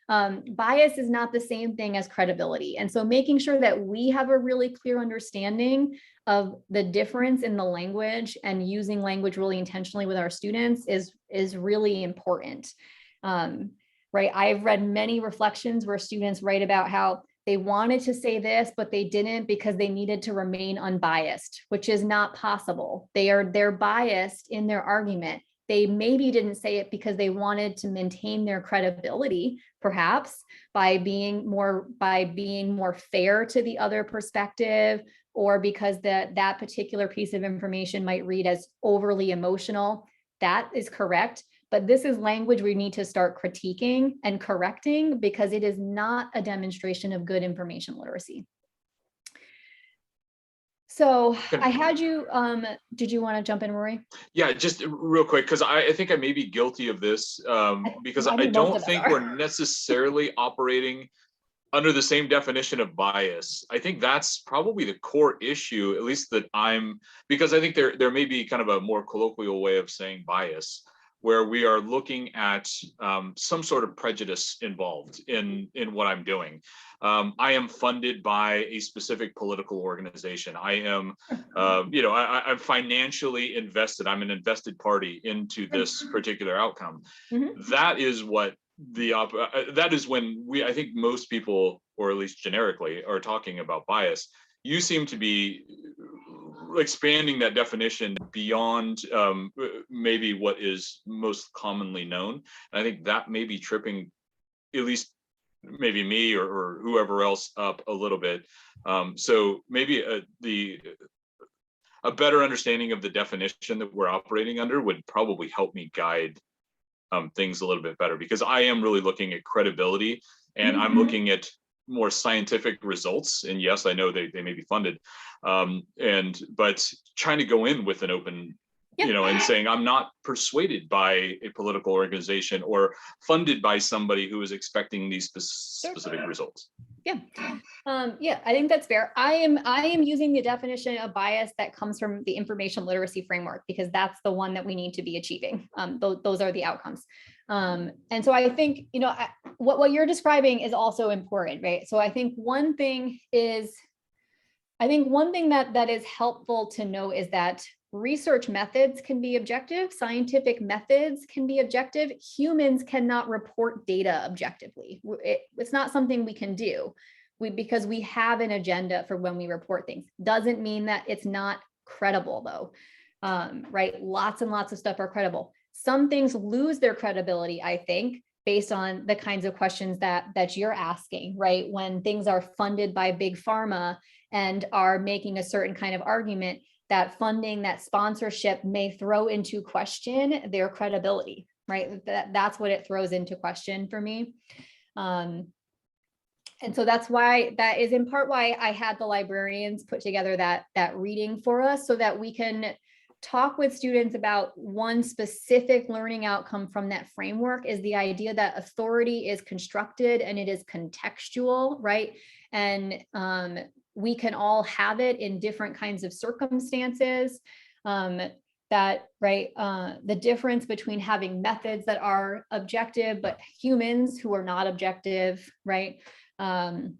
Bias is not the same thing as credibility. And so making sure that we have a really clear understanding of the difference in the language and using language really intentionally with our students is really important. Right. I've read many reflections where students write about how they wanted to say this, but they didn't because they needed to remain unbiased, which is not possible. They're biased in their argument. They maybe didn't say it because they wanted to maintain their credibility, perhaps by being more fair to the other perspective, or because that particular piece of information might read as overly emotional. That is correct. But this is language we need to start critiquing and correcting because it is not a demonstration of good information literacy. So I had you, did you want to jump in, Rory?
Yeah, just real quick, because I think I may be guilty of this because I don't think we're necessarily operating under the same definition of bias. I think that's probably the core issue, at least because I think there may be kind of a more colloquial way of saying bias, where we are looking at some sort of prejudice involved in what I'm doing. I am funded by a specific political organization. I am, I'm financially invested. I'm an invested party into this particular outcome. Mm-hmm. That is what that is when I think most people, or at least generically, are talking about bias. You seem to be expanding that definition beyond maybe what is most commonly known. And I think that may be tripping at least maybe me or whoever else up a little bit. So maybe a better understanding of the definition that we're operating under would probably help me guide things a little bit better, because I am really looking at credibility and I'm looking at more scientific results. And yes, I know they may be funded, but trying to go in with an open, and saying I'm not persuaded by a political organization or funded by somebody who is expecting these specific results.
Yeah, I think that's fair. I am using the definition of bias that comes from the information literacy framework, because that's the one that we need to be achieving. Those are the outcomes. And so I think, what you're describing is also important, right? So I think one thing that is helpful to know is that research methods can be objective, scientific methods can be objective. Humans cannot report data objectively. It's not something we can do because we have an agenda for when we report things. Doesn't mean that it's not credible though, right? Lots and lots of stuff are credible. some things lose their credibility, I think, based on the kinds of questions that you're asking, right? When things are funded by big pharma and are making a certain kind of argument, that funding, that sponsorship may throw into question their credibility, right? That's what it throws into question for me. And so that's why, that is in part why I had the librarians put together that reading for us, so that we can talk with students about one specific learning outcome from that framework, is the idea that authority is constructed and it is contextual, right? And we can all have it in different kinds of circumstances. That, right, the difference between having methods that are objective, but humans who are not objective, right? And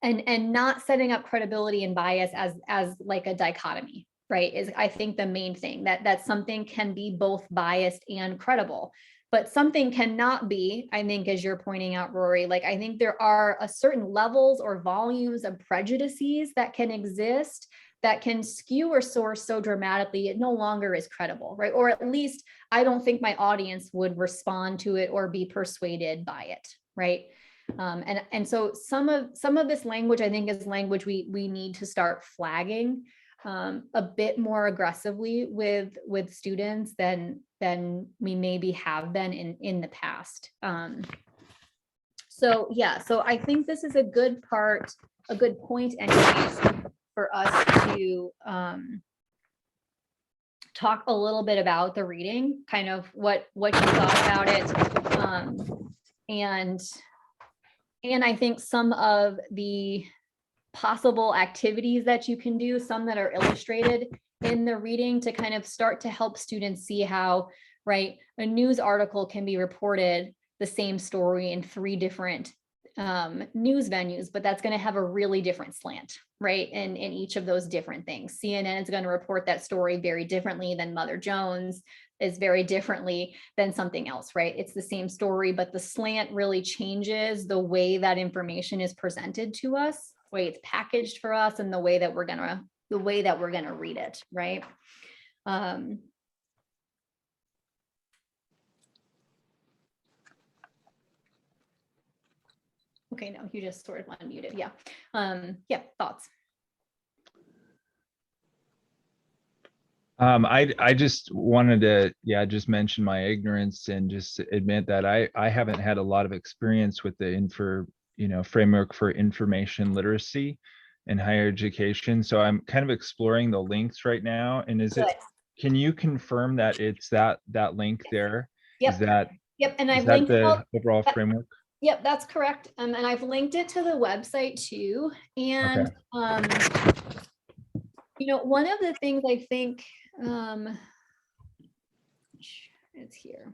not setting up credibility and bias as like a dichotomy, right, is I think the main thing, that something can be both biased and credible, but something cannot be, I think, as you're pointing out, Rory, like, I think there are a certain levels or volumes of prejudices that can exist that can skew or source so dramatically it no longer is credible, right? Or at least I don't think my audience would respond to it or be persuaded by it, right? And so some of this language, I think, is language we need to start flagging a bit more aggressively with students than we maybe have been in the past. So yeah, so I think this is a good point anyways for us to talk a little bit about the reading, kind of what you thought about it, and I think some of the possible activities that you can do, some that are illustrated in the reading, to kind of start to help students see how, right, a news article can be reported the same story in 3 different news venues, but that's going to have a really different slant, right? In each of those different things. CNN is going to report that story very differently than Mother Jones is very differently than something else, right? It's the same story, but the slant really changes the way that information is presented to us, the way it's packaged for us, and the way that we're gonna read it, right? Okay, no, you just sort of unmuted. Yeah. Yeah, thoughts.
I just wanted to, just mention my ignorance and just admit that I haven't had a lot of experience with the framework for information literacy in higher education. So I'm kind of exploring the links right now. And can you confirm that it's that link there?
Yep.
Yep.
And
Is
I've
that
linked
the overall framework?
Yep, that's correct. And I've linked it to the website too. And, one of the things I think, it's here.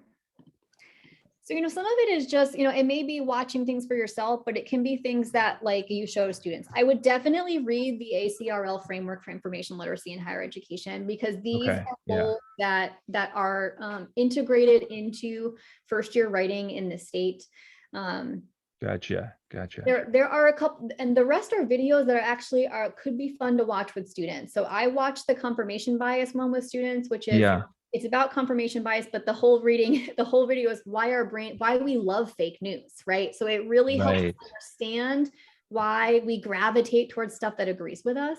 So, some of it is just, it may be watching things for yourself, but it can be things that like you show students. I would definitely read the ACRL framework for information literacy in higher education, because these are goals that are integrated into first year writing in the state.
Gotcha.
There are a couple, and the rest are videos that actually could be fun to watch with students. So I watched the confirmation bias one with students, which is it's about confirmation bias, but the whole video is why we love fake news, right? So it really helps us understand why we gravitate towards stuff that agrees with us.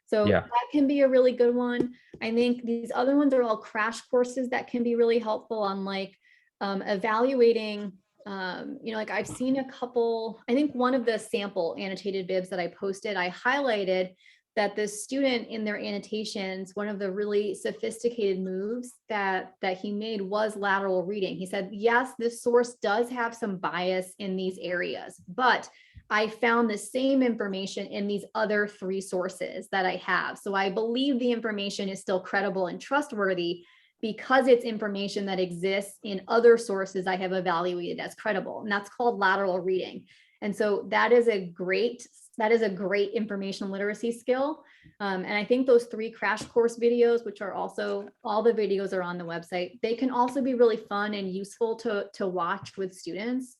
So that can be a really good one. I think these other ones are all crash courses that can be really helpful on like evaluating. Like I've seen a couple, I think one of the sample annotated bibs that I posted, I highlighted that the student in their annotations, one of the really sophisticated moves that he made was lateral reading. He said, yes, this source does have some bias in these areas, but I found the same information in these other 3 sources that I have. So I believe the information is still credible and trustworthy because it's information that exists in other sources I have evaluated as credible. And that's called lateral reading. And so that is a great information literacy skill. And I think those 3 crash course videos, which are also, all the videos are on the website, they can also be really fun and useful to watch with students.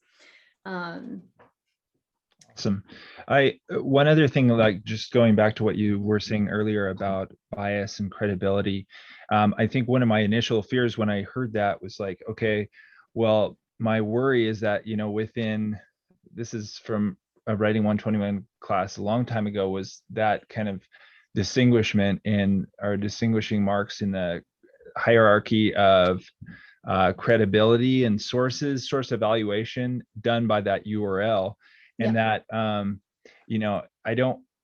Awesome. One other thing, like just going back to what you were saying earlier about bias and credibility, I think one of my initial fears when I heard that was like, okay, well, my worry is that, this is from a Writing 121 class a long time ago, was that kind of distinguishment in, or distinguishing marks in the hierarchy of credibility and source evaluation done by that URL. And that,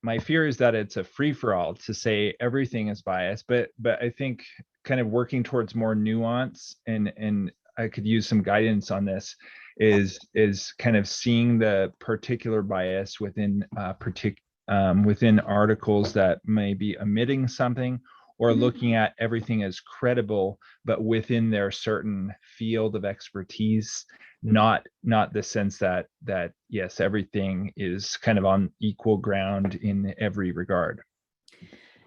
my fear is that it's a free for all to say everything is biased, but I think kind of working towards more nuance, and I could use some guidance on this, is kind of seeing the particular bias within within articles that may be omitting something, or looking at everything as credible, but within their certain field of expertise, not the sense that yes, everything is kind of on equal ground in every regard.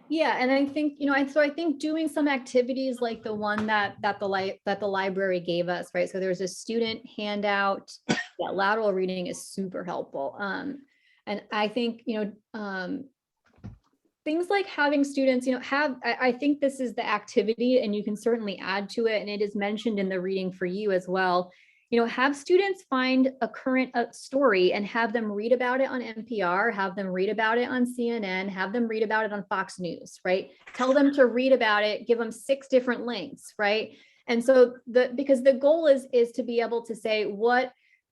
Yeah, and I think, so I think doing some activities like the one that the library gave us, right? So there's a student handout. Yeah, lateral reading is super helpful. And I think, things like having students, I think this is the activity, and you can certainly add to it. And it is mentioned in the reading for you as well. Have students find a current story and have them read about it on NPR, have them read about it on CNN, have them read about it on Fox News, right? Tell them to read about it, give them 6 different links, right? And so because the goal is to be able to say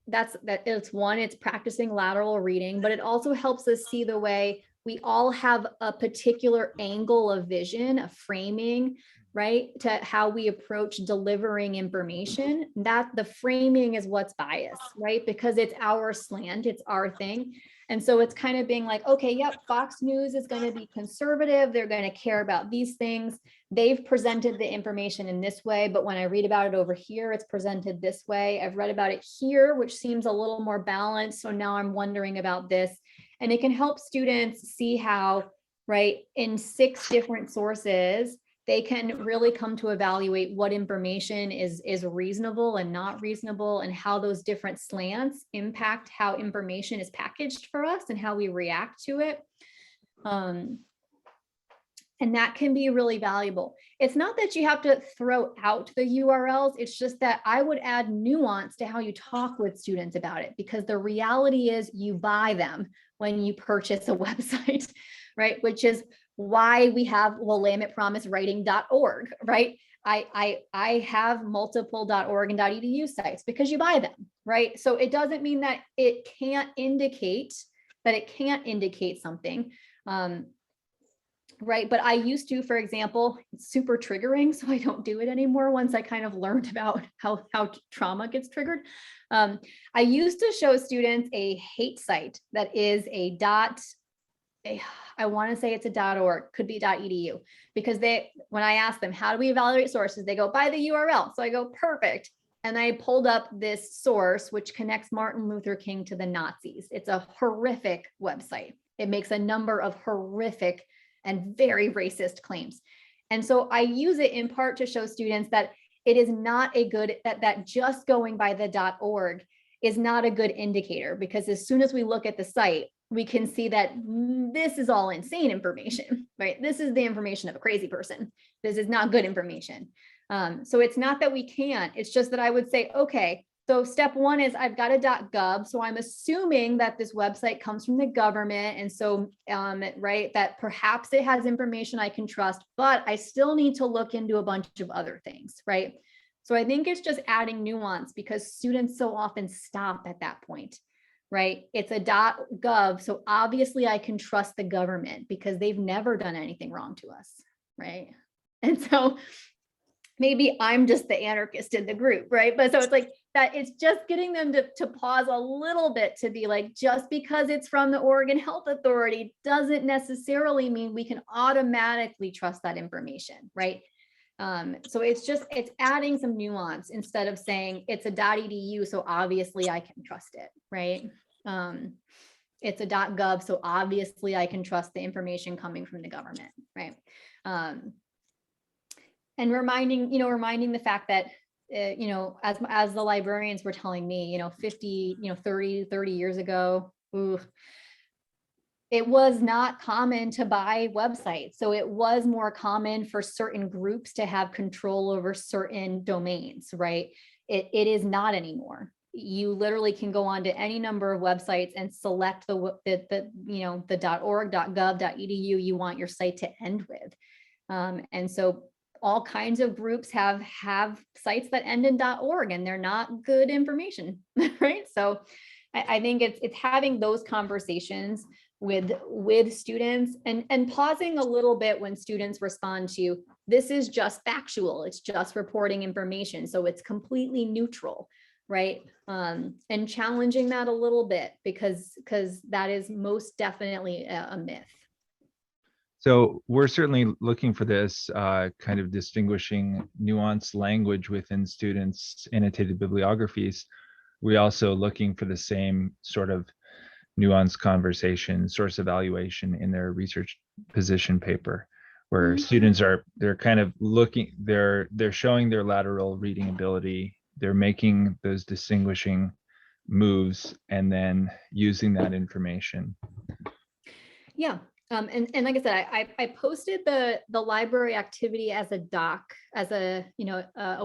it's practicing lateral reading, but it also helps us see the way we all have a particular angle of vision, a framing, right, to how we approach delivering information. That the framing is what's biased, right? Because it's our slant, it's our thing. And so it's kind of being like, okay, yep, Fox News is going to be conservative. They're going to care about these things. They've presented the information in this way, but when I read about it over here, it's presented this way. I've read about it here, which seems a little more balanced. So now I'm wondering about this. And it can help students see how, right, in 6 different sources, they can really come to evaluate what information is reasonable and not reasonable, and how those different slants impact how information is packaged for us and how we react to it. And that can be really valuable. It's not that you have to throw out the URLs. It's just that I would add nuance to how you talk with students about it, because the reality is you buy them when you purchase a website, right? Which is why we have Willamette Promise Writing.org, right? I have multiple .org and .edu sites because you buy them, right? So it doesn't mean that it can't indicate something, right? But I used to, for example, it's super triggering, so I don't do it anymore once I kind of learned about how trauma gets triggered. I used to show students a hate site that is I want to say it's a .org, could be .edu, because when I ask them, how do we evaluate sources? They go by the URL. So I go, perfect. And I pulled up this source, which connects Martin Luther King to the Nazis. It's a horrific website. It makes a number of horrific and very racist claims. And so I use it in part to show students that it is not a good, that just going by the .org is not a good indicator, because as soon as we look at the site, we can see that this is all insane information, right? This is the information of a crazy person. This is not good information. So it's not that we can't, it's just that I would say, okay, so step 1 is I've got a .gov. So I'm assuming that this website comes from the government. And so, right, that perhaps it has information I can trust, but I still need to look into a bunch of other things, right? So I think it's just adding nuance, because students so often stop at that point, right? It's a .gov. So obviously I can trust the government because they've never done anything wrong to us, right? And so maybe I'm just the anarchist in the group, right? But so it's like that, it's just getting them to pause a little bit, to be like, just because it's from the Oregon Health Authority doesn't necessarily mean we can automatically trust that information, right? So it's adding some nuance instead of saying it's a .edu, so obviously I can trust it, right? It's a .gov, so obviously I can trust the information coming from the government, right? And reminding the fact that, as the librarians were telling me, 30 years ago, ooh, it was not common to buy websites. So it was more common for certain groups to have control over certain domains, right? It is not anymore. You literally can go on to any number of websites and select the .org, .gov, .edu you want your site to end with. And so all kinds of groups have sites that end in .org, and they're not good information, right? So I think it's having those conversations with students and pausing a little bit when students respond to, this is just factual, it's just reporting information, so it's completely neutral, right? And challenging that a little bit, because that is most definitely a myth.
So we're certainly looking for this kind of distinguishing nuanced language within students' annotated bibliographies. We also looking for the same sort of nuanced conversation, source evaluation in their research position paper, where students they're kind of looking, they're showing their lateral reading ability, they're making those distinguishing moves, and then using that information.
Yeah. And like I said, I posted the library activity as a doc, as a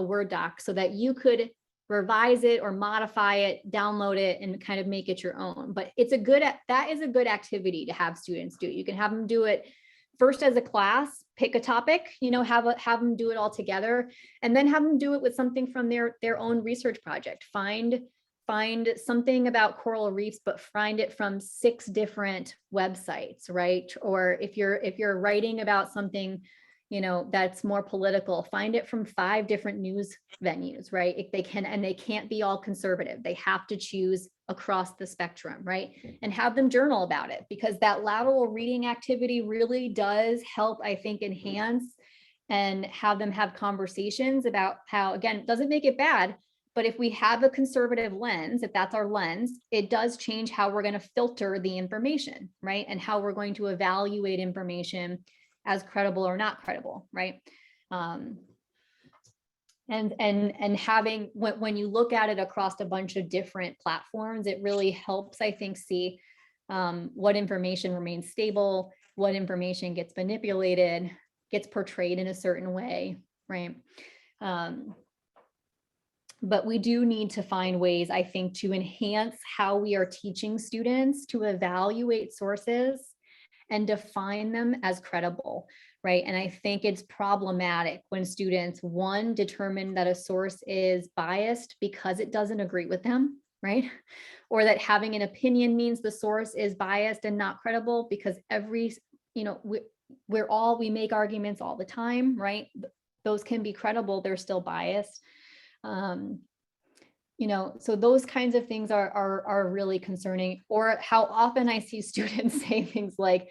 Word doc, so that you could revise it or modify it, download it, and kind of make it your own. But that is a good activity to have students do. You can have them do it first as a class, pick a topic, have them do it all together, and then have them do it with something from their own research project. Find something about coral reefs, but find it from 6 different websites, right? Or if you're writing about something, that's more political, find it from 5 different news venues, right? If they can't be all conservative. They have to choose across the spectrum, right? And have them journal about it, because that lateral reading activity really does help, I think, enhance and have them have conversations about how, again, it doesn't make it bad, but if we have a conservative lens, if that's our lens, it does change how we're going to filter the information, right? And how we're going to evaluate information as credible or not credible, right? And having, when you look at it across a bunch of different platforms, it really helps, I think, see what information remains stable, what information gets manipulated, gets portrayed in a certain way, right? But we do need to find ways, I think, to enhance how we are teaching students to evaluate sources and define them as credible, right? And I think it's problematic when students, one, determine that a source is biased because it doesn't agree with them, right? Or that having an opinion means the source is biased and not credible, because we make arguments all the time, right? Those can be credible, they're still biased. So those kinds of things are really concerning. Or how often I see students say things like,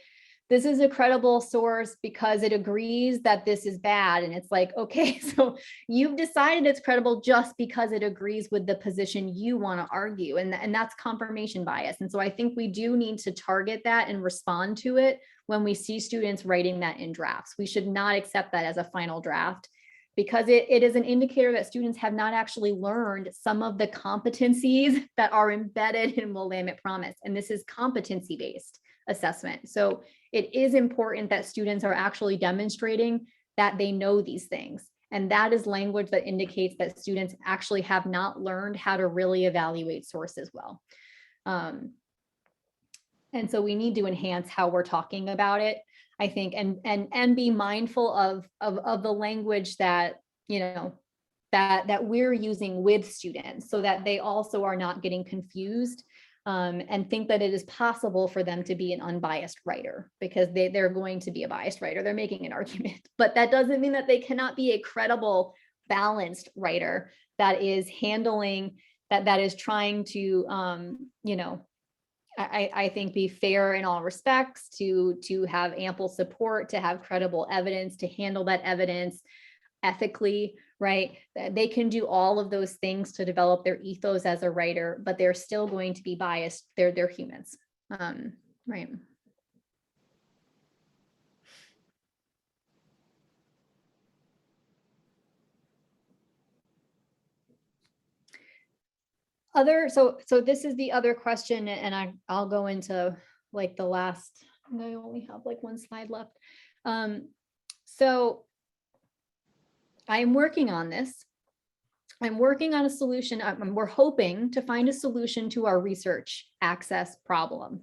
this is a credible source because it agrees that this is bad. And it's like, okay, so you've decided it's credible just because it agrees with the position you want to argue. And that's confirmation bias. And so I think we do need to target that and respond to it when we see students writing that in drafts. We should not accept that as a final draft, because it is an indicator that students have not actually learned some of the competencies that are embedded in Willamette Promise. And this is competency-based assessment. So it is important that students are actually demonstrating that they know these things. And that is language that indicates that students actually have not learned how to really evaluate sources well. And so we need to enhance how we're talking about it, I think, and be mindful of the language that, that we're using with students, so that they also are not getting confused and think that it is possible for them to be an unbiased writer, because they're going to be a biased writer. They're making an argument, but that doesn't mean that they cannot be a credible, balanced writer that is handling, that is trying to, I think, be fair in all respects, to have ample support, to have credible evidence, to handle that evidence ethically, right? They can do all of those things to develop their ethos as a writer, but they're still going to be biased. They're humans, right? So this is the other question, and I'll go into like the last, I only have like one slide left. So I'm working on this. I'm working on a solution. We're hoping to find a solution to our research access problem,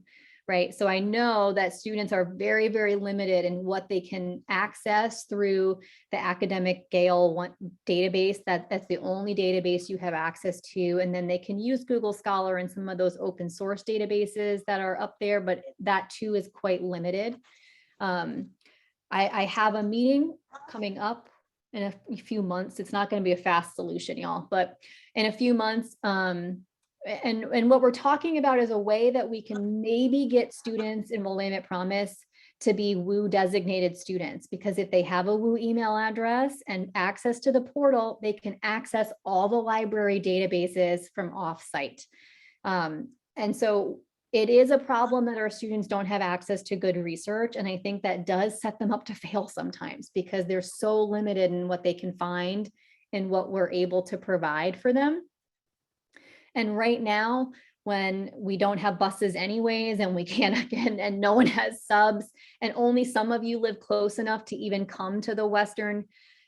right? So I know that students are very, very limited in what they can access through the academic Gale database. That's the only database you have access to. And then they can use Google Scholar and some of those open source databases that are up there, but that too is quite limited. I have a meeting coming up in a few months. It's not going to be a fast solution, y'all, but in a few months. And what we're talking about is a way that we can maybe get students in Willamette Promise to be WU designated students, because if they have a WU email address and access to the portal, they can access all the library databases from offsite. And so it is a problem that our students don't have access to good research. And I think that does set them up to fail sometimes, because they're so limited in what they can find and what we're able to provide for them. And right now, when we don't have buses anyways, and we can't, and no one has subs, and only some of you live close enough to even come to the Western,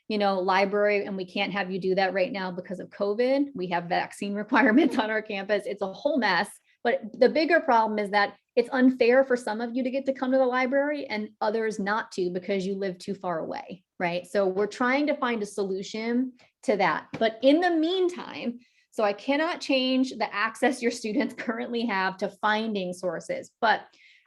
library, and we can't have you do that right now because of COVID. We have vaccine requirements on our campus. It's a whole mess. But the bigger problem is that it's unfair for some of you to get to come to the library and others not to, because you live too far away, right? So we're trying to find a solution to that. But in the meantime, so I cannot change the access your students currently have to finding sources, but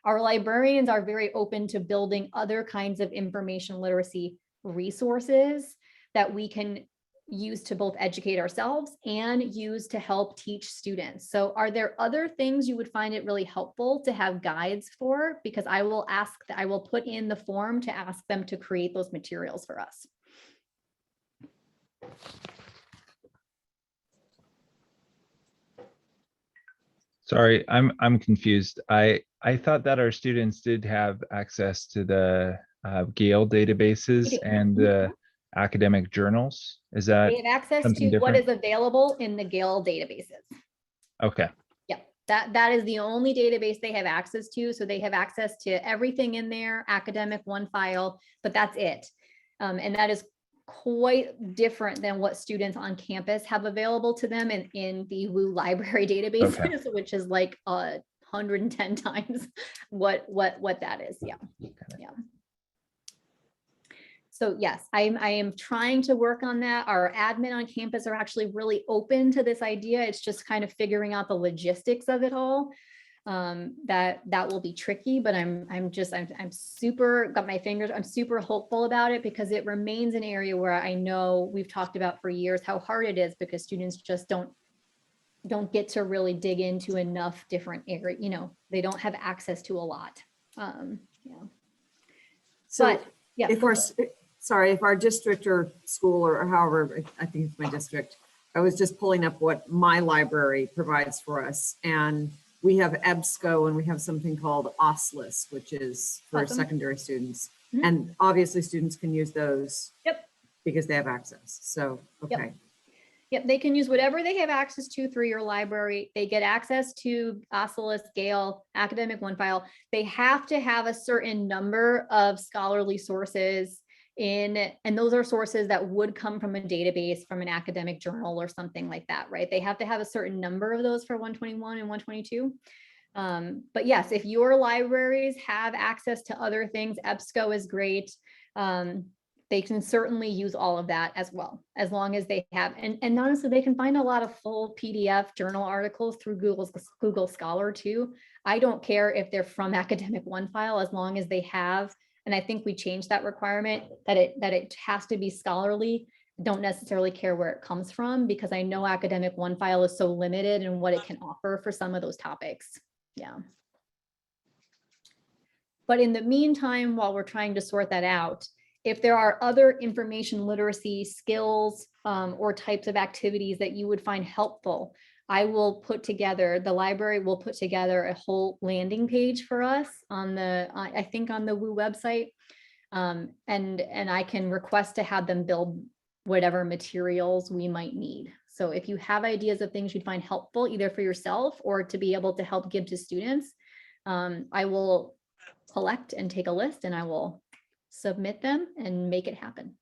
our librarians are very open to building other kinds of information literacy resources that we can use to both educate ourselves and use to help teach students. So are there other things you would find it really helpful to have guides for? Because I will put in the form to ask them to create those materials for us.
Sorry, I'm confused. I thought that our students did have access to the Gale databases and the academic journals. Is that
They have access
something
to what
different?
is available in the Gale databases.
Okay.
Yep, that is the only database they have access to. So they have access to everything in there, academic one file, but that's it. And that is quite different than what students on campus have available to them in the WU library databases, which is like 110 times what that is. Yeah. Yeah. So yes, I am trying to work on that. Our admin on campus are actually really open to this idea. It's just kind of figuring out the logistics of it all. That will be tricky, but I'm super got my fingers. I'm super hopeful about it, because it remains an area where I know we've talked about for years how hard it is, because students just don't get to really dig into enough different areas. They don't have access to a lot. Yeah.
So
but yeah.
If our district or school or however, I think it's my district, I was just pulling up what my library provides for us. And we have EBSCO and we have something called OSLIS, which is for secondary students.
Mhm.
And obviously students can use those.
Yep.
Because they have access. So, okay.
Yep, they can use whatever they have access to through your library. They get access to OSLIS, Gale, Academic One File. They have to have a certain number of scholarly sources and those are sources that would come from a database, from an academic journal or something like that, right? They have to have a certain number of those for 121 and 122. But yes, if your libraries have access to other things, EBSCO is great. They can certainly use all of that as well, as long as they have, and honestly, they can find a lot of full PDF journal articles through Google Scholar too. I don't care if they're from Academic One File, as long as they have, and I think we changed that requirement that it has to be scholarly. Don't necessarily care where it comes from, because I know Academic One File is so limited in what it can offer for some of those topics. Yeah. But in the meantime, while we're trying to sort that out, if there are other information literacy skills or types of activities that you would find helpful, I will put together, the library will put together a whole landing page for us on the, I think on the WU website. And I can request to have them build whatever materials we might need. So if you have ideas of things you'd find helpful, either for yourself or to be able to help give to students, I will collect and take a list and I will submit them and make it happen.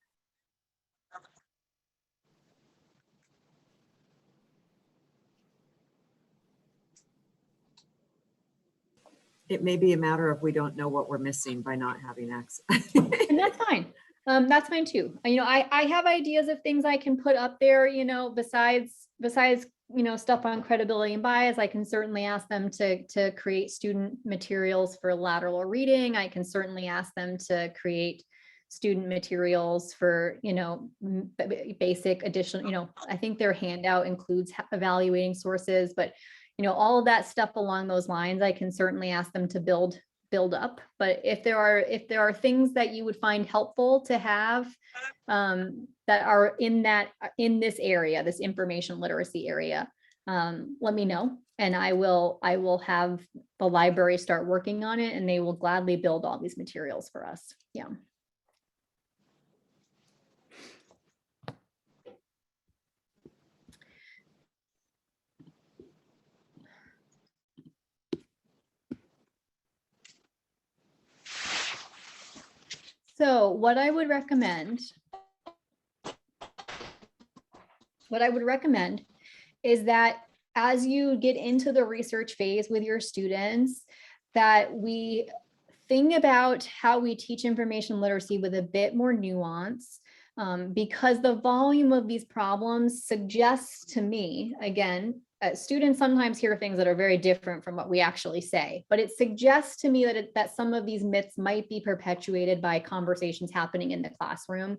It may be a matter of we don't know what we're missing by not having access.
And that's fine. That's fine too. You know, I have ideas of things I can put up there, you know, besides, you know, stuff on credibility and bias. I can certainly ask them to create student materials for lateral reading. I can certainly ask them to create student materials for, you know, basic additional, you know, I think their handout includes evaluating sources, but you know, all of that stuff along those lines, I can certainly ask them to build up. But if there are things that you would find helpful to have that are in this area, this information literacy area, let me know, and I will have the library start working on it, and they will gladly build all these materials for us. Yeah. So what I would recommend is that as you get into the research phase with your students, that we think about how we teach information literacy with a bit more nuance, because the volume of these problems suggests to me, again, students sometimes hear things that are very different from what we actually say, but it suggests to me that some of these myths might be perpetuated by conversations happening in the classroom,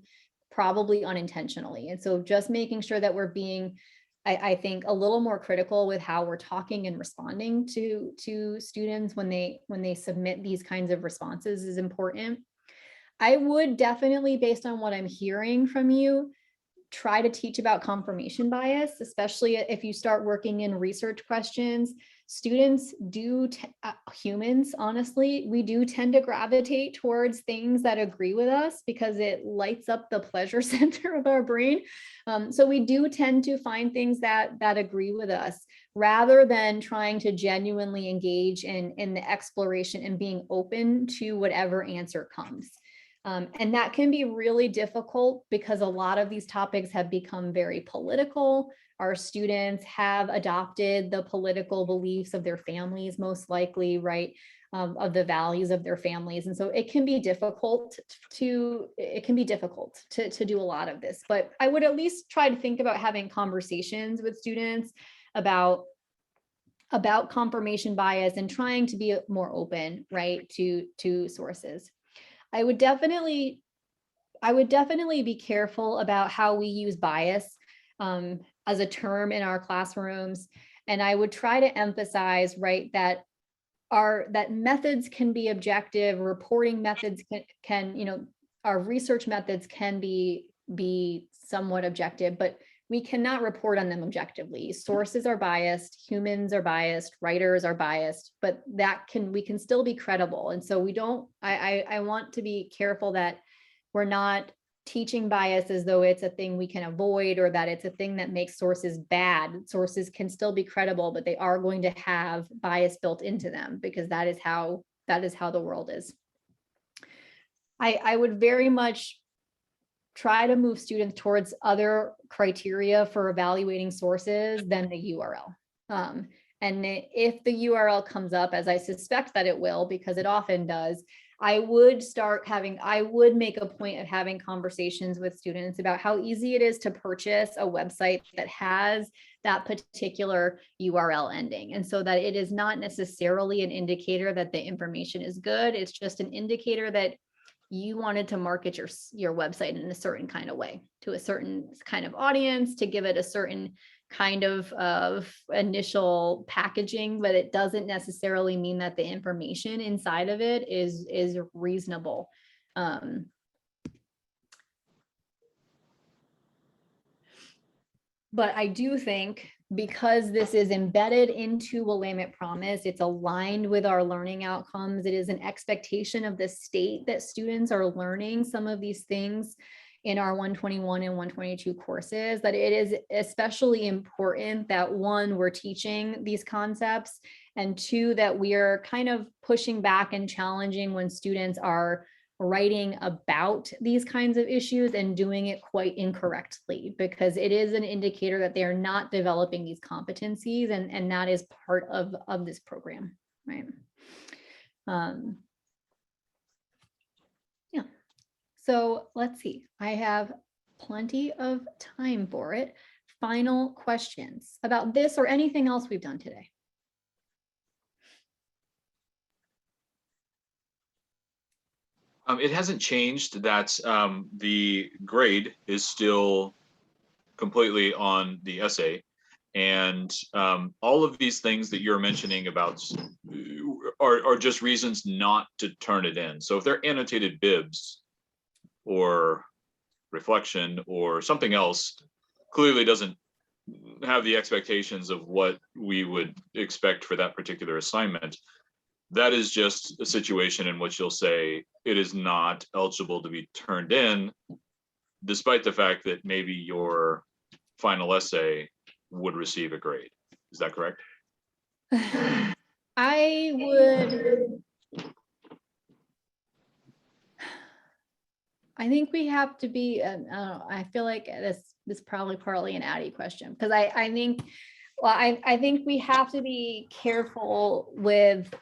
probably unintentionally. And so just making sure that we're being, I think, a little more critical with how we're talking and responding to students when they submit these kinds of responses is important. I would definitely, based on what I'm hearing from you, try to teach about confirmation bias, especially if you start working in research questions. Students humans, honestly, we do tend to gravitate towards things that agree with us because it lights up the pleasure center of our brain. So we do tend to find things that agree with us, rather than trying to genuinely engage in the exploration and being open to whatever answer comes. And that can be really difficult because a lot of these topics have become very political. Our students have adopted the political beliefs of their families, most likely, right? Of the values of their families. And so it can be difficult to do a lot of this, but I would at least try to think about having conversations with students about confirmation bias and trying to be more open, right, to sources. I would definitely be careful about how we use bias as a term in our classrooms. And I would try to emphasize, right, that methods can be objective, reporting methods can, you know, our research methods can be somewhat objective, but we cannot report on them objectively. Sources are biased, humans are biased, writers are biased, but we can still be credible. And so I want to be careful that we're not teaching bias as though it's a thing we can avoid or that it's a thing that makes sources bad. Sources can still be credible, but they are going to have bias built into them because that is how the world is. I would very much try to move students towards other criteria for evaluating sources than the URL. And if the URL comes up, as I suspect that it will, because it often does, I would make a point of having conversations with students about how easy it is to purchase a website that has that particular URL ending. And so that it is not necessarily an indicator that the information is good. It's just an indicator that you wanted to market your website in a certain kind of way to a certain kind of audience, to give it a certain kind of initial packaging, but it doesn't necessarily mean that the information inside of it is reasonable. But I do think because this is embedded into Willamette Promise, it's aligned with our learning outcomes. It is an expectation of the state that students are learning some of these things. in our 121 and 122 courses, that it is especially important that one, we're teaching these concepts, and two, that we are kind of pushing back and challenging when students are writing about these kinds of issues and doing it quite incorrectly, because it is an indicator that they are not developing these competencies, and that is part of this program, right? Yeah. So let's see, I have plenty of time for it. Final questions about this or anything else we've done today?
It hasn't changed that the grade is still completely on the essay. And all of these things that you're mentioning about are just reasons not to turn it in. So if they're annotated bibs or reflection or something else, clearly doesn't have the expectations of what we would expect for that particular assignment, that is just a situation in which you'll say it is not eligible to be turned in, despite the fact that maybe your final essay would receive a grade. Is that correct?
I think we have to be, I don't know, I feel like this is probably partly an Addie question, because I think, well, I think we have to be careful with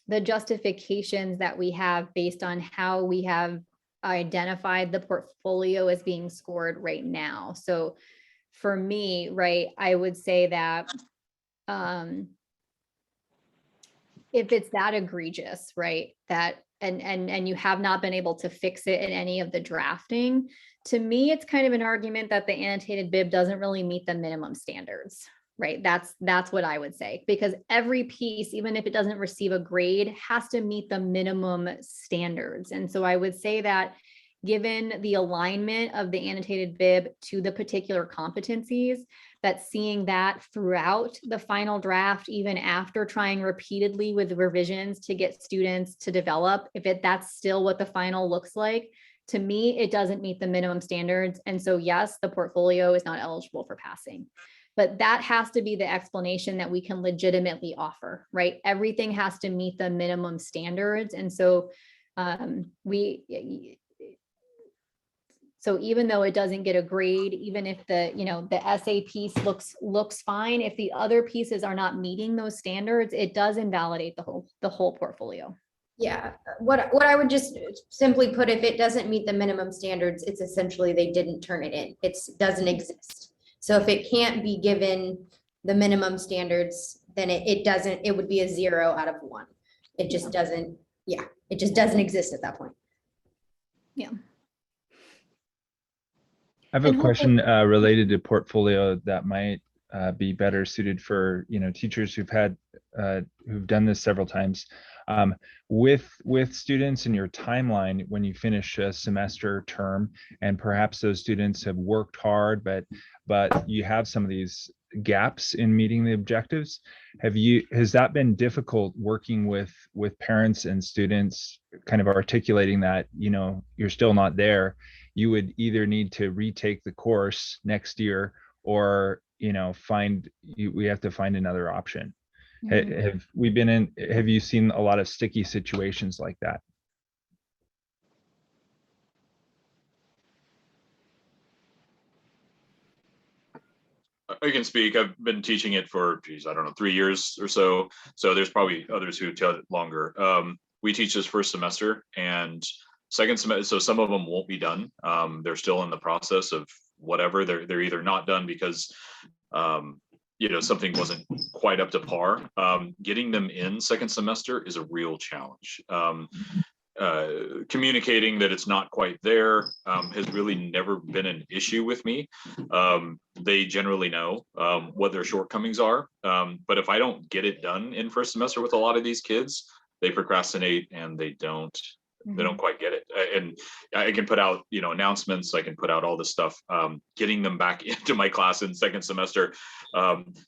the justifications that we have based on how we have identified the portfolio as being scored right now. So for me, right, I would say that if it's that egregious, right, that and you have not been able to fix it in any of the drafting, to me, it's kind of an argument that the annotated bib doesn't really meet the minimum standards, right? That's what I would say, because every piece, even if it doesn't receive a grade, has to meet the minimum standards. And so I would say that given the alignment of the annotated bib to the particular competencies, that seeing that throughout the final draft, even after trying repeatedly with revisions to get students to develop, that's still what the final looks like, to me, it doesn't meet the minimum standards. And so yes, the portfolio is not eligible for passing. But that has to be the explanation that we can legitimately offer, right? Everything has to meet the minimum standards. And so so even though it doesn't get a grade, even if the essay piece looks fine, if the other pieces are not meeting those standards, it does invalidate the whole portfolio.
Yeah, what I would just simply put, if it doesn't meet the minimum standards, it's essentially they didn't turn it in. It doesn't exist. So if it can't be given the minimum standards, then it would be a 0 out of 1. It just doesn't, it just doesn't exist at that point.
Yeah.
I have a question related to portfolio that might be better suited for teachers who've done this several times. With students in your timeline, when you finish a semester term, and perhaps those students have worked hard, but you have some of these gaps in meeting the objectives, has that been difficult working with parents and students, kind of articulating that you're still not there? You would either need to retake the course next year, or we have to find another option. Have you seen a lot of sticky situations like that?
I can speak. I've been teaching it for, I don't know, 3 years or so. So there's probably others who tell it longer. We teach this first semester and second semester, so some of them won't be done. They're still in the process of whatever. They're either not done because something wasn't quite up to par. Getting them in second semester is a real challenge. Communicating that it's not quite there has really never been an issue with me. They generally know what their shortcomings are. But if I don't get it done in first semester with a lot of these kids, they procrastinate and they don't quite get it. And I can put out, announcements. I can put out all this stuff, getting them back into my class in second semester.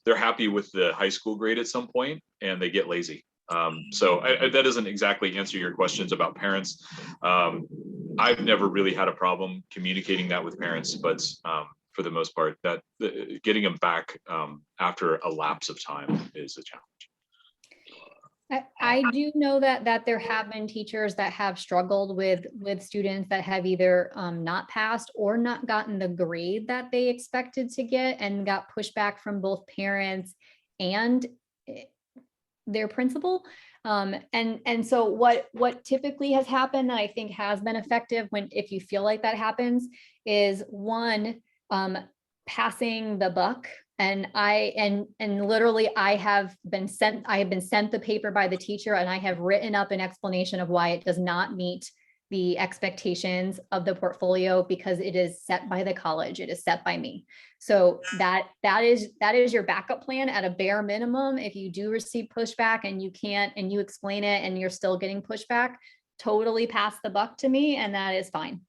They're happy with the high school grade at some point and they get lazy. So that doesn't exactly answer your questions about parents. I've never really had a problem communicating that with parents, but for the most part, that getting them back after a lapse of time is a challenge.
I do know that there have been teachers that have struggled with students that have either not passed or not gotten the grade that they expected to get and got pushback from both parents and their principal. And so what typically has happened that I think has been effective if you feel like that happens is one, passing the buck. And literally I have been sent the paper by the teacher, and I have written up an explanation of why it does not meet the expectations of the portfolio, because it is set by the college. It is set by me. So that is your backup plan at a bare minimum. If you do receive pushback and you can't, and you explain it and you're still getting pushback, totally pass the buck to me, and that is fine.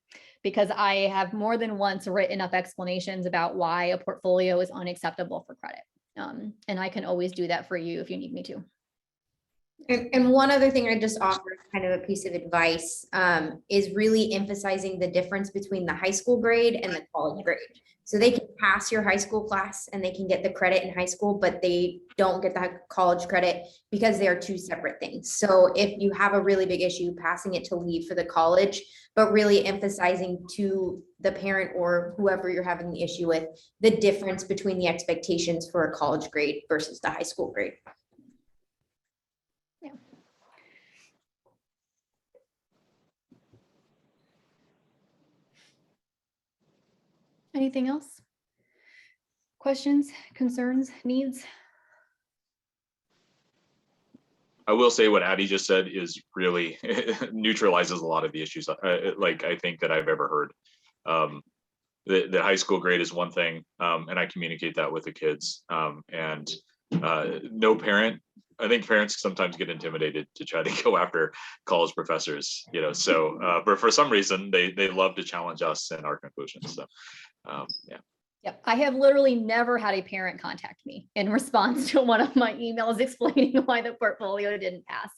Because I have more than once written up explanations about why a portfolio is unacceptable for credit. And I can always do that for you if you need me to.
And one other thing I just offer, kind of a piece of advice, is really emphasizing the difference between the high school grade and the college grade. So they can pass your high school class and they can get the credit in high school, but they don't get the college credit because they are two separate things. So if you have a really big issue, passing it to leave for the college, but really emphasizing to the parent or whoever you're having the issue with, the difference between the expectations for a college grade versus the high school grade.
Yeah. Anything else? Questions, concerns, needs?
I will say what Addie just said is really neutralizes a lot of the issues I think that I've ever heard. The high school grade is one thing, and I communicate that with the kids. And no parent, I think parents sometimes get intimidated to try to go after college professors, so but for some reason they love to challenge us and our conclusions. So yeah.
Yep. I have literally never had a parent contact me in response to one of my emails explaining why the portfolio didn't pass.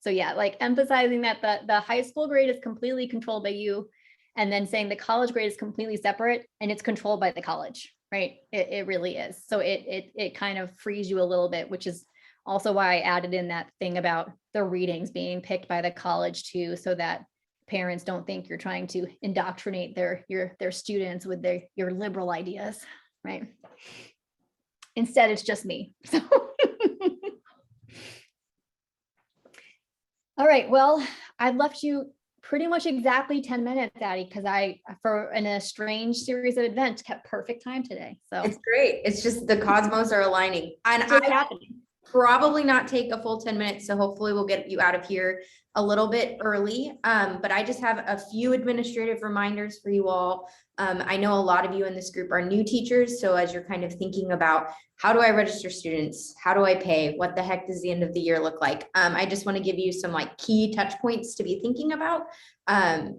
So yeah, like emphasizing that the high school grade is completely controlled by you, and then saying the college grade is completely separate and it's controlled by the college, right? It really is. So it kind of frees you a little bit, which is also why I added in that thing about the readings being picked by the college too, so that parents don't think you're trying to indoctrinate their students with your liberal ideas, right? Instead, it's just me. So. All right, well, I've left you pretty much exactly 10 minutes, Addie, because in a strange series of events, kept perfect time today. So
it's great. It's just the cosmos are aligning. And
it's happening.
Probably not take a full 10 minutes. So hopefully we'll get you out of here a little bit early. But I just have a few administrative reminders for you all. I know a lot of you in this group are new teachers. So as you're kind of thinking about how do I register students? How do I pay? What the heck does the end of the year look like? I just want to give you some like key touch points to be thinking about,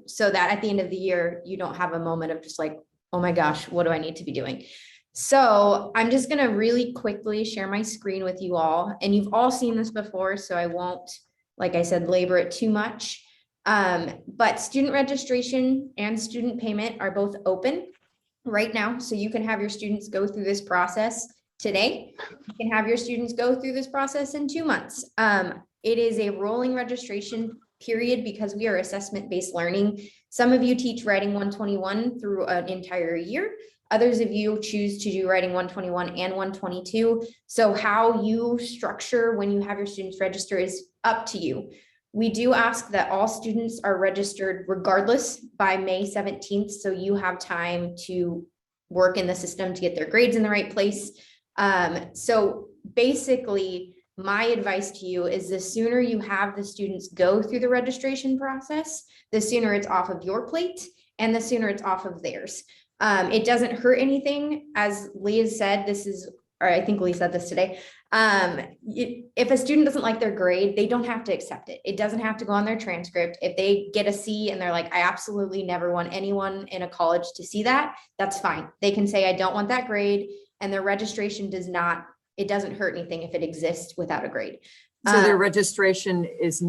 so that at the end of the year, you don't have a moment of just like, oh my gosh, what do I need to be doing? So I'm just going to really quickly share my screen with you all, and you've all seen this before, so I won't, like I said, labor it too much. But student registration and student payment are both open right now. So you can have your students go through this process today. You can have your students go through this process in 2 months. It is a rolling registration period because we are assessment-based learning. Some of you teach Writing 121 through an entire year. Others of you choose to do Writing 121 and 122. So how you structure when you have your students register is up to you. We do ask that all students are registered regardless by May 17th. So you have time to work in the system to get their grades in the right place. So basically, my advice to you is the sooner you have the students go through the registration process, the sooner it's off of your plate and the sooner it's off of theirs. It doesn't hurt anything. As Leah said, or I think Lee said this today. If a student doesn't like their grade, they don't have to accept it. It doesn't have to go on their transcript. If they get a C and they're like, I absolutely never want anyone in a college to see that, that's fine. They can say, I don't want that grade. And their registration doesn't hurt anything if it exists without a grade.
So their registration does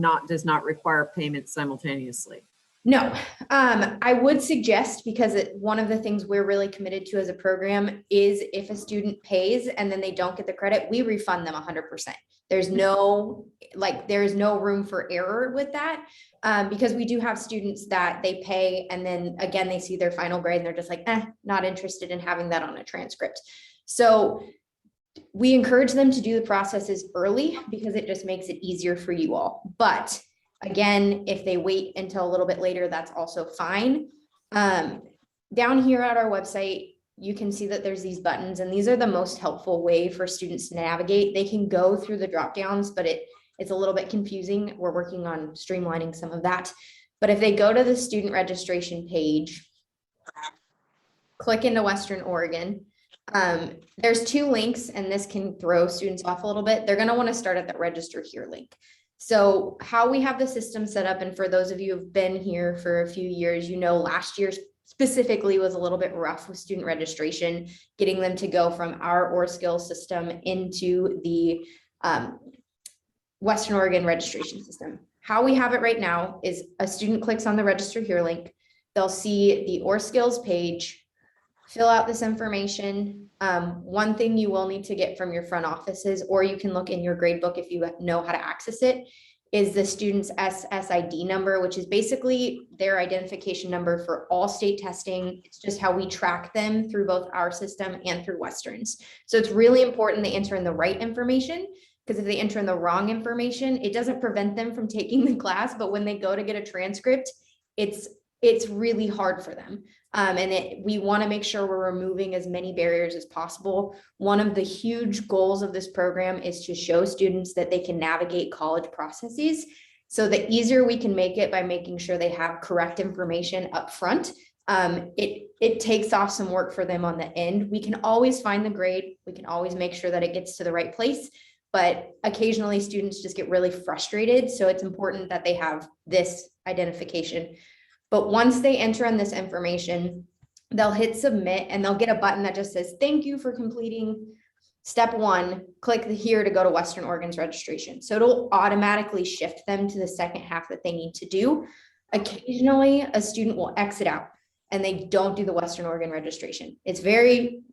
not require payment simultaneously.
No, I would suggest, because one of the things we're really committed to as a program is if a student pays and then they don't get the credit, we refund them 100%. There's no room for error with that, because we do have students that they pay and then again, they see their final grade and they're just like, not interested in having that on a transcript. So we encourage them to do the processes early because it just makes it easier for you all. But again, if they wait until a little bit later, that's also fine. Down here at our website, you can see that there's these buttons, and these are the most helpful way for students to navigate. They can go through the drop downs, but it's a little bit confusing. We're working on streamlining some of that. But if they go to the student registration page, click into Western Oregon, there's 2 links, and this can throw students off a little bit. They're going to want to start at the register here link. So how we have the system set up, and for those of you who've been here for a few years, you know, last year specifically was a little bit rough with student registration, getting them to go from our OrSkills system into the Western Oregon registration system. How we have it right now is a student clicks on the register here link. They'll see the OrSkills page, fill out this information. One thing you will need to get from your front offices, or you can look in your grade book if you know how to access it, is the student's SSID number, which is basically their identification number for all state testing. It's just how we track them through both our system and through Western's. So it's really important they enter in the right information, because if they enter in the wrong information, it doesn't prevent them from taking the class, but when they go to get a transcript, it's really hard for them. We want to make sure we're removing as many barriers as possible. One of the huge goals of this program is to show students that they can navigate college processes. So the easier we can make it by making sure they have correct information up front, it takes off some work for them on the end. We can always find the grade. We can always make sure that it gets to the right place, but occasionally students just get really frustrated. So it's important that they have this identification. But once they enter in this information, they'll hit submit and they'll get a button that just says, thank you for completing step 1, click here to go to Western Oregon's registration. So it'll automatically shift them to the second half that they need to do. Occasionally a student will exit out and they don't do the Western Oregon registration.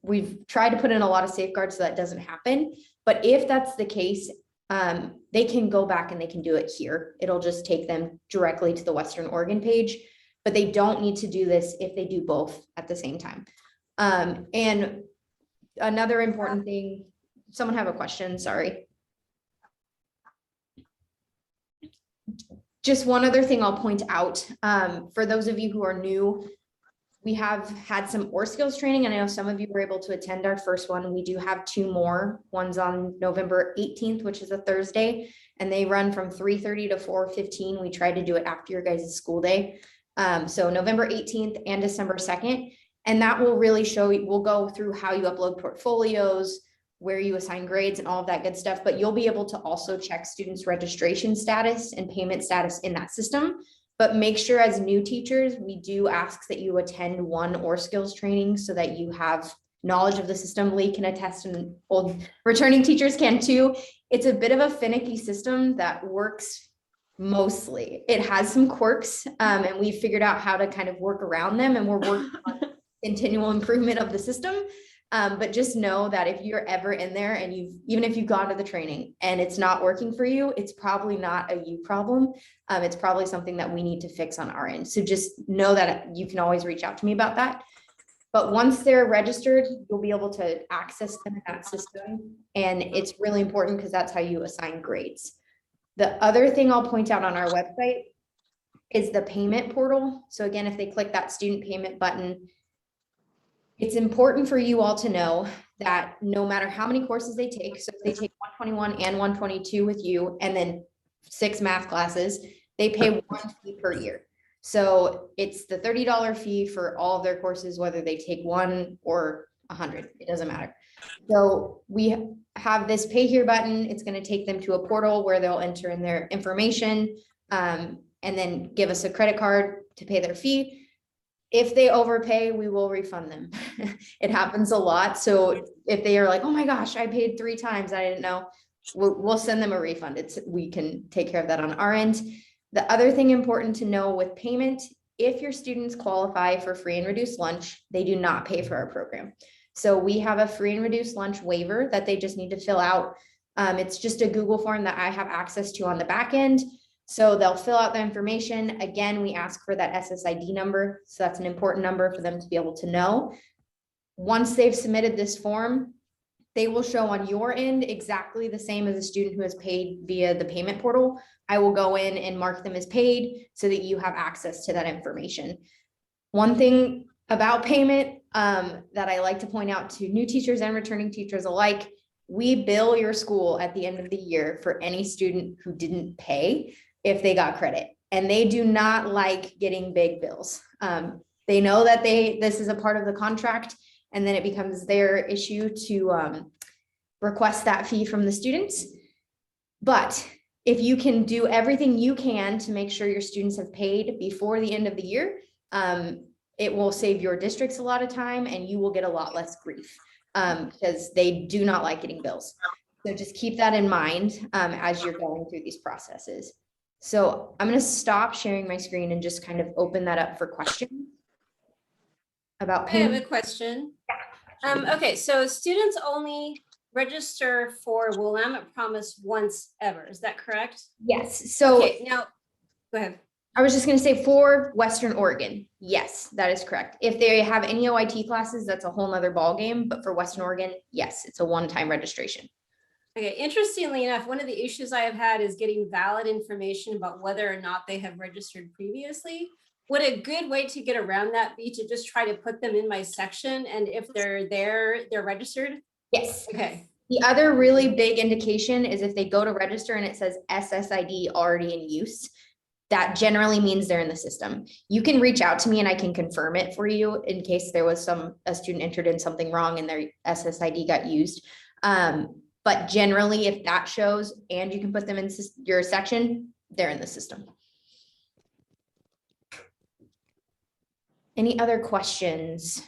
We've tried to put in a lot of safeguards so that doesn't happen. But if that's the case, they can go back and they can do it here. It'll just take them directly to the Western Oregon page. But they don't need to do this if they do both at the same time. And another important thing, someone have a question, sorry. Just one other thing I'll point out, for those of you who are new, we have had some OrSkills training, and I know some of you were able to attend our first one. We do have 2 more. One's on November 18th, which is a Thursday, and they run from 3:30 to 4:15. We tried to do it after your guys' school day. So November 18th and December 2nd, and that will really show you, we'll go through how you upload portfolios, where you assign grades and all of that good stuff, but you'll be able to also check students' registration status and payment status in that system. But make sure as new teachers, we do ask that you attend one OrSkills training so that you have knowledge of the system. Lee can attest, and old returning teachers can too. It's a bit of a finicky system that works mostly. It has some quirks, and we've figured out how to kind of work around them, and we're working on continual improvement of the system. But just know that if you're ever in there and even if you've gone to the training and it's not working for you, it's probably not a you problem. It's probably something that we need to fix on our end. So just know that you can always reach out to me about that. But once they're registered, you'll be able to access them in that system. And it's really important because that's how you assign grades. The other thing I'll point out on our website is the payment portal. So again, if they click that student payment button, it's important for you all to know that no matter how many courses they take, so if they take 121 and 122 with you, and then 6 math classes, they pay 1 fee per year. So it's the $30 fee for all of their courses, whether they take 1 or 100, it doesn't matter. So we have this pay here button. It's going to take them to a portal where they'll enter in their information, and then give us a credit card to pay their fee. If they overpay, we will refund them. It happens a lot. So if they are like, oh my gosh, I paid 3 times, I didn't know, we'll send them a refund. We can take care of that on our end. The other thing important to know with payment, if your students qualify for free and reduced lunch, they do not pay for our program. So we have a free and reduced lunch waiver that they just need to fill out. It's just a Google form that I have access to on the back end. So they'll fill out the information. Again, we ask for that SSID number. So that's an important number for them to be able to know. Once they've submitted this form, they will show on your end exactly the same as a student who has paid via the payment portal. I will go in and mark them as paid so that you have access to that information. One thing about payment that I like to point out to new teachers and returning teachers alike, we bill your school at the end of the year for any student who didn't pay if they got credit. And they do not like getting big bills. They know that this is a part of the contract, and then it becomes their issue to request that fee from the students. But if you can do everything you can to make sure your students have paid before the end of the year, it will save your districts a lot of time and you will get a lot less grief because they do not like getting bills. So just keep that in mind as you're going through these processes. So I'm going to stop sharing my screen and just kind of open that up for questions about
I have
payment.
a question. Okay, so students only register for Willamette Promise once ever, is that correct?
Yes. So
Okay, now, go ahead.
I was just going to say for Western Oregon, yes, that is correct. If they have any OIT classes, that's a whole nother ballgame. But for Western Oregon, yes, it's a one-time registration.
Okay, interestingly enough, one of the issues I have had is getting valid information about whether or not they have registered previously. Would a good way to get around that be to just try to put them in my section, and if they're there, they're registered?
Yes.
Okay.
The other really big indication is if they go to register and it says SSID already in use, that generally means they're in the system. You can reach out to me and I can confirm it for you in case there was a student entered in something wrong and their SSID got used. But generally, if that shows and you can put them in your section, they're in the system. Any other questions?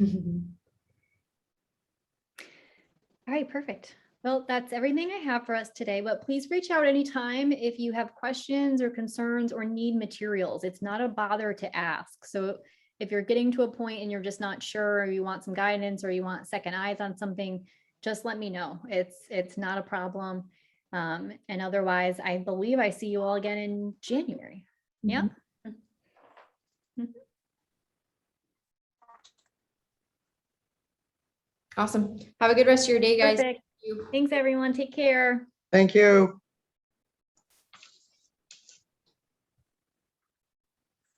All right, perfect. Well, that's everything I have for us today, but please reach out anytime if you have questions or concerns or need materials. It's not a bother to ask. So if you're getting to a point and you're just not sure, or you want some guidance or you want second eyes on something, just let me know. It's not a problem. And otherwise, I believe I see you all again in January. Yeah.
Awesome. Have a good rest of your day, guys.
Perfect. Thanks, everyone. Take care.
Thank you.